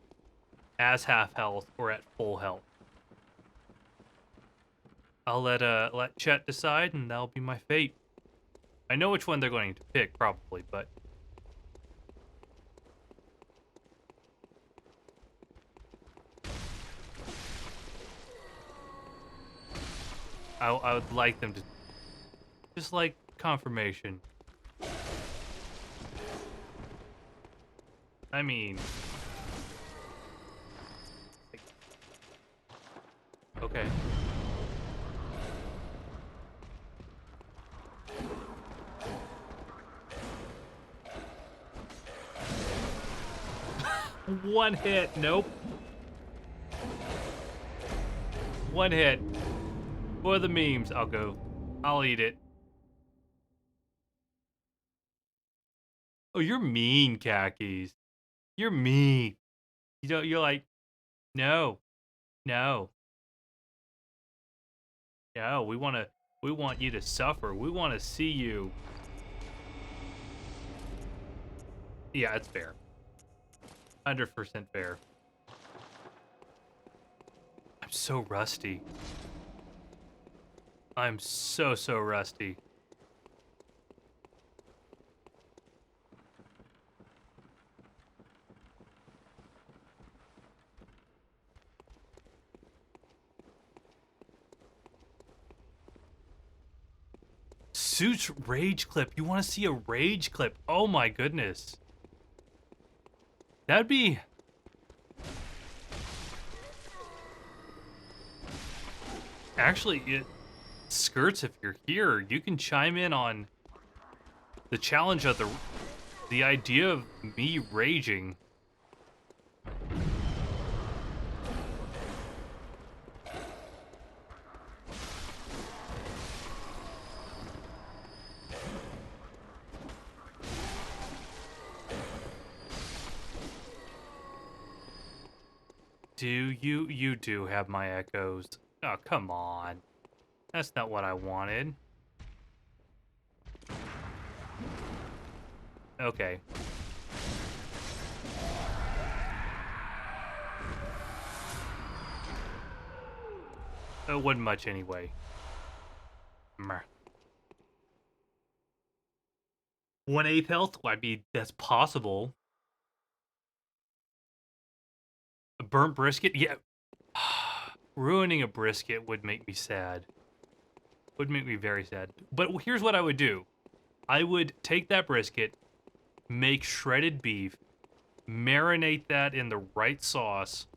as half health or at full health? I'll let chat decide, and that'll be my fate. I know which one they're going to pick, probably, but I would like them to just like confirmation. I mean, okay. One hit, nope. One hit. For the memes, I'll eat it. Oh, you're mean, khakis. You're mean. You're like, no, no, no. We want you to suffer. We want to see you. Yeah, it's fair. 100% fair. I'm so rusty. I'm so rusty. Suits rage clip. You want to see a rage clip? Oh my goodness. That'd be... Actually, it skirts if you're here. You can chime in on the challenge of the idea of me raging. You do have my echoes. Oh, come on. That's not what I wanted. Okay. It wasn't much anyway. Meh. 1/8 health? I mean, that's possible. A burnt brisket? Yeah. Ruining a brisket would make me sad. Would make me very sad. But here's what I would do. I would take that brisket, make shredded beef, marinate that in the right sauce,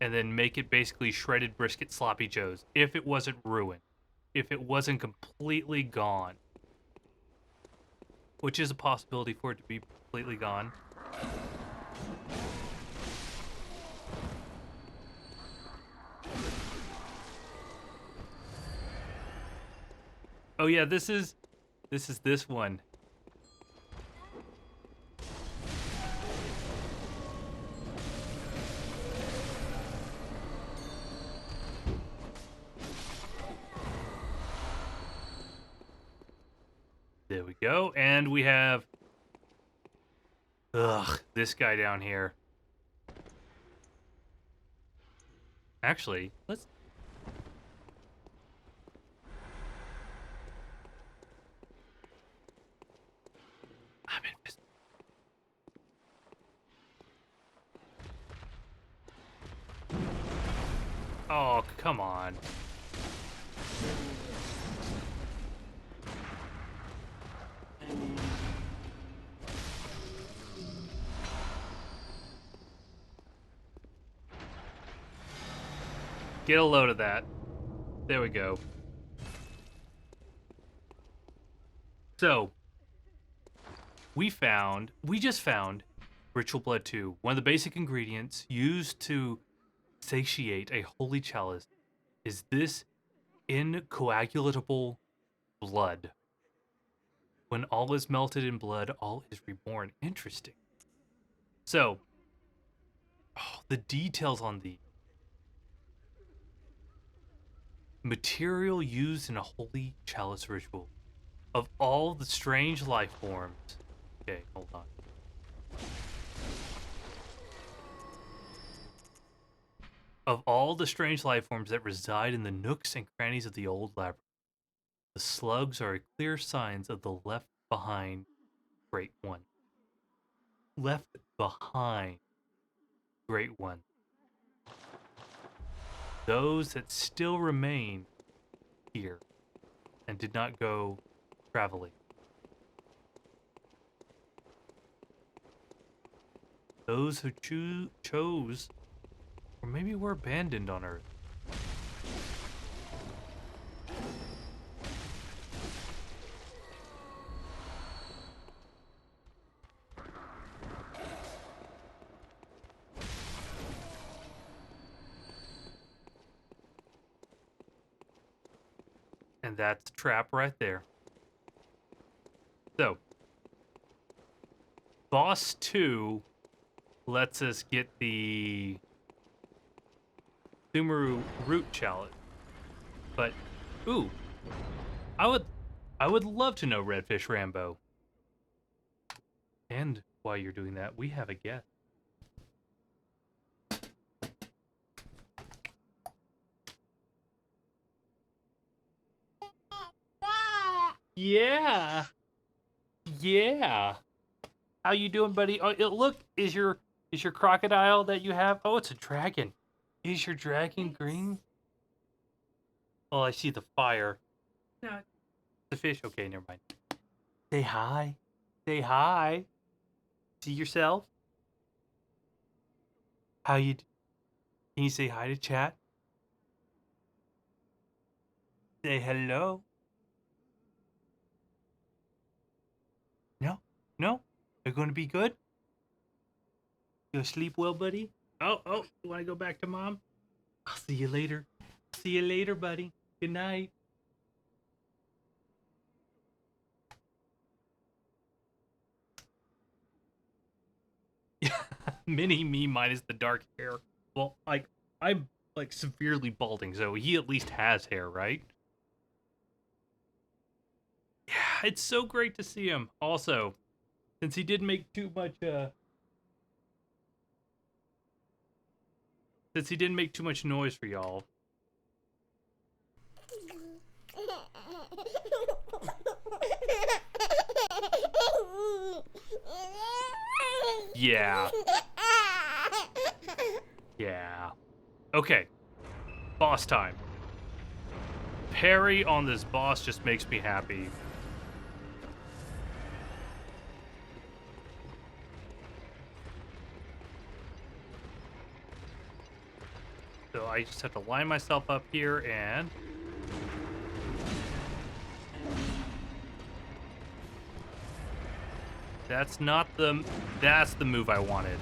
and then make it basically shredded brisket sloppy joes. If it wasn't ruined. If it wasn't completely gone. Which is a possibility for it to be completely gone. Oh yeah, this is this one. There we go. And we have this guy down here. Actually, let's I'm invisible. Oh, come on. Get a load of that. There we go. So, we just found Ritual Blood 2. One of the basic ingredients used to satiate a holy chalice is this incoagulable blood. When all is melted in blood, all is reborn. Interesting. So, the details on the material used in a holy chalice ritual. Of all the strange life forms. Okay, hold on. Of all the strange life forms that reside in the nooks and crannies of the old labyrinth, the slugs are clear signs of the left behind Great One. Left behind Great One. Those that still remain here and did not go traveling. Those who chose, or maybe were abandoned on Earth. And that's a trap right there. So, Boss 2 lets us get the Sumeru root chalice. But, ooh, I would love to know Redfish Rambo. And while you're doing that, we have a guest. Yeah. Yeah. How you doing, buddy? Oh, look, is your crocodile that you have? Oh, it's a dragon. Is your dragon green? Oh, I see the fire. No, the fish. Okay, never mind. Say hi. Say hi. See yourself? How you? Can you say hi to chat? Say hello. No, no. Are you going to be good? You sleep well, buddy? Oh, you want to go back to mom? I'll see you later. See you later, buddy. Good night. Mini me minus the dark hair. Well, I'm like severely balding, so he at least has hair, right? Yeah, it's so great to see him. Also, since he didn't make too much noise for y'all. Yeah. Yeah. Okay. Boss time. Parry on this boss just makes me happy. So I just have to line myself up here and... That's the move I wanted.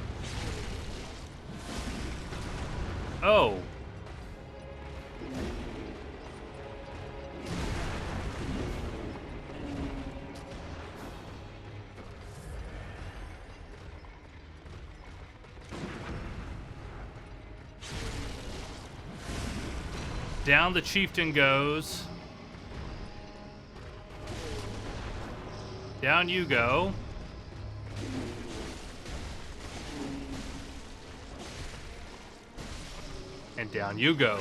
Oh. Down the chieftain goes. Down you go. And down you go.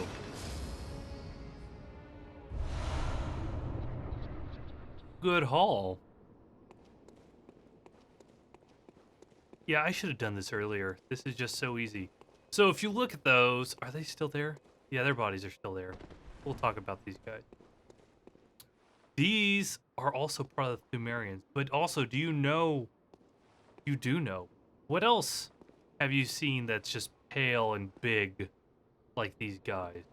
Good haul. Yeah, I should have done this earlier. This is just so easy. So if you look at those, are they still there? Yeah, their bodies are still there. We'll talk about these guys. These are also part of the Thumerians. But also, do you know... You do know. What else have you seen that's just pale and big like these guys?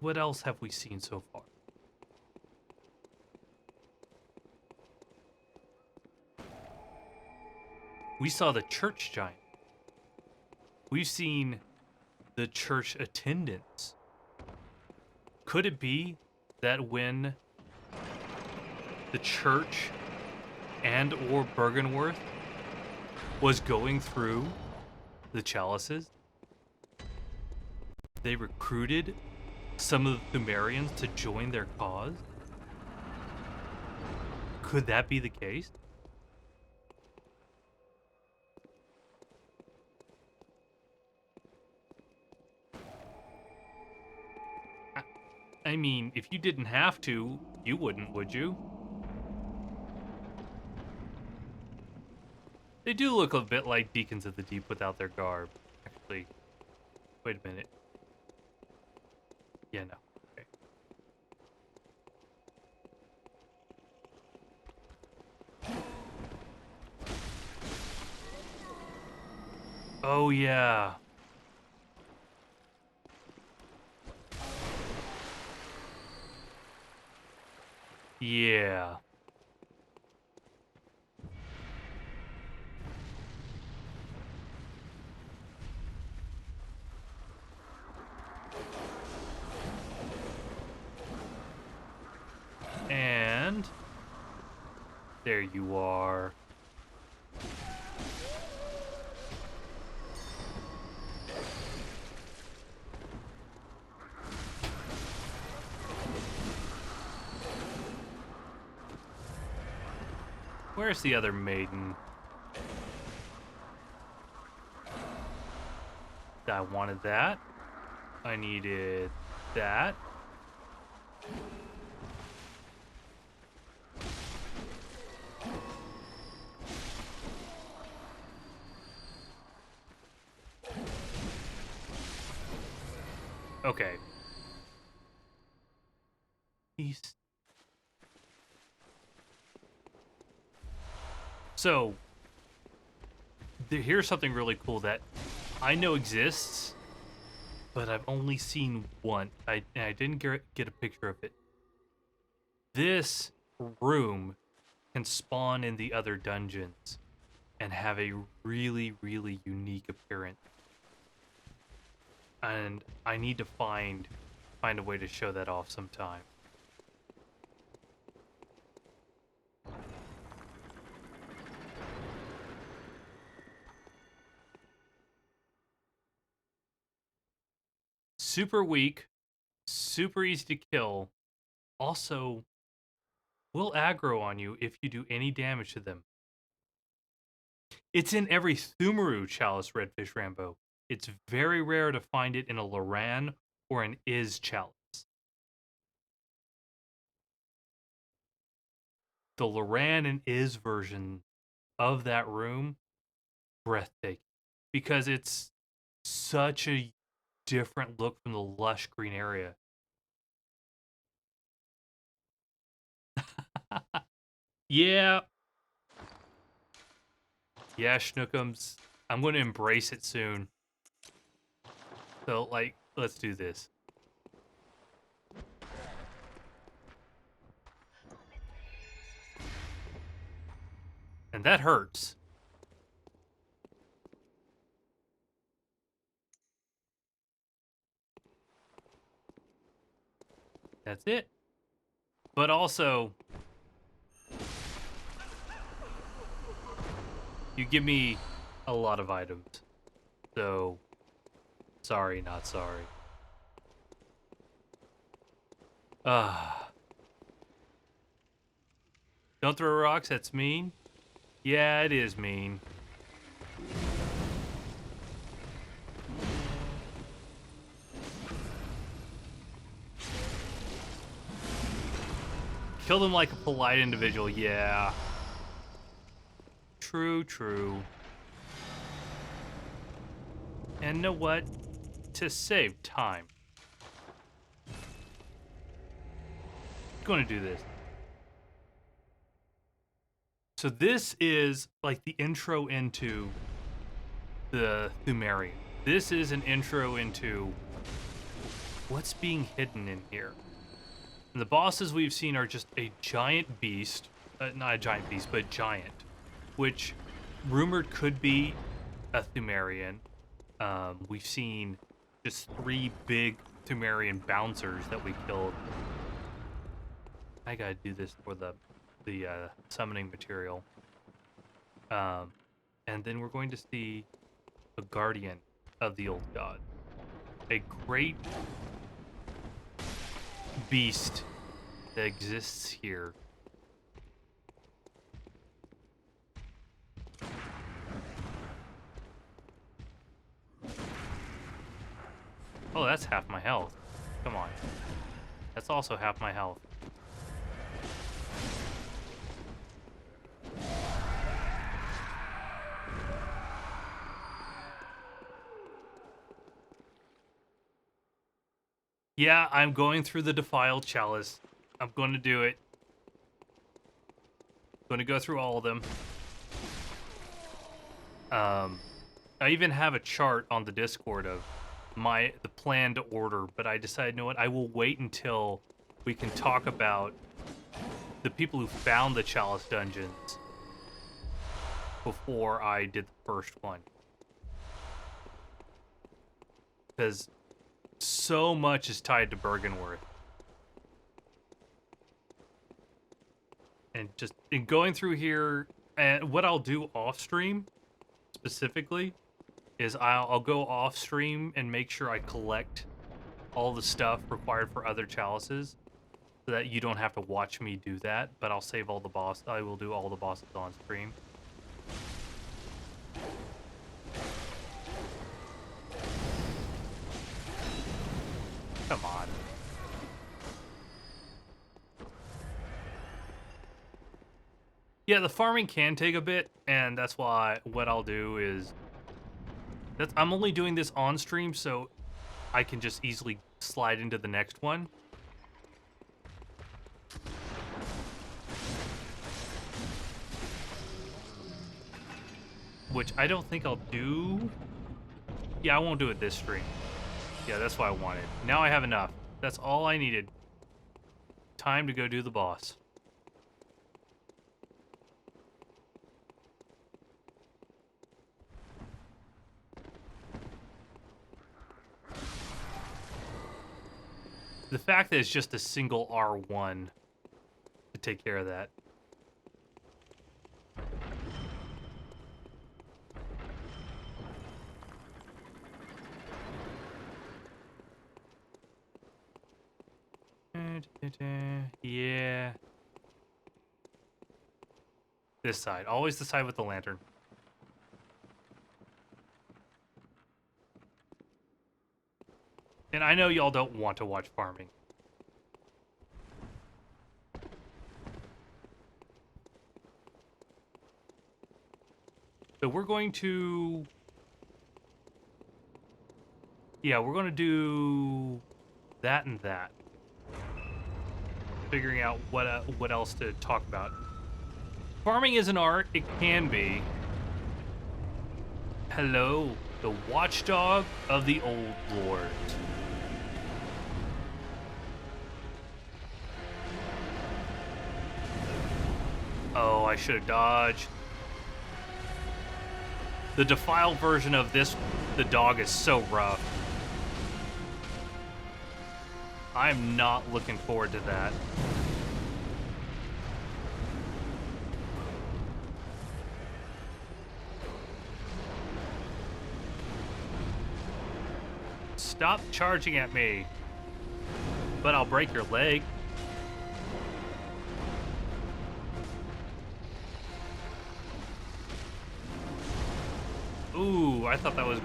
what else have we seen so far? We saw the church giant. We've seen the church attendants. Could it be that when the church and or Bergenworth was going through the chalices, they recruited some of the Thumerians to join their cause? Could that be the case? I mean, if you didn't have to, you wouldn't, would you? They do look a bit like Deacons of the Deep without their garb. Actually, wait a minute. Yeah, no. Okay. Oh, yeah. Yeah. And there you are. Where's the other maiden? I wanted that. I needed that. Okay. East. So, here's something really cool that I know exists, but I've only seen one. I didn't get a picture of it. This room can spawn in the other dungeons and have a really, really unique appearance. And I need to find a way to show that off sometime. Super weak, super easy to kill. Also, will aggro on you if you do any damage to them. It's in every Thumaru chalice, Redfish Rambo. It's very rare to find it in a Loran or an Iz chalice. The Loran and Iz version of that room, breathtaking. Because it's such a different look from the lush green area. Yeah. Yeah, Schnookums. I'm going to embrace it soon. So, like, let's do this. And that hurts. That's it. But also, you give me a lot of items. So, sorry, not sorry. Don't throw rocks, that's mean. Yeah, it is mean. Kill them like a polite individual, yeah. True, true. And know what? To save time, I'm going to do this. So this is like the intro into the Thumerian. This is an intro into what's being hidden in here? And the bosses we've seen are just a giant beast, not a giant beast, but a giant, which rumored could be a Thumerian. We've seen just 3 big Thumerian bouncers that we killed. I gotta do this for the summoning material. And then we're going to see a guardian of the old god. A great beast that exists here. Oh, that's half my health. Come on. That's also half my health. Yeah, I'm going through the defiled chalice. I'm going to do it. I'm going to go through all of them. I even have a chart on the Discord of the planned order, but I decided, you know what, I will wait until we can talk about the people who found the chalice dungeons before I did the first one. Because so much is tied to Bergenworth. And just in going through here, and what I'll do off stream specifically is I'll go off stream and make sure I collect all the stuff required for other chalices so that you don't have to watch me do that, but I'll save all the boss. I will do all the bosses on stream. Come on. Yeah, the farming can take a bit, and that's why what I'll do is I'm only doing this on stream so I can just easily slide into the next one. Which I don't think I'll do. Yeah, I won't do it this stream. Yeah, that's what I wanted. Now I have enough. That's all I needed. Time to go do the boss. The fact that it's just a single R1 to take care of that. Yeah. This side. Always the side with the lantern. And I know y'all don't want to watch farming. So we're going to... Yeah, we're going to do that and that. Figuring out what else to talk about. Farming is an art. It can be. Hello, the watchdog of the old lord. Oh, I should have dodged. The defiled version of this, the dog, is so rough. I'm not looking forward to that. Stop charging at me. But I'll break your leg. Ooh, I thought that was...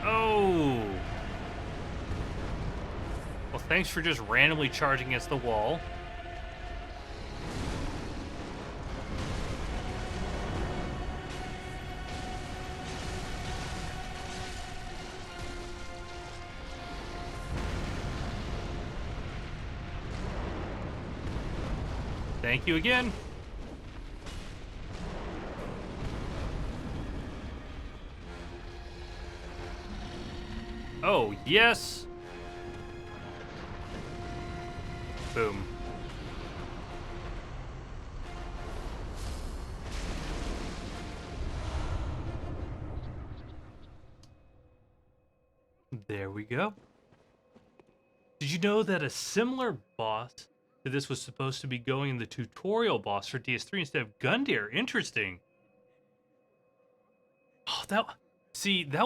Oh! Well, thanks for just randomly charging against the wall. Thank you again. Oh, yes. Boom. There we go. Did you know that a similar boss to this was supposed to be going in the tutorial boss for DS3 instead of Gundyr? Interesting. Oh, that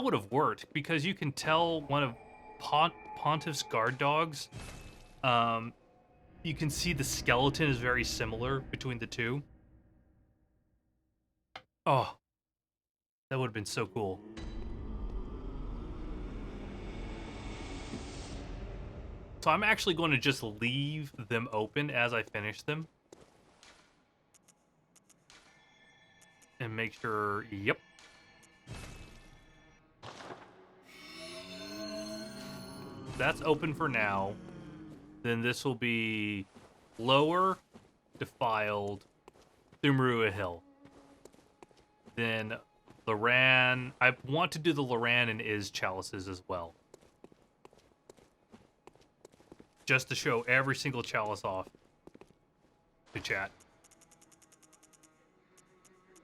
would have worked because you can tell one of Pontiff's guard dogs. You can see the skeleton is very similar between the two. Oh, that would have been so cool. So I'm actually going to just leave them open as I finish them. And make sure, yep. That's open for now. Then this will be lower, defiled, through Marua Hill. Then Loran. I want to do the Loran and Iz chalices as well. Just to show every single chalice off to chat.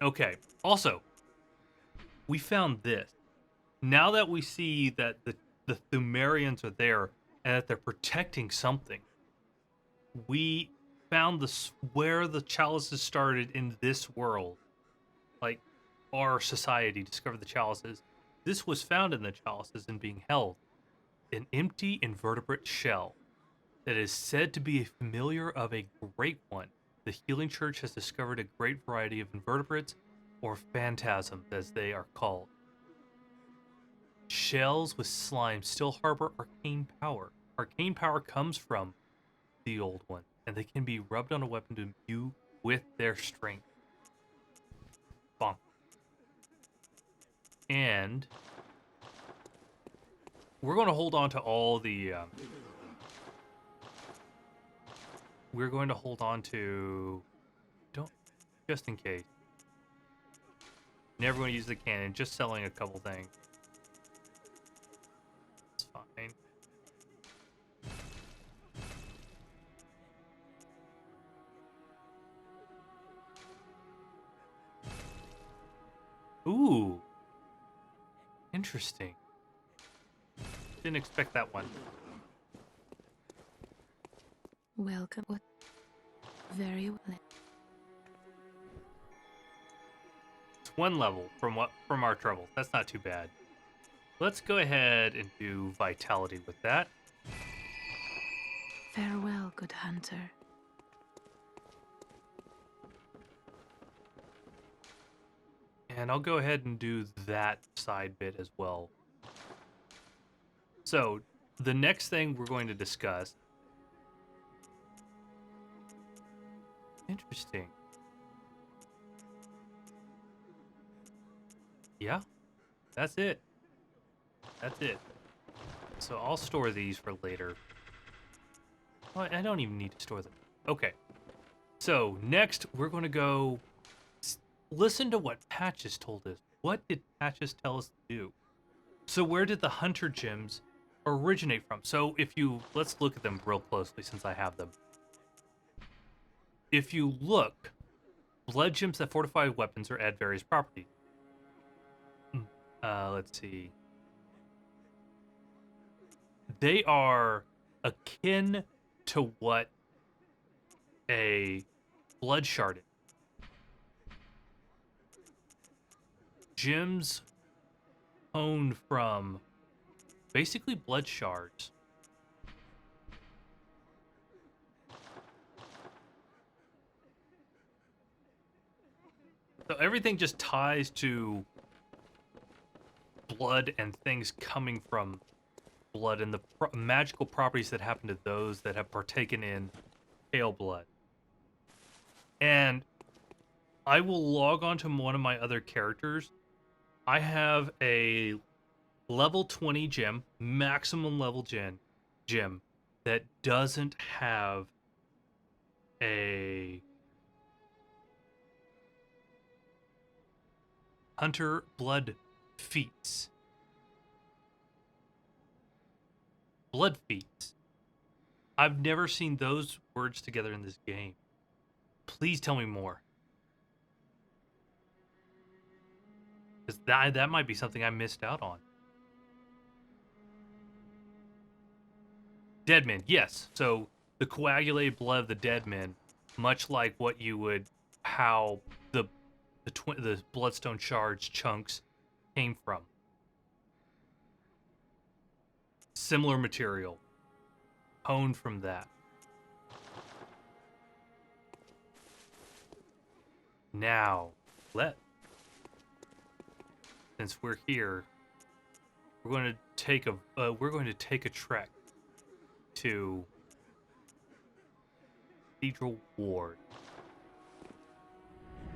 Okay. Also, we found this. Now that we see that the Thumerians are there and that they're protecting something, we found where the chalices started in this world. Like, our society discovered the chalices. This was found in the chalices and being held. An empty invertebrate shell that is said to be a familiar of a great one. The Healing Church has discovered a great variety of invertebrates, or phantasms as they are called. Shells with slime still harbor arcane power. Arcane power comes from the old one, and they can be rubbed on a weapon to imbue with their strength. Bonk. And we're going to hold on to all the... we're going to hold on to... just in case. Never going to use the cannon, just selling a couple things. It's fine. Ooh. Interesting. Didn't expect that one. Welcome. What? Very well. It's one level from our troubles. That's not too bad. Let's go ahead and do vitality with that. Farewell, good hunter. And I'll go ahead and do that side bit as well. So, the next thing we're going to discuss... Interesting. Yeah, that's it. That's it. So I'll store these for later. Well, I don't even need to store them. Okay. So next, we're going to go listen to what Patches told us. What did Patches tell us to do? So where did the hunter gems originate from? So let's look at them real closely since I have them. If you look, blood gems that fortify weapons or add various properties. Let's see. They are akin to what a blood shard is. Gems honed from basically blood shards. So everything just ties to blood and things coming from blood and the magical properties that happen to those that have partaken in pale blood. And I will log on to one of my other characters. I have a level 20 gem, maximum level gem that doesn't have a Hunter blood feats. Blood feats. I've never seen those words together in this game. Please tell me more. Because that might be something I missed out on. Dead men, yes. So the coagulated blood of the dead men, much like what you would, how the bloodstone shards chunks came from. Similar material, honed from that. Now, since we're here, we're going to take a trek to Cathedral Ward,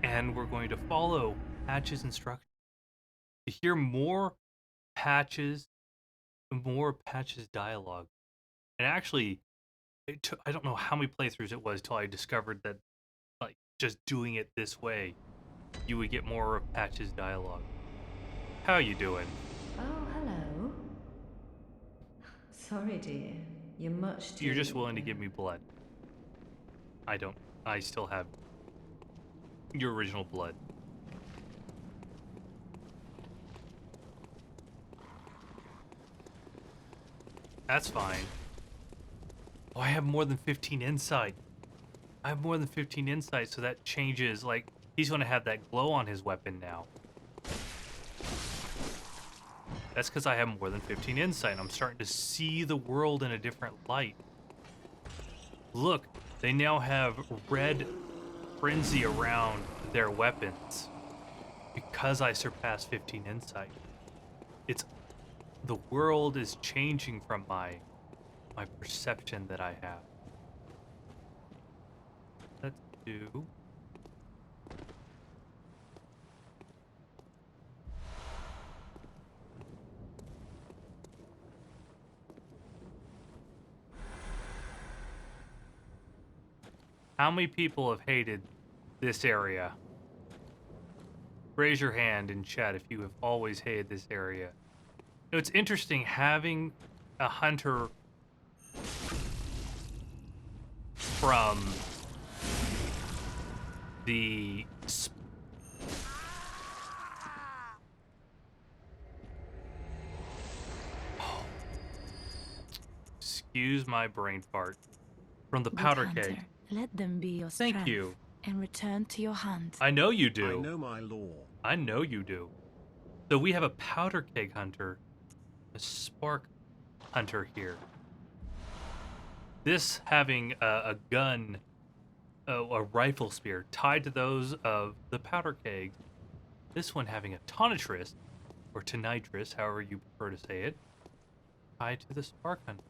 and we're going to follow Patch's instructions to hear more Patch's dialogue. And actually, I don't know how many playthroughs it was till I discovered that, like, just doing it this way, you would get more of Patch's dialogue. How you doing? Oh, hello. Sorry, dear. You're much too... You're just willing to give me blood. I still have your original blood. That's fine. Oh, I have more than 15 insight. I have more than 15 insight, so that changes. Like, he's going to have that glow on his weapon now. That's because I have more than 15 insight. I'm starting to see the world in a different light. Look, they now have red frenzy around their weapons because I surpassed 15 insight. The world is changing from my perception that I have. Let's do... How many people have hated this area? Raise your hand in chat if you have always hated this area. You know, it's interesting having a hunter from the excuse my brain fart. From the powder keg. Let them be your Thank strength. you. And return to your hunt. I know you do. I know my law. I know you do. So we have a powder keg hunter, a spark hunter here. This having a gun, a rifle spear tied to those of the powder keg. This one having a tonitrus, or tonitrus, however you prefer to say it, tied to the spark hunter.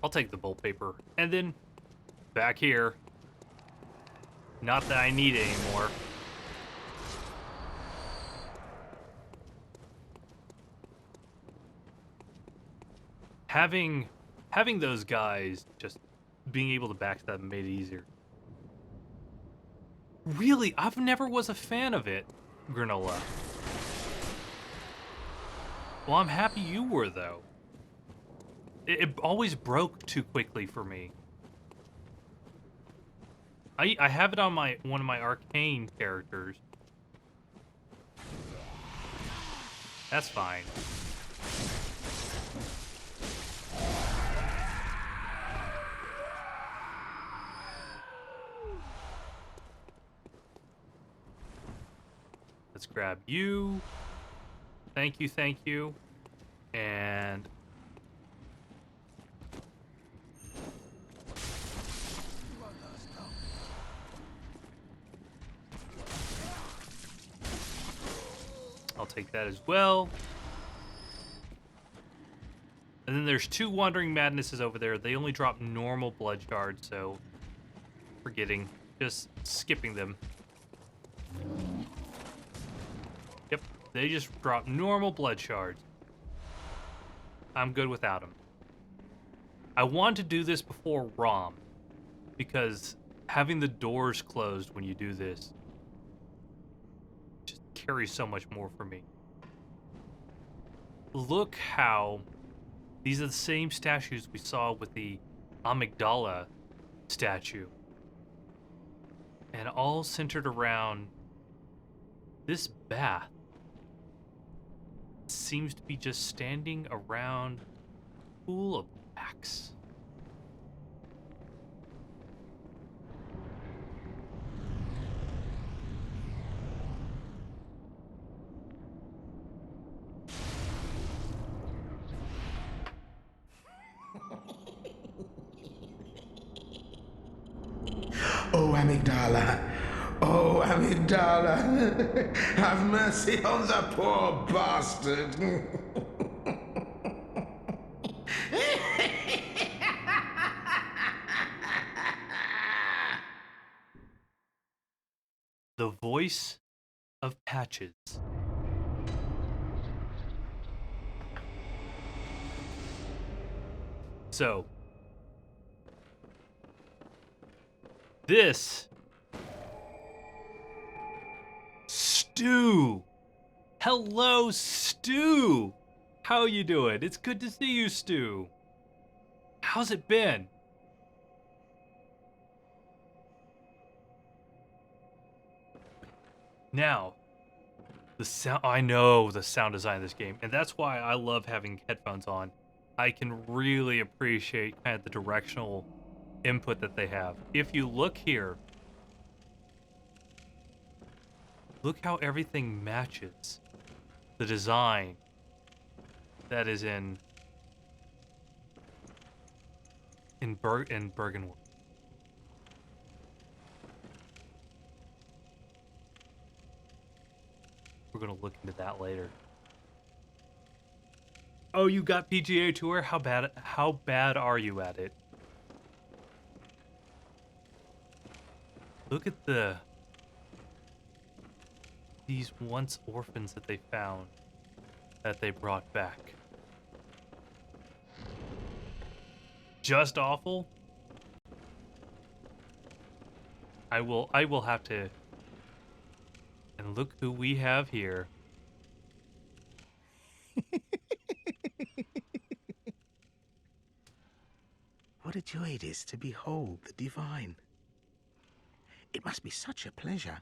I'll take the bolt paper. And then back here. Not that I need it anymore. Having those guys just being able to backstab made it easier. Really, I've never was a fan of it, Granola. Well, I'm happy you were, though. It always broke too quickly for me. I have it on one of my arcane characters. That's fine. Let's grab you. Thank you, thank you. And I'll take that as well. And then there's two Wandering Madnesses over there. They only drop normal blood shards, so forgetting. Just skipping them. Yep. They just drop normal blood shards. I'm good without them. I want to do this before ROM, because having the doors closed when you do this just carries so much more for me. Look how these are the same statues we saw with the amygdala statue. And all centered around this bath. Seems to be just standing around a pool of wax. Oh, amygdala. Oh, amygdala. Have mercy on the poor bastard. The voice of Patches. So, this Stu. Hello, Stu. How you doing? It's good to see you, Stu. How's it been? Now, the sound, I know the sound design of this game, and that's why I love having headphones on. I can really appreciate kind of the directional input that they have. If you look here, look how everything matches the design that is in Bergenworth. We're gonna look into that later. Oh, you got PGA Tour? How bad are you at it? Look at these once orphans that they found that they brought back. Just awful? I will have to. And look who we have here. What a joy it is to behold the divine. It must be such a pleasure.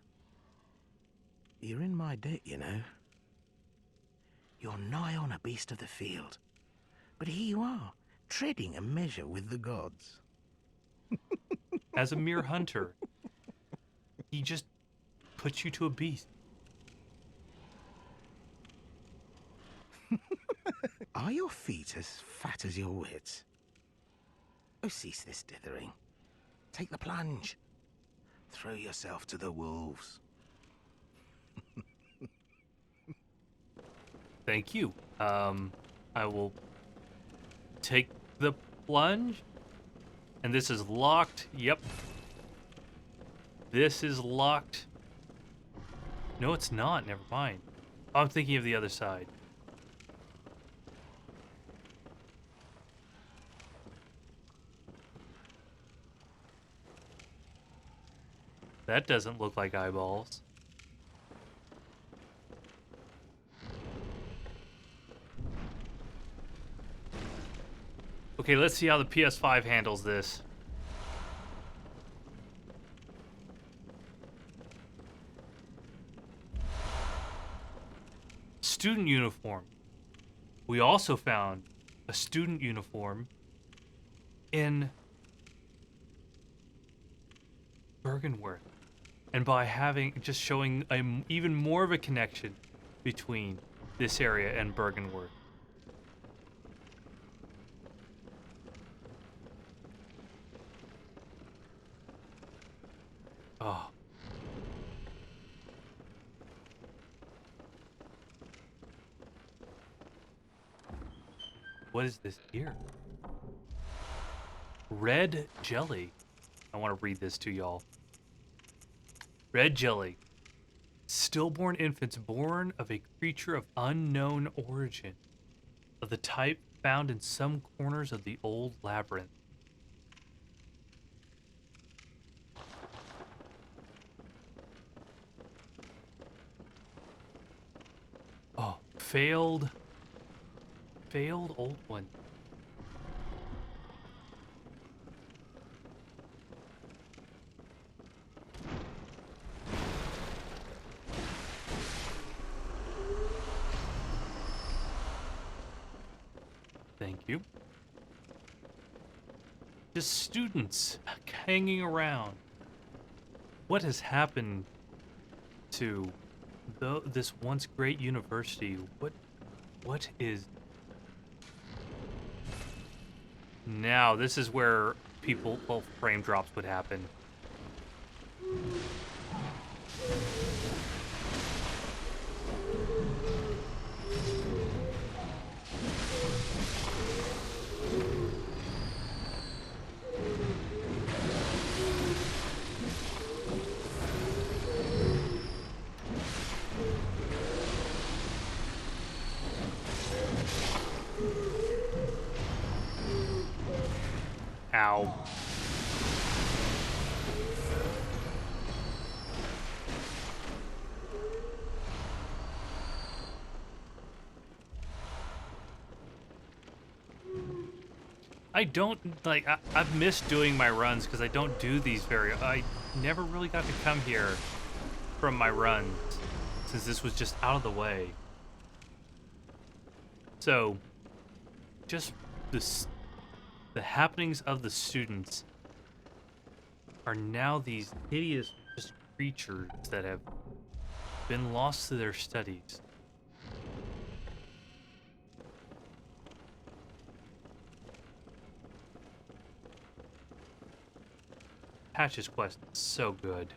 You're in my debt, you know. You're nigh on a beast of the field. But here you are, treading a measure with the gods. As a mere hunter, he just puts you to a beast. Are your feet as fat as your wits? Oh, cease this dithering. Take the plunge. Throw yourself to the wolves. Thank you. I will take the plunge. And this is locked. Yep. This is locked. No, it's not. Never mind. Oh, I'm thinking of the other side. That doesn't look like eyeballs. Okay, let's see how the PS5 handles this. Student uniform. We also found a student uniform in Bergenworth. And by just showing even more of a connection between this area and Bergenworth. Oh. What is this here? Red jelly. I want to read this to y'all. Red jelly. Stillborn infants born of a creature of unknown origin, of the type found in some corners of the old labyrinth. Oh, failed old one. Thank you. Just students hanging around. What has happened to this once great university? What is... Now, this is where well, frame drops would happen. Ow. I don't, like, I've missed doing my runs because I don't do these I never really got to come here from my runs since this was just out of the way. So, just the happenings of the students are now these hideous just creatures that have been lost to their studies. Patch's Quest is so good.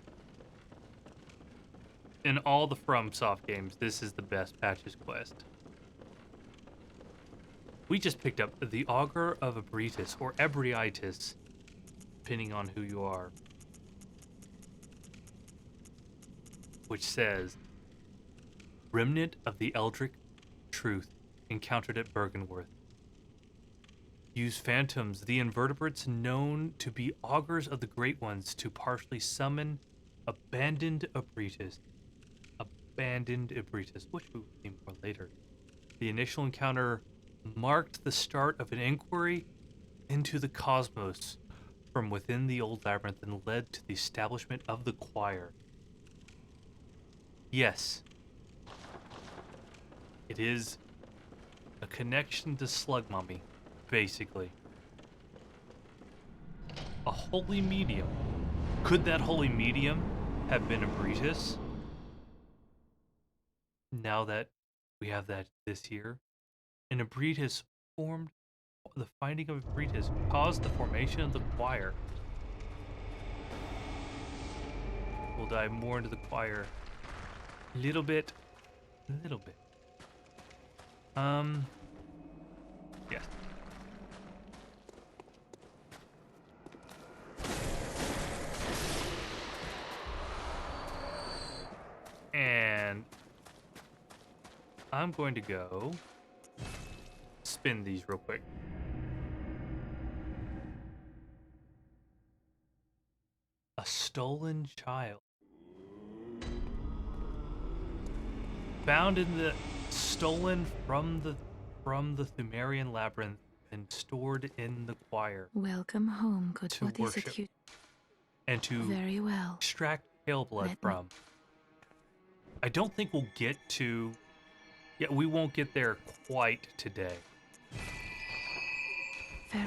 In all the FromSoft games, this is the best Patch's Quest. We just picked up the Augur of Ebritus, or Ebriitis, depending on who you are, which says, Remnant of the Eldritch Truth encountered at Bergenworth. Use phantoms, the invertebrates known to be augurs of the Great Ones, to partially summon abandoned Ebritus. Abandoned Ebritus, which we will see more later. The initial encounter marked the start of an inquiry into the cosmos from within the old labyrinth and led to the establishment of the choir. Yes, it is a connection to Slug Mummy, basically. A holy medium. Could that holy medium have been Ebritus? Now that we have this here, and Ebritus formed, the finding of Ebritus caused the formation of the choir. We'll dive more into the choir. A little bit. Yes. And I'm going to go spin these real quick. A stolen child. Found in the stolen from the Thumerian labyrinth and stored in the choir. Welcome home, good. To What worship. is it you... And to Very well. extract pale blood from. I don't think we'll get to... Yeah, we won't get there quite today. Fair.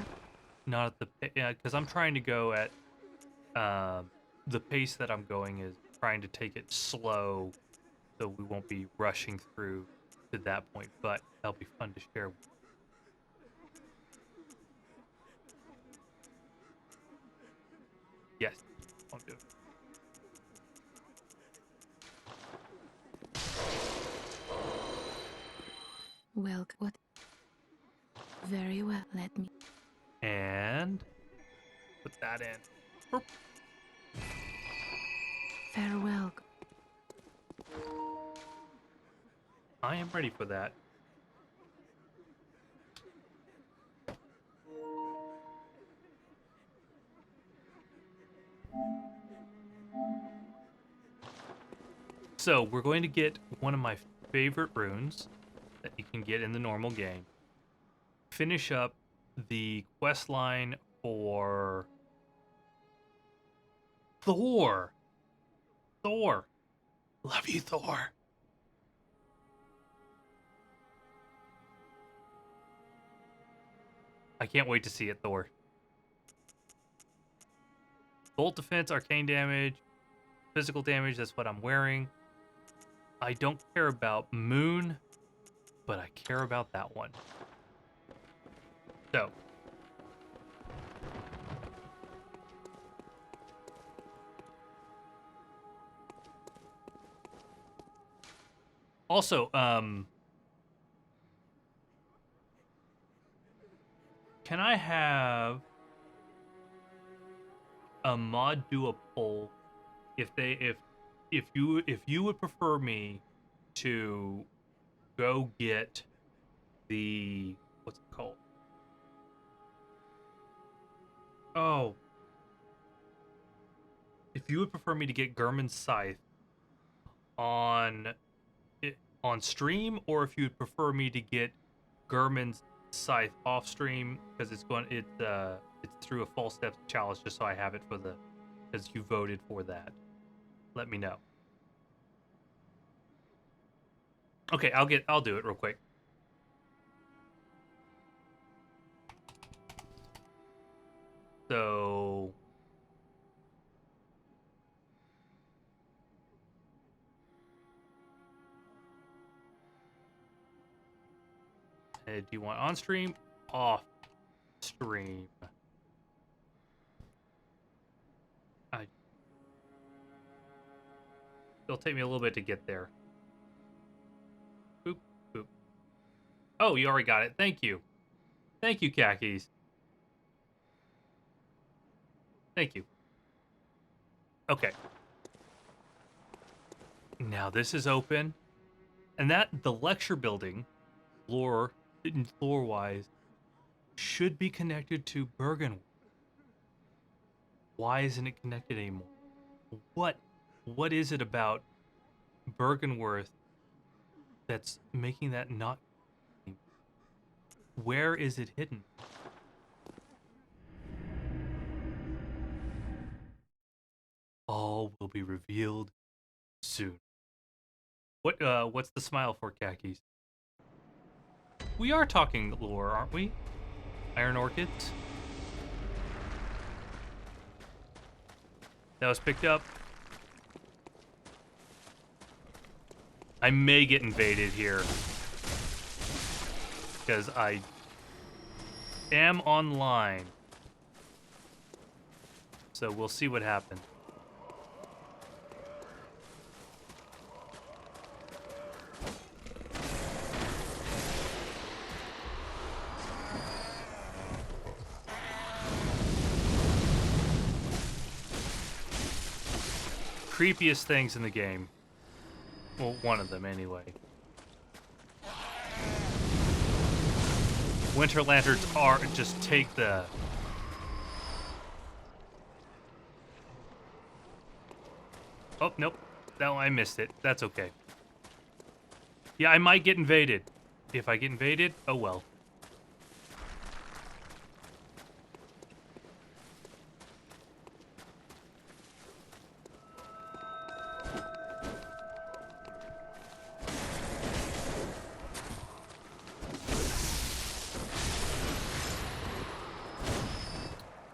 Not at the... Yeah, because I'm trying to go at... the pace that I'm going is trying to take it slow, so we won't be rushing through to that point, but that'll be fun to share. Yes, I'll do it. Welcome. What? Very well. Let me. And put that in. Boop. Farewell. I am ready for that. So we're going to get one of my favorite runes that you can get in the normal game. Finish up the quest line for Thor. Thor. Love you, Thor. I can't wait to see it, Thor. Bolt defense, arcane damage, physical damage, that's what I'm wearing. I don't care about Moon, but I care about that one. So. Also, can I have a mod do a poll if you would prefer me to go get the what's it called? Oh, if you would prefer me to get Gurman's Scythe on stream, or if you'd prefer me to get Gurman's Scythe off stream because it's through a false steps challenge, just so I have it for because you voted for that. Let me know. Okay, I'll do it real quick. So do you want on stream? Off stream. It'll take me a little bit to get there. Boop, boop. Oh, you already got it. Thank you. Thank you, Khakis. Thank you. Okay. Now this is open. And the lecture building, lore-wise, should be connected to Bergenworth. Why isn't it connected anymore? What is it about Bergenworth that's making that not? Where is it hidden? All will be revealed soon. What's the smile for, Khakis? We are talking lore, aren't we? Iron Orchids. That was picked up. I may get invaded here because I am online. So we'll see what happens. Creepiest things in the game. Well, one of them anyway. Winter Lanterns are just take the... Oh, nope. No, I missed it. That's okay. Yeah, I might get invaded. If I get invaded, oh well.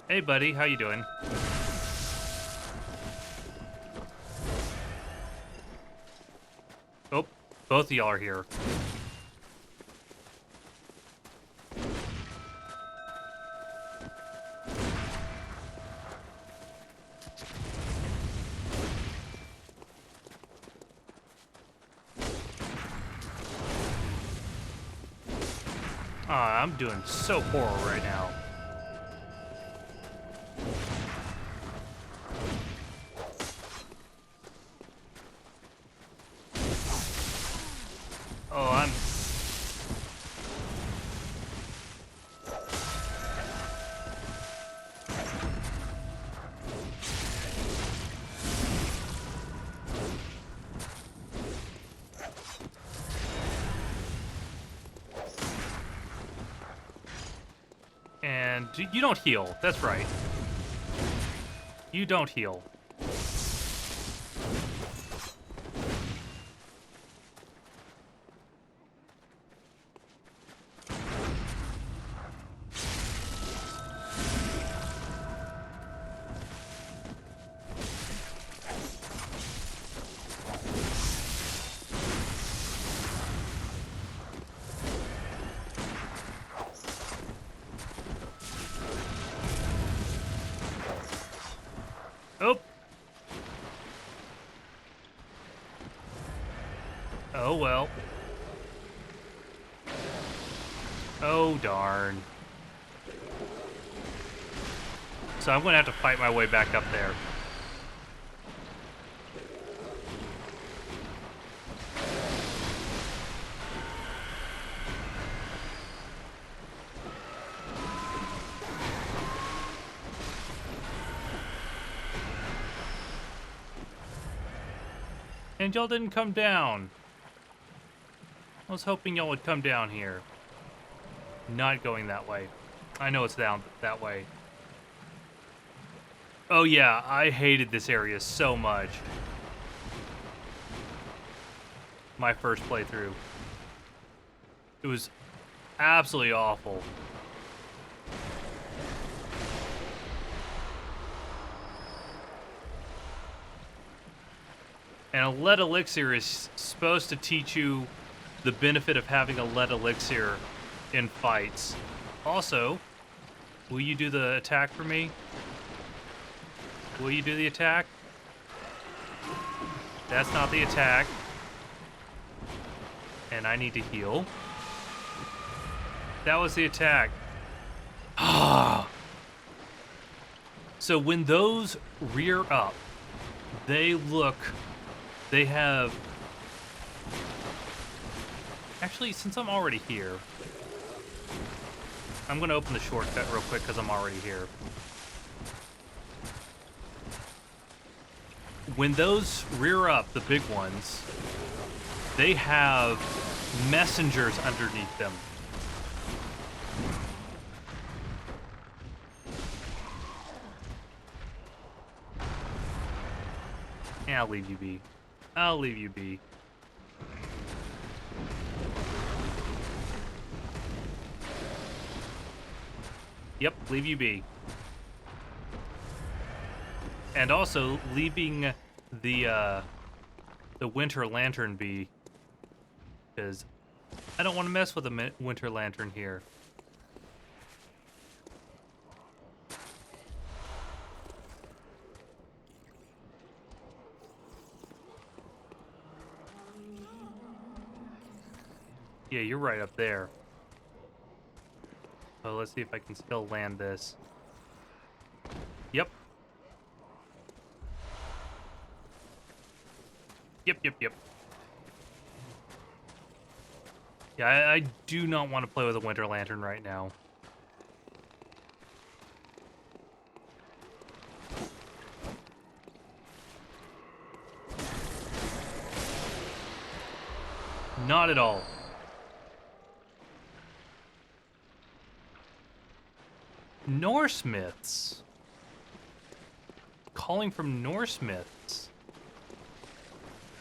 Hey, buddy, how you doing? Oh, both of y'all are here. I'm doing so poor right now. And you don't heal. That's right. You don't heal. Oh. Oh well. Oh darn. So I'm gonna have to fight my way back up there. And y'all didn't come down. I was hoping y'all would come down here. Not going that way. I know it's down that way. Oh yeah, I hated this area so much. My first playthrough. It was absolutely awful. And a lead elixir is supposed to teach you the benefit of having a lead elixir in fights. Also, will you do the attack for me? Will you do the attack? That's not the attack. And I need to heal. That was the attack. Ah. So when those rear up, they have... Actually, since I'm already here, I'm going to open the shortcut real quick because I'm already here. When those rear up, the big ones, they have messengers underneath them. Yeah, I'll leave you be. I'll leave you be. Yep, leave you be. And also leaving the winter lantern be, because I don't want to mess with the winter lantern here. Yeah, you're right up there. So let's see if I can still land this. Yep. Yep. Yeah, I do not want to play with a winter lantern right now. Not at all. Norse myths. Calling from Norse myths.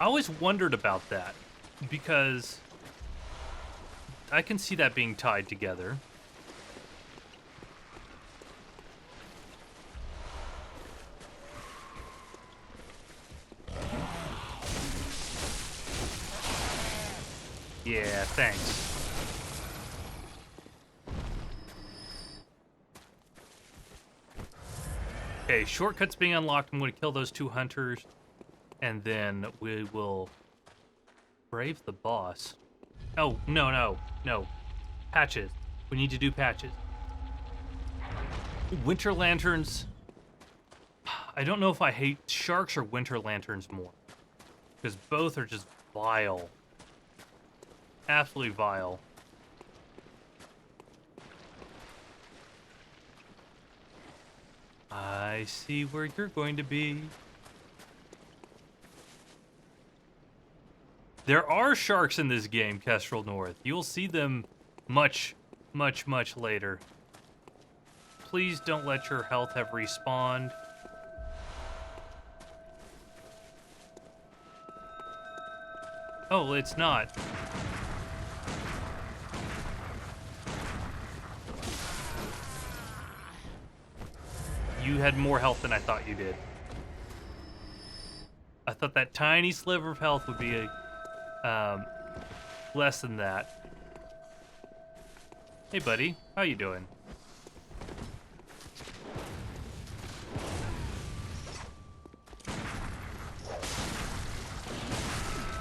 I always wondered about that, because I can see that being tied together. Yeah, thanks. Okay, shortcuts being unlocked. I'm going to kill those two hunters, and then we will brave the boss. Oh, no. Patches. We need to do patches. Winter lanterns. I don't know if I hate sharks or winter lanterns more, because both are just vile. Absolutely vile. I see where you're going to be. There are sharks in this game, Kestrel North. You'll see them much later. please don't let your health have respawned. Oh, it's not. You had more health than I thought you did. I thought that tiny sliver of health would be less than that. Hey, buddy. How you doing?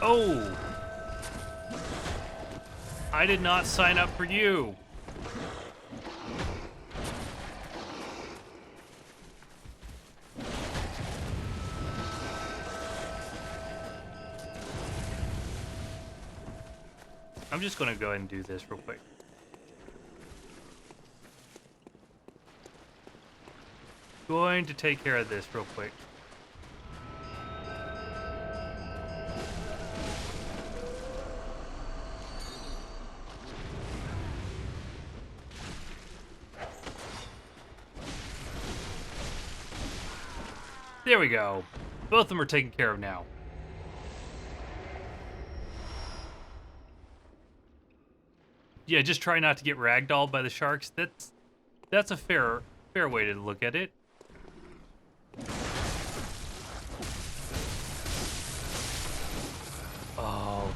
Oh! I did not sign up for you. I'm just going to go ahead and do this real quick. Going to take care of this real quick. There we go. Both of them are taken care of now. Yeah, just try not to get ragdolled by the sharks. That's a fair way to look at it. Oh.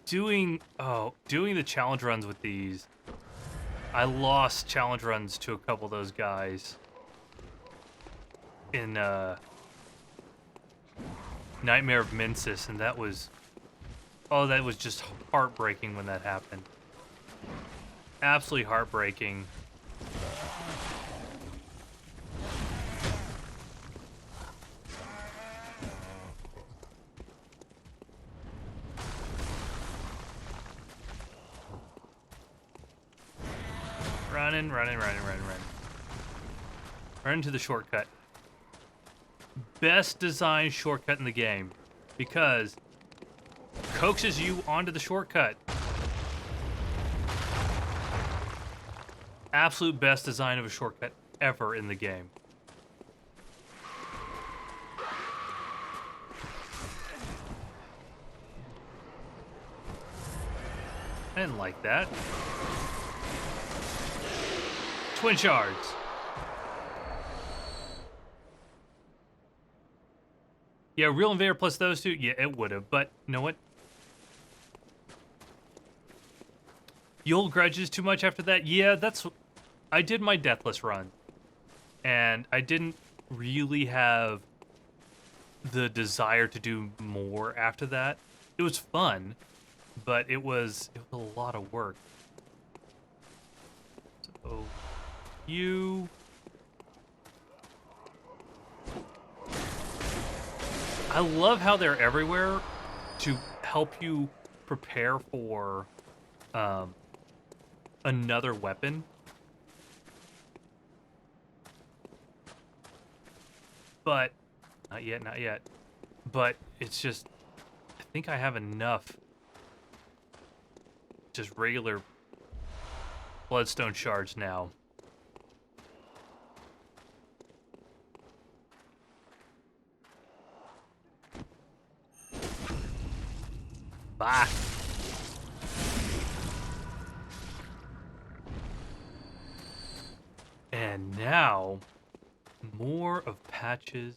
Doing the challenge runs with these. I lost challenge runs to a couple of those guys in Nightmare of Mensis, and that was just heartbreaking when that happened. Absolutely heartbreaking. Running. Run into the shortcut. Best designed shortcut in the game, because coaxes you onto the shortcut. Absolute best design of a shortcut ever in the game. I didn't like that. Twin shards. Yeah, Real Invader plus those two? Yeah, it would have, but you know what? You hold grudges too much after that? Yeah, I did my Deathless run, and I didn't really have the desire to do more after that. It was fun, but it was a lot of work. So, you... I love how they're everywhere to help you prepare for another weapon. But, not yet. But it's just, I think I have enough just regular bloodstone shards now. Bye. And now, more of Patches.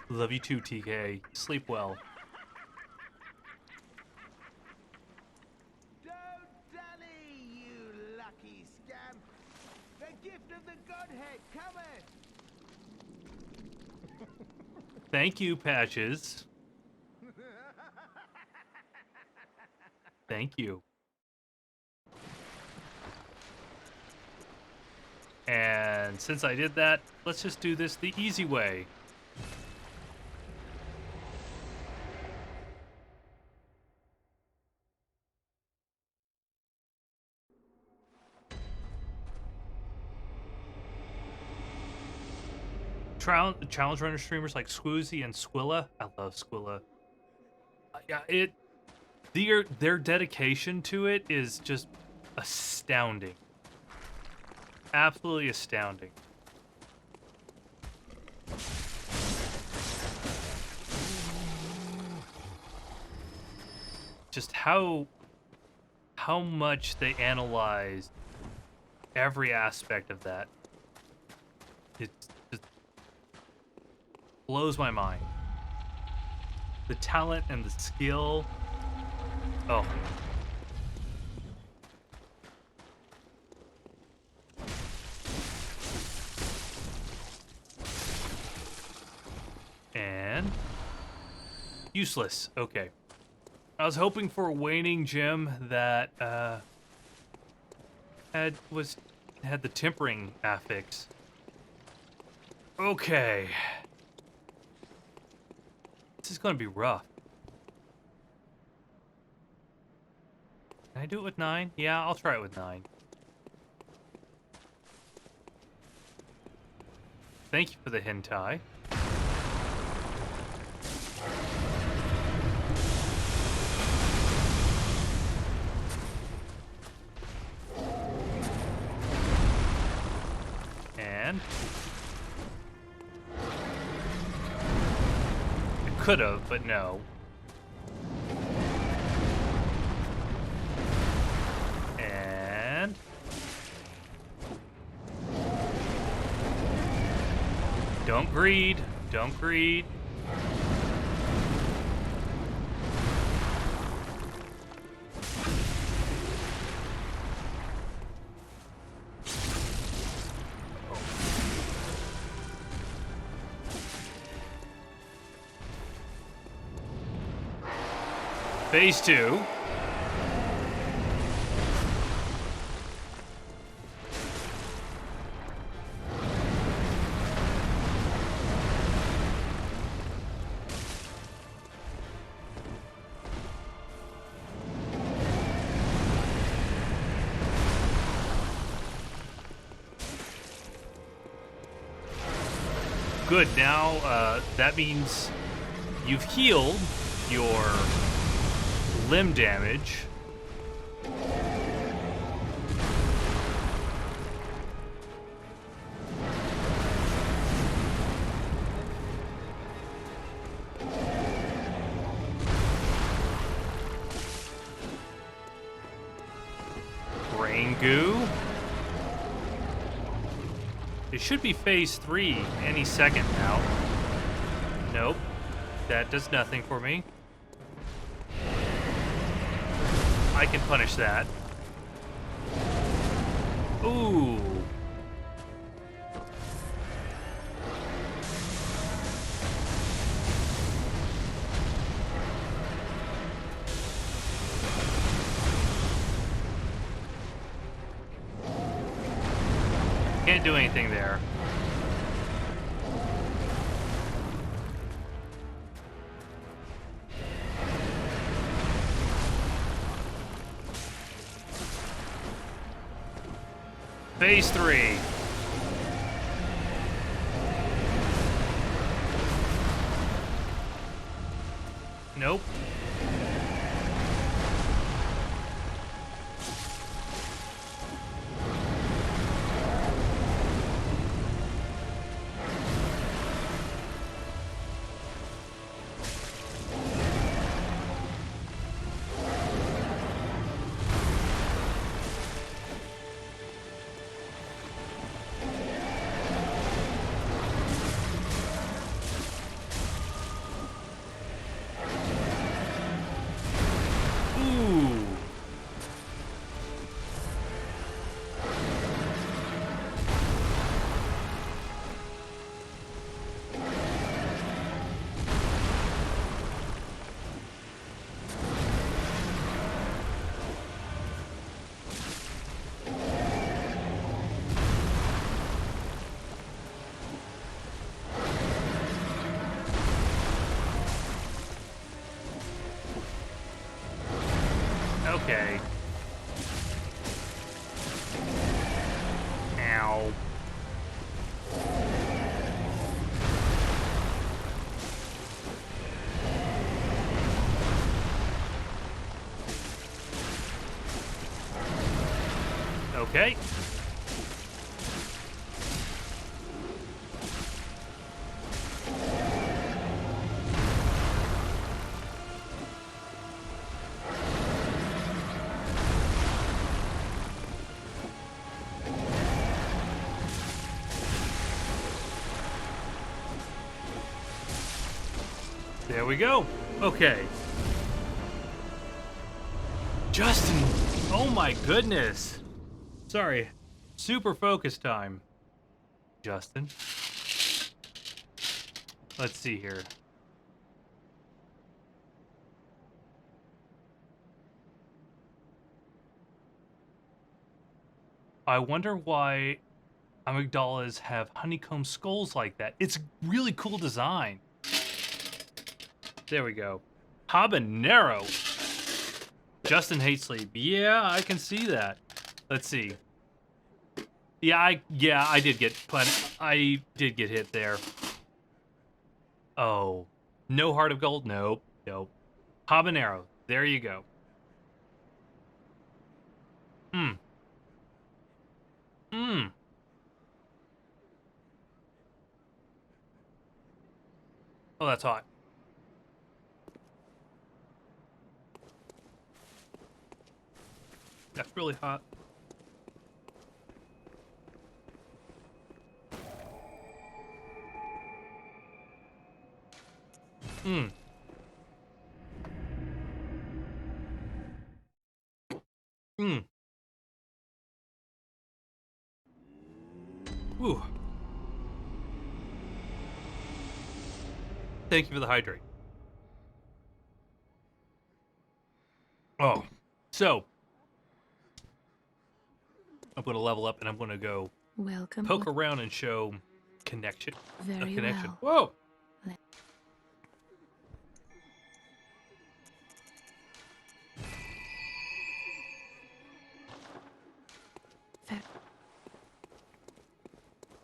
Love you too, TK. Sleep well. Don't dally, you lucky scamp. The gift of the Godhead cometh. Thank you, Patches. Thank you. And since I did that, let's just do this the easy way. challenge runner streamers like Squoozy and Squilla. I love Squilla. Yeah, their dedication to it is just astounding. Absolutely astounding. Just how much they analyze every aspect of that. It just blows my mind. The talent and the skill. Oh. And useless. Okay. I was hoping for a waning gem that had the tempering affix. Okay. This is gonna be rough. Can I do it with 9? Yeah, I'll try it with 9. Thank you for the hentai. And I could have, but no. And don't greed. Don't greed. Phase 2. Good, now that means you've healed your limb damage. Brain goo. It should be phase 3 any second now. Nope. That does nothing for me. I can punish that. Ooh. Can't do anything there. Phase 3. Nope. Okay. There we go. Okay. Justin, oh my goodness. Sorry. Super focus time. Justin. Let's see here. I wonder why amygdalas have honeycomb skulls like that. It's really cool design. There we go. Habanero. Justin hates sleep. Yeah, I can see that. Let's see. Yeah, I did get hit there. Oh. No heart of gold? Nope. Nope. Habanero. There you go. Hmm. Hmm. Oh, that's hot. That's really hot. Hmm. Hmm. Whew. Thank you for the hydrate. Oh. So. I'm going to level up and I'm going to go Welcome. poke around and show connection. Very A connection. well. Whoa.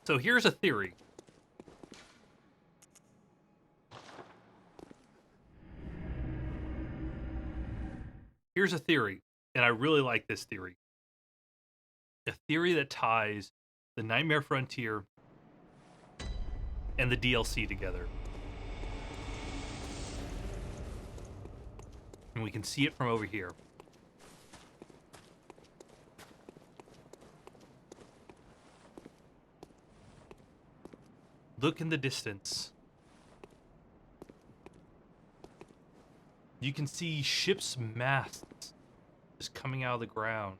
So here's a theory. Here's a theory, and I really like this theory. A theory that ties the Nightmare Frontier and the DLC together. And we can see it from over here. Look in the distance. You can see ships' masts just coming out of the ground.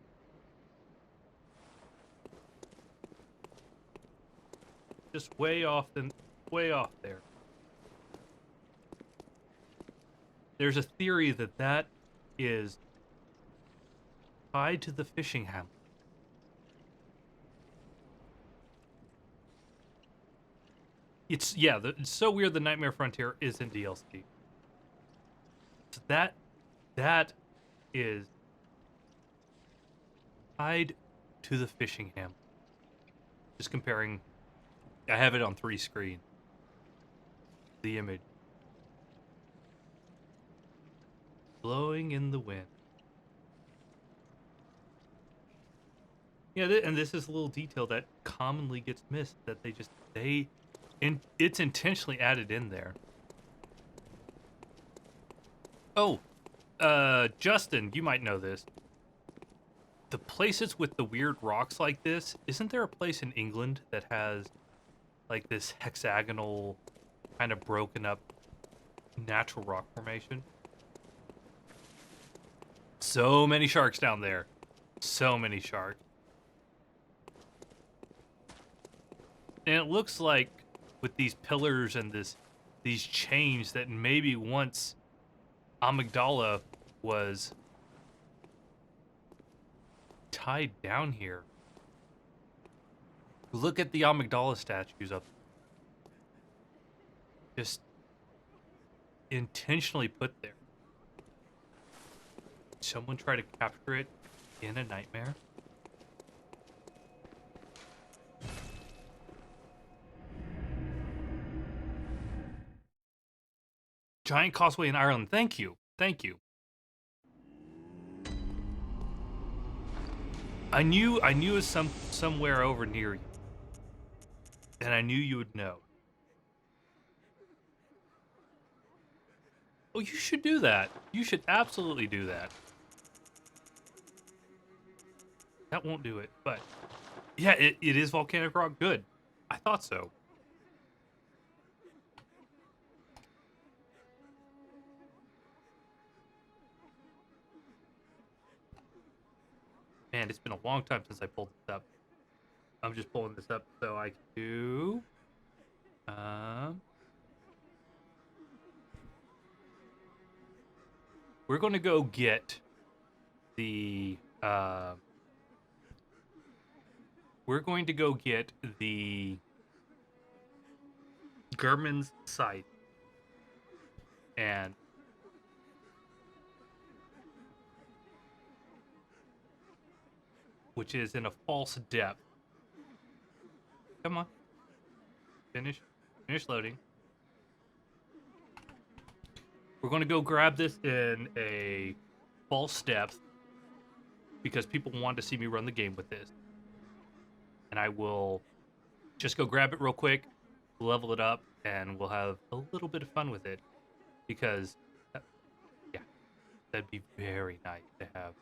Just way off there. There's a theory that that is tied to the fishing hamlet. It's so weird the Nightmare Frontier is in DLC. So that is tied to the fishing hamlet. Just comparing, I have it on 3 screens. The image. Blowing in the wind. Yeah, and this is a little detail that commonly gets missed, that it's intentionally added in there. Oh, Justin, you might know this. The places with the weird rocks like this, isn't there a place in England that has like this hexagonal kind of broken up natural rock formation? So many sharks down there. So many sharks. And it looks like with these pillars and these chains that maybe once Amygdala was tied down here. Look at the Amygdala statues up. Just intentionally put there. Someone try to capture it in a nightmare? Giant Causeway in Ireland. Thank you. Thank you. I knew it was somewhere over near you. And I knew you would know. Oh, you should do that. You should absolutely do that. That won't do it, but yeah, it is volcanic rock. Good. I thought so. Man, it's been a long time since I pulled this up. I'm just pulling this up so I can do. We're going to go get the. We're going to go get the German's site, and which is in a false depth. Come on, finish loading. We're going to go grab this in a false depth because people want to see me run the game with this. And I will just go grab it real quick, level it up, and we'll have a little bit of fun with it. Because, yeah, that'd be very nice to have.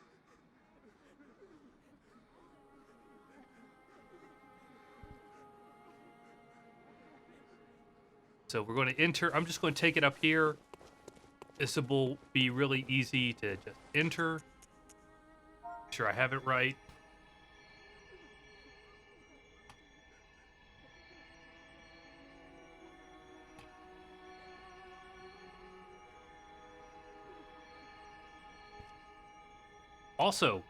So we're going to enter. I'm just going to take it up here. This will be really easy to just enter. Make sure I have it right. Also,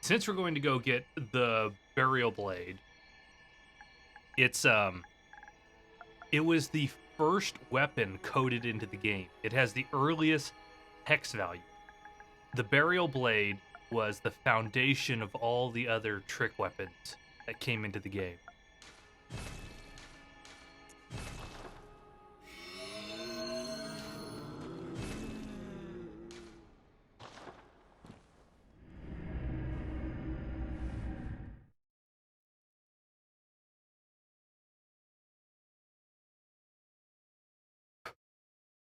since we're going to go get the burial blade, it was the first weapon coded into the game. It has the earliest hex value. The burial blade was the foundation of all the other trick weapons that came into the game.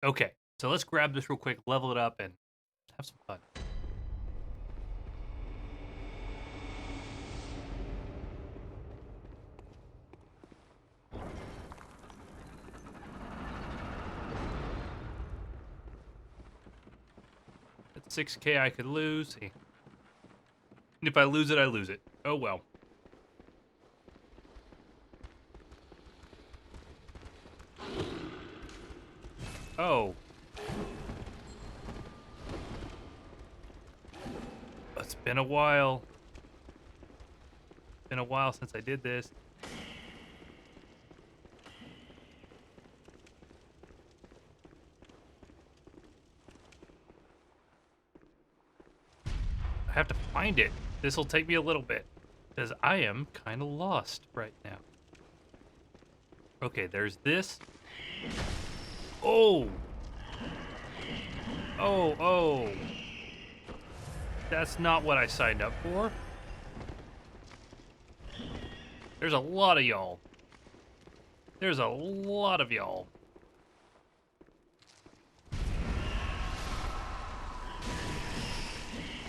Okay, so let's grab this real quick, level it up, and have some fun. That's 6K I could lose. And if I lose it, I lose it. Oh well. Oh. It's been a while. Been a while since I did this. I have to find it. This will take me a little bit because I am kind of lost right now. Okay, there's this. Oh. Oh. That's not what I signed up for. There's a lot of y'all. There's a lot of y'all.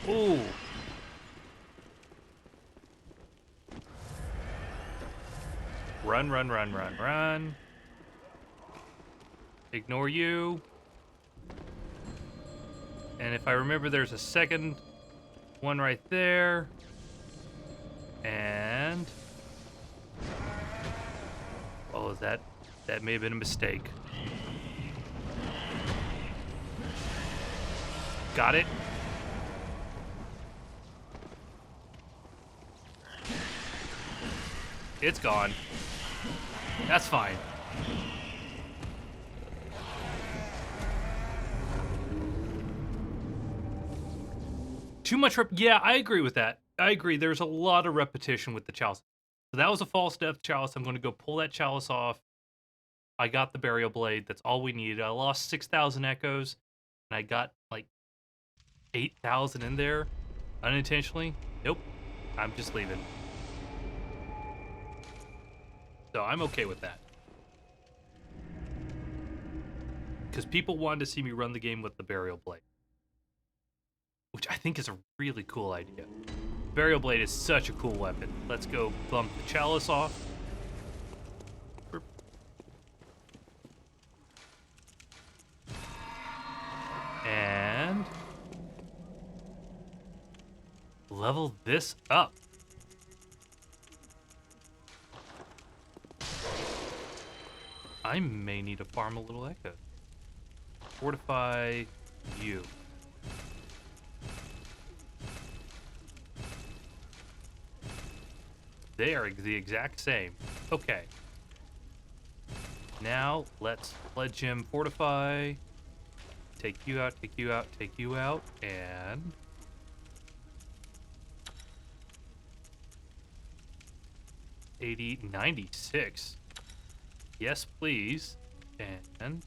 Ooh. Run. Ignore you. And if I remember, there's a second one right there. And... oh, that may have been a mistake. Got it. It's gone. That's fine. Too much yeah, I agree with that. I agree. There's a lot of repetition with the chalice. So that was a false death chalice. I'm going to go pull that chalice off. I got the burial blade. That's all we needed. I lost 6,000 echoes, and I got like 8,000 in there unintentionally. Nope. I'm just leaving. So I'm okay with that. Because people wanted to see me run the game with the Burial Blade. Which I think is a really cool idea. Burial Blade is such a cool weapon. Let's go bump the chalice off. And level this up. I may need to farm a little echo. Fortify you. They are the exact same. Okay. Now let's pledge him fortify. Take you out, take you out, take you out, and 80, 96. Yes, please. And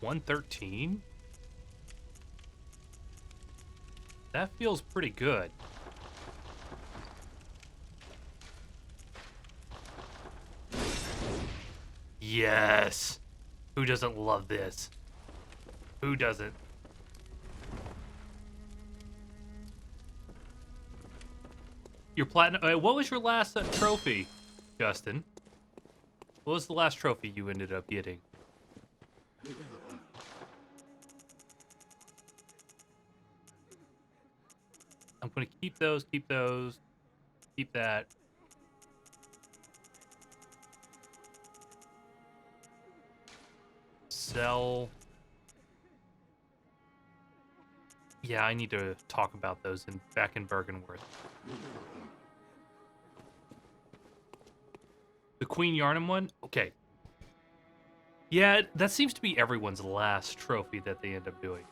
113. That feels pretty good. Yes. Who doesn't love this? Who doesn't? Your platinum. What was your last trophy, Justin? What was the last trophy you ended up getting? I'm gonna keep those, keep that. Sell. Yeah, I need to talk about those back in Bergenworth. The Queen Yarnum one? Okay. Yeah, that seems to be everyone's last trophy that they end up doing.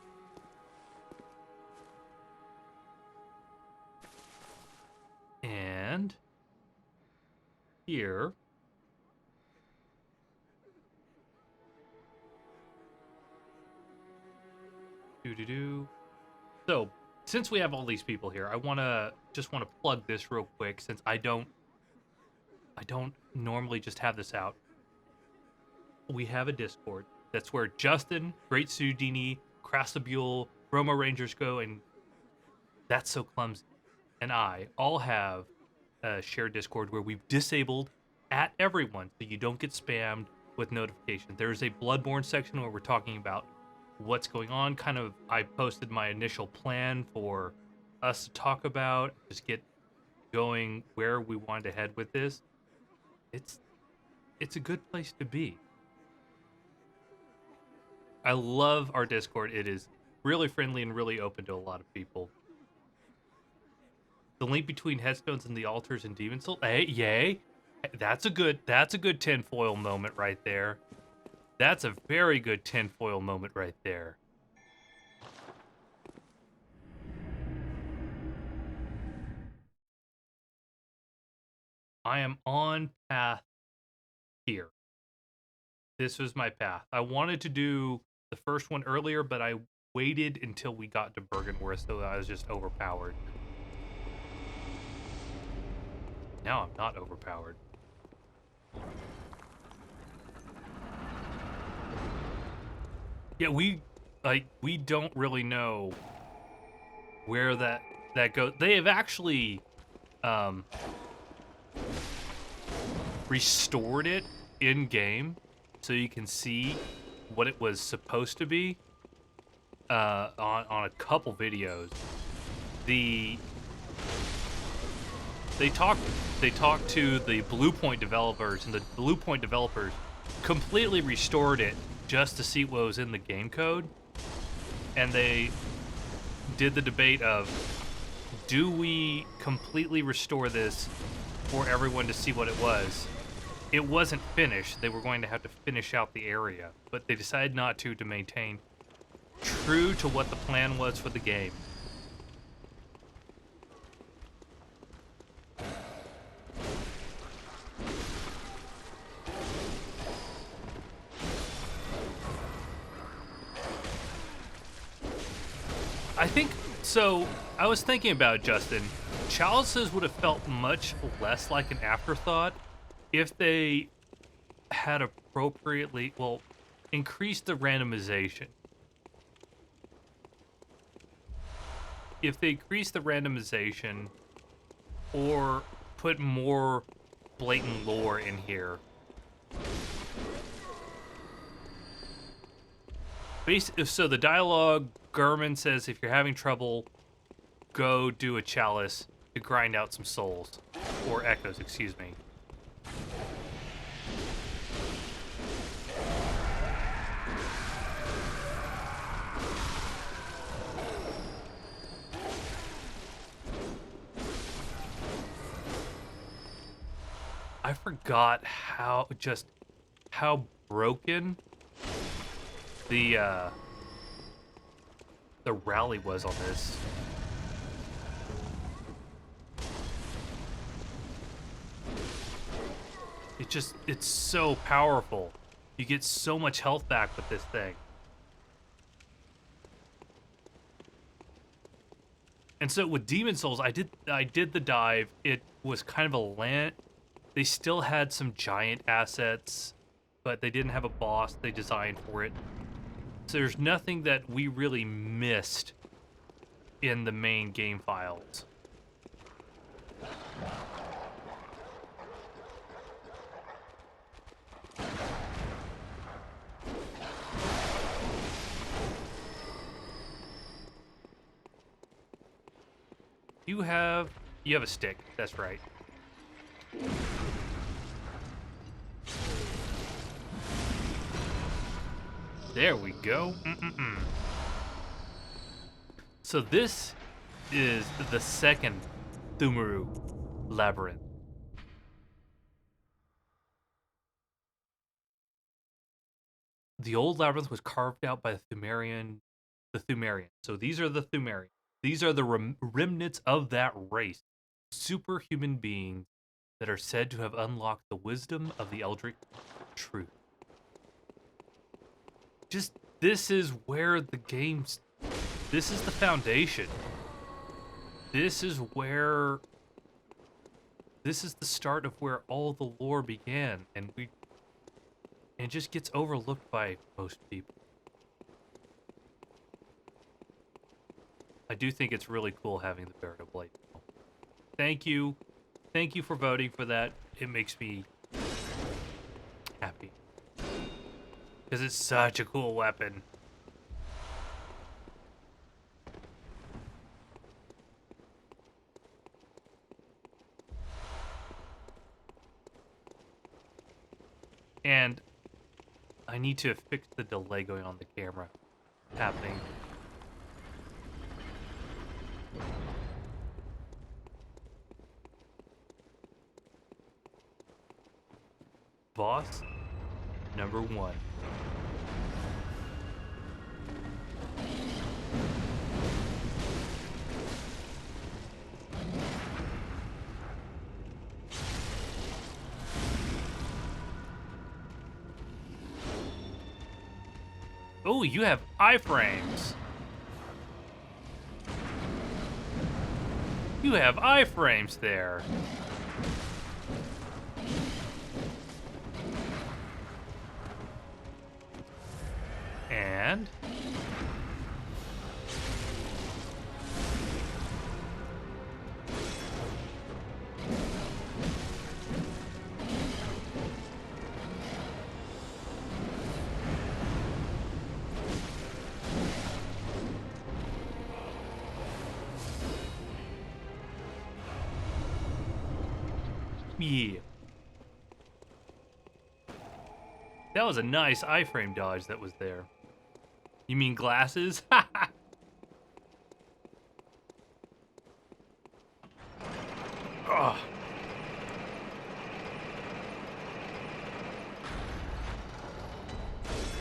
And here. So, since we have all these people here, I just want to plug this real quick since I don't normally just have this out. We have a Discord. That's where Justin, Great Sudini, Krasabule, Roma Rangers go, and That's So Clumsy, and I all have a shared Discord where we've disabled at everyone so you don't get spammed with notifications. There's a Bloodborne section where we're talking about what's going on. Kind of, I posted my initial plan for us to talk about, just get going where we wanted to head with this. It's a good place to be. I love our Discord. It is really friendly and really open to a lot of people. The link between headstones and the altars and demon soul. Hey, yay! That's a good tinfoil moment right there. That's a very good tinfoil moment right there. I am on path here. This was my path. I wanted to do the first one earlier, but I waited until we got to Bergenworth, so I was just overpowered. Now I'm not overpowered. Yeah, we don't really know where that goes. They have actually restored it in game so you can see what it was supposed to be on a couple videos. They talked to the Blue Point developers, and the Blue Point developers completely restored it just to see what was in the game code. And they did the debate of, do we completely restore this for everyone to see what it was? It wasn't finished. They were going to have to finish out the area, but they decided not to maintain true to what the plan was for the game. I think so. I was thinking about it, Justin. Chalices would have felt much less like an afterthought if they had appropriately, well, increased the randomization. If they increased the randomization or put more blatant lore in here. So the dialogue, Gurman says if you're having trouble, go do a chalice to grind out some souls. Or echoes, excuse me. I forgot how broken the rally was on this. It's so powerful. You get so much health back with this thing. And so with Demon Souls, I did the dive. It was kind of a land. They still had some giant assets, but they didn't have a boss they designed for it. So there's nothing that we really missed in the main game files. You have a stick, that's right. There we go. So this is the second Thumaru labyrinth. The old labyrinth was carved out by the Thumerian. So these are the Thumerians. These are the remnants of that race. Superhuman beings that are said to have unlocked the wisdom of the Eldritch truth. This is where the game's... This is the foundation. This is the start of where all the lore began, and it just gets overlooked by most people. I do think it's really cool having the Barrett Blade. Thank you for voting for that. It makes me happy because it's such a cool weapon. And I need to fix the delay going on the camera happening. Boss number 1. Oh, you have iframes. You have iframes there. And yeah. That was a nice iframe dodge that was there. You mean glasses? Oh.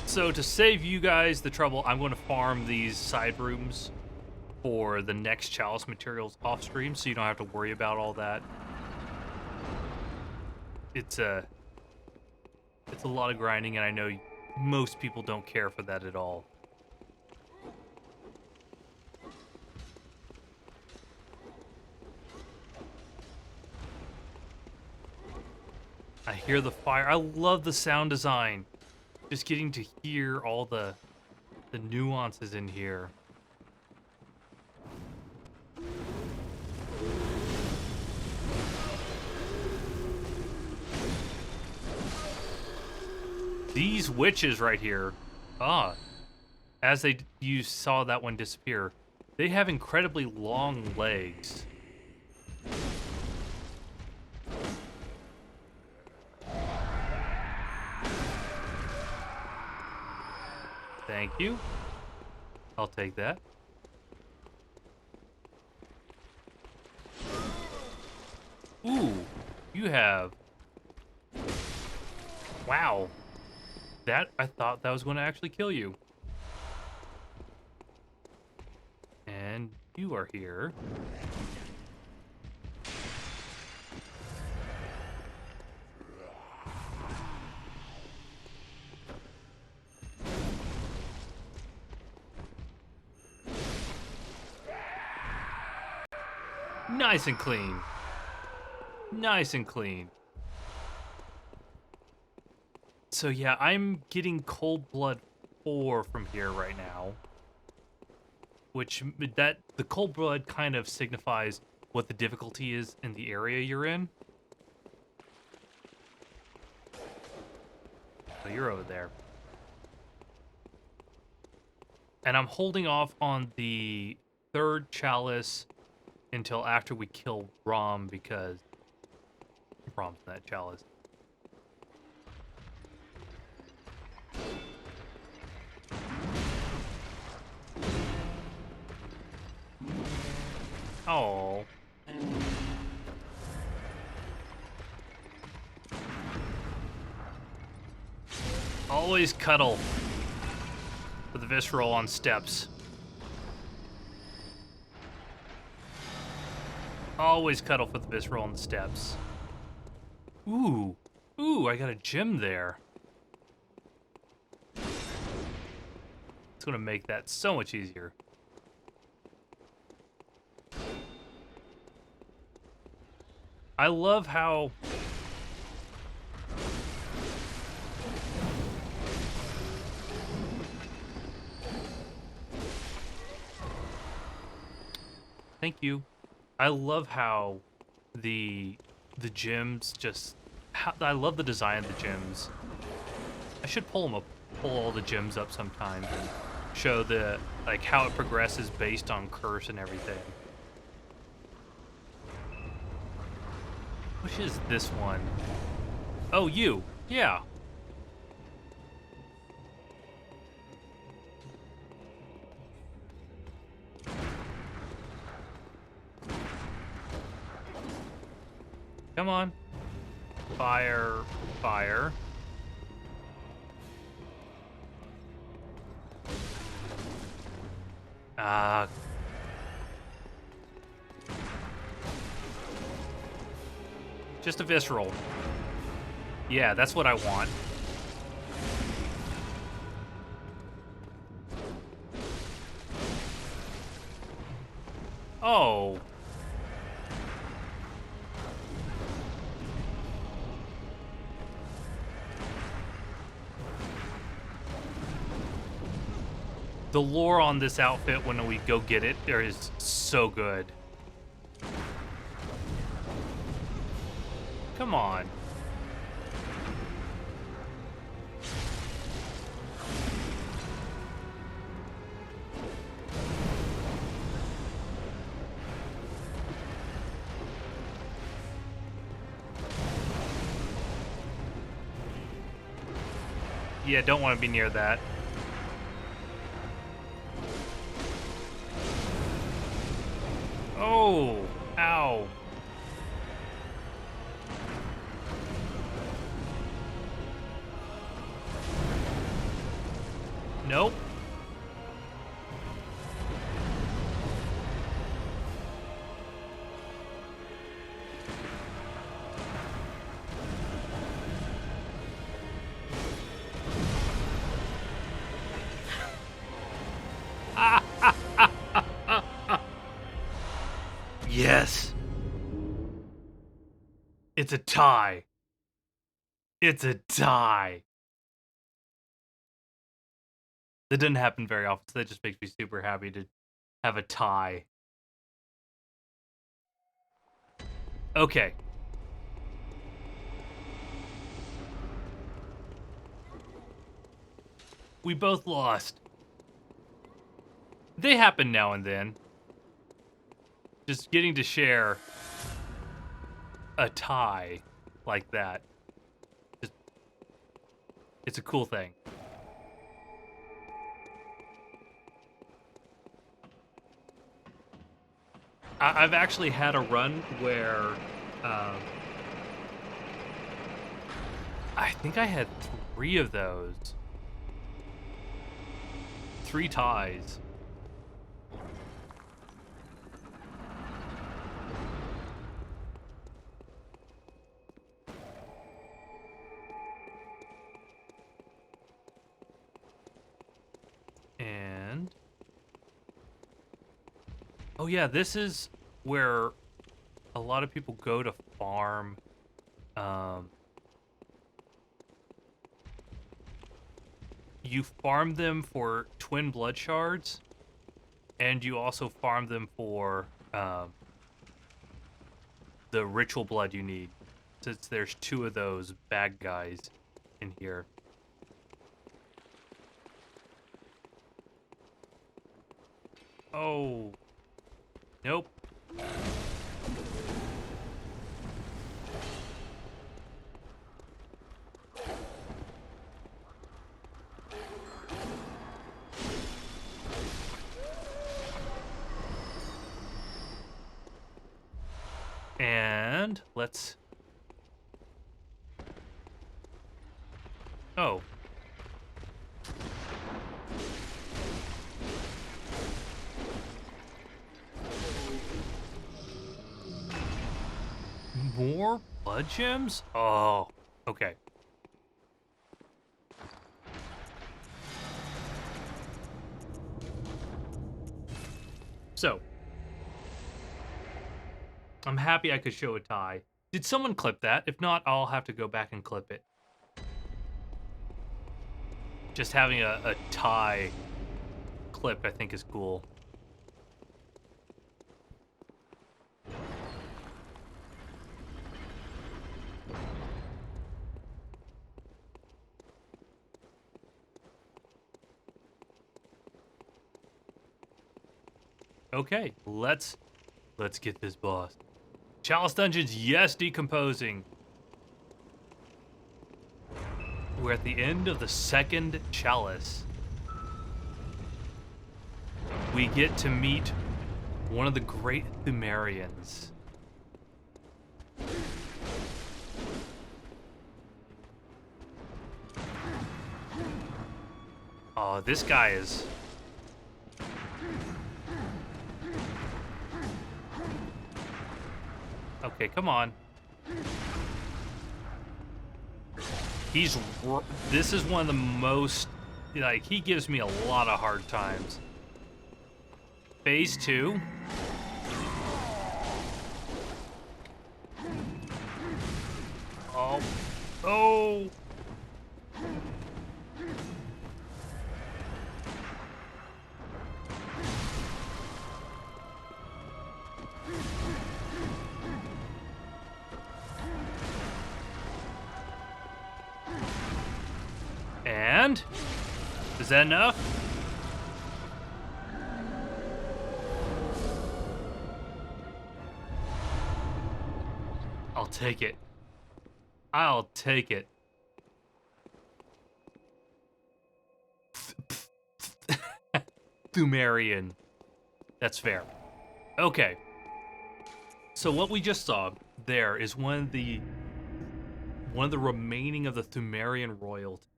So to save you guys the trouble, I'm going to farm these side rooms for the next chalice materials off stream, so you don't have to worry about all that. It's a lot of grinding, and I know most people don't care for that at all. hear the fire. I love the sound design. Just getting to hear all the nuances in here. These witches right here, as you saw that one disappear, they have incredibly long legs. Thank you. I'll take that. Ooh, you have... Wow. I thought that was going to actually kill you. And you are here. Nice and clean. Nice and clean. So yeah, I'm getting Cold Blood 4 from here right now. Which, the Cold Blood kind of signifies what the difficulty is in the area you're in. So you're over there. And I'm holding off on the third chalice until after we kill Rom, because Rom's in that chalice. Oh. Always cuddle with the visceral on steps. Always cuddle for the visceral on the steps. Ooh. Ooh, I got a gem there. It's gonna make that so much easier. I love how... Thank you. I love how the gems just... I love the design of the gems. I should pull all the gems up sometimes and show how it progresses based on curse and everything. Which is this one? Oh, you. Yeah. Come on. Fire. Fire. Just a visceral. Yeah, that's what I want. Oh. The lore on this outfit when we go get it is so good. Come on. Yeah, don't want to be near that. Oh, ow. Nope. Yes. It's a tie. It's a tie. That doesn't happen very often, so that just makes me super happy to have a tie. Okay. We both lost. They happen now and then. Just getting to share a tie like that. Just, it's a cool thing. I've actually had a run where I think I had 3 of those. 3 ties. And oh yeah, this is where a lot of people go to farm you farm them for twin blood shards, and you also farm them for the ritual blood you need, since there's 2 of those bad guys in here. Oh. Nope. And let's... Oh. More blood gems? Oh, okay. So, I'm happy I could show a tie. Did someone clip that? If not, I'll have to go back and clip it. Just having a tie clip, I think, is cool. Okay, let's get this boss. Chalice Dungeons, yes, decomposing. We're at the end of the 2nd chalice. We get to meet one of the great Thumerians. Oh, this guy is... Okay, come on. This is one of the most... Like, he gives me a lot of hard times. Phase 2. Oh. Oh! And? Is that enough? I'll take it. I'll take it. Thumerian. That's fair. Okay. So what we just saw there is one of the remaining of the Thumerian royalty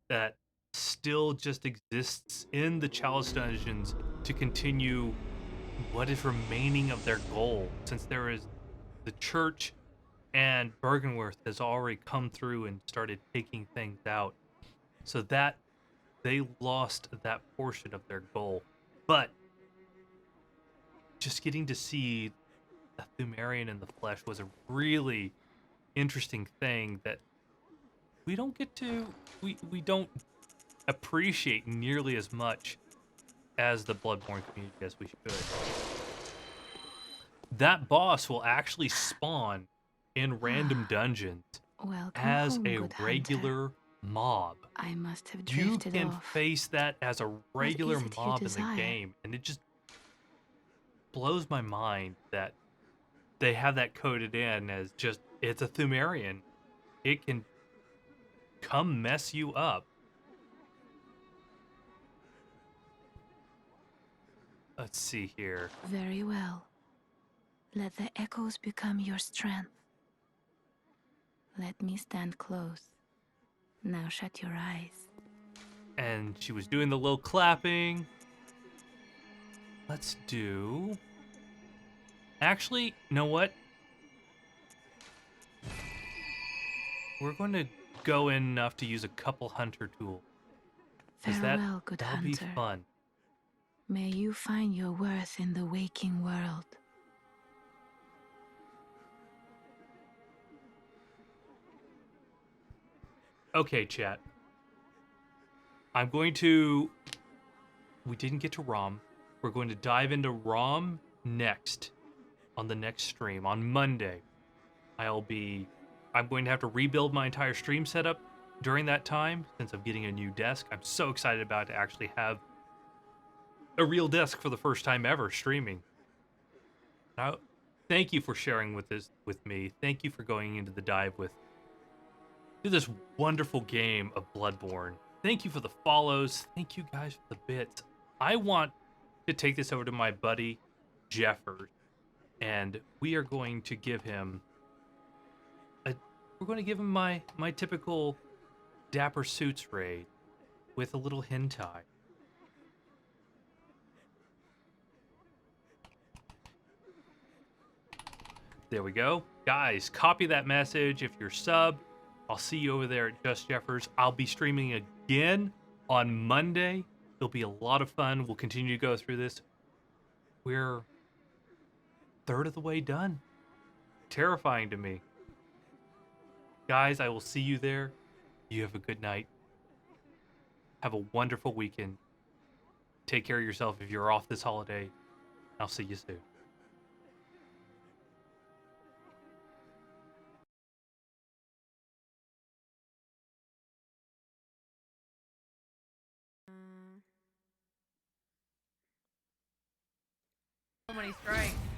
that still just exists in the Chalice Dungeons to continue what is remaining of their goal, since there is the church and Bergenworth has already come through and started taking things out, so that they lost that portion of their goal. But just getting to see a Thumerian in the flesh was a really interesting thing that we don't get to we don't appreciate nearly as much as the Bloodborne community as we should. That boss will actually spawn in random dungeons Welcome as home, a good regular hunter. mob. I must have You drifted can off. face that as a What regular is it you mob in the desire? game, and it just blows my mind that they have that coded in as just it's a Thumerian. It can come mess you up. Let's see here. Very well. Let the echoes become your strength. Let me stand close. Now shut your eyes. And she was doing the little clapping. Let's do... Actually, you know what? We're going to go in enough to use a couple hunter tools. Farewell, good that'll hunter. be fun. May you find your worth in the waking world. Okay, chat. I'm going to... We didn't get to ROM. We're going to dive into ROM next. On the next stream. On Monday. I'm going to have to rebuild my entire stream setup during that time, since I'm getting a new desk. I'm so excited about to actually have a real desk for the first time ever streaming. Now, thank you for sharing this with me. Thank you for going into the dive with this wonderful game of Bloodborne. Thank you for the follows. Thank you guys for the bits. I want to take this over to my buddy Jeffers, and we are going to give him my typical Dapper Suits raid with a little hentai. There we go. Guys, copy that message if you're subbed. I'll see you over there at Just Jeffers. I'll be streaming again on Monday. It'll be a lot of fun. We'll continue to go through this. We're a third of the way done. Terrifying to me. Guys, I will see you there. You have a good night. Have a wonderful weekend. Take care of yourself if you're off this holiday. I'll see you soon. So many strikes.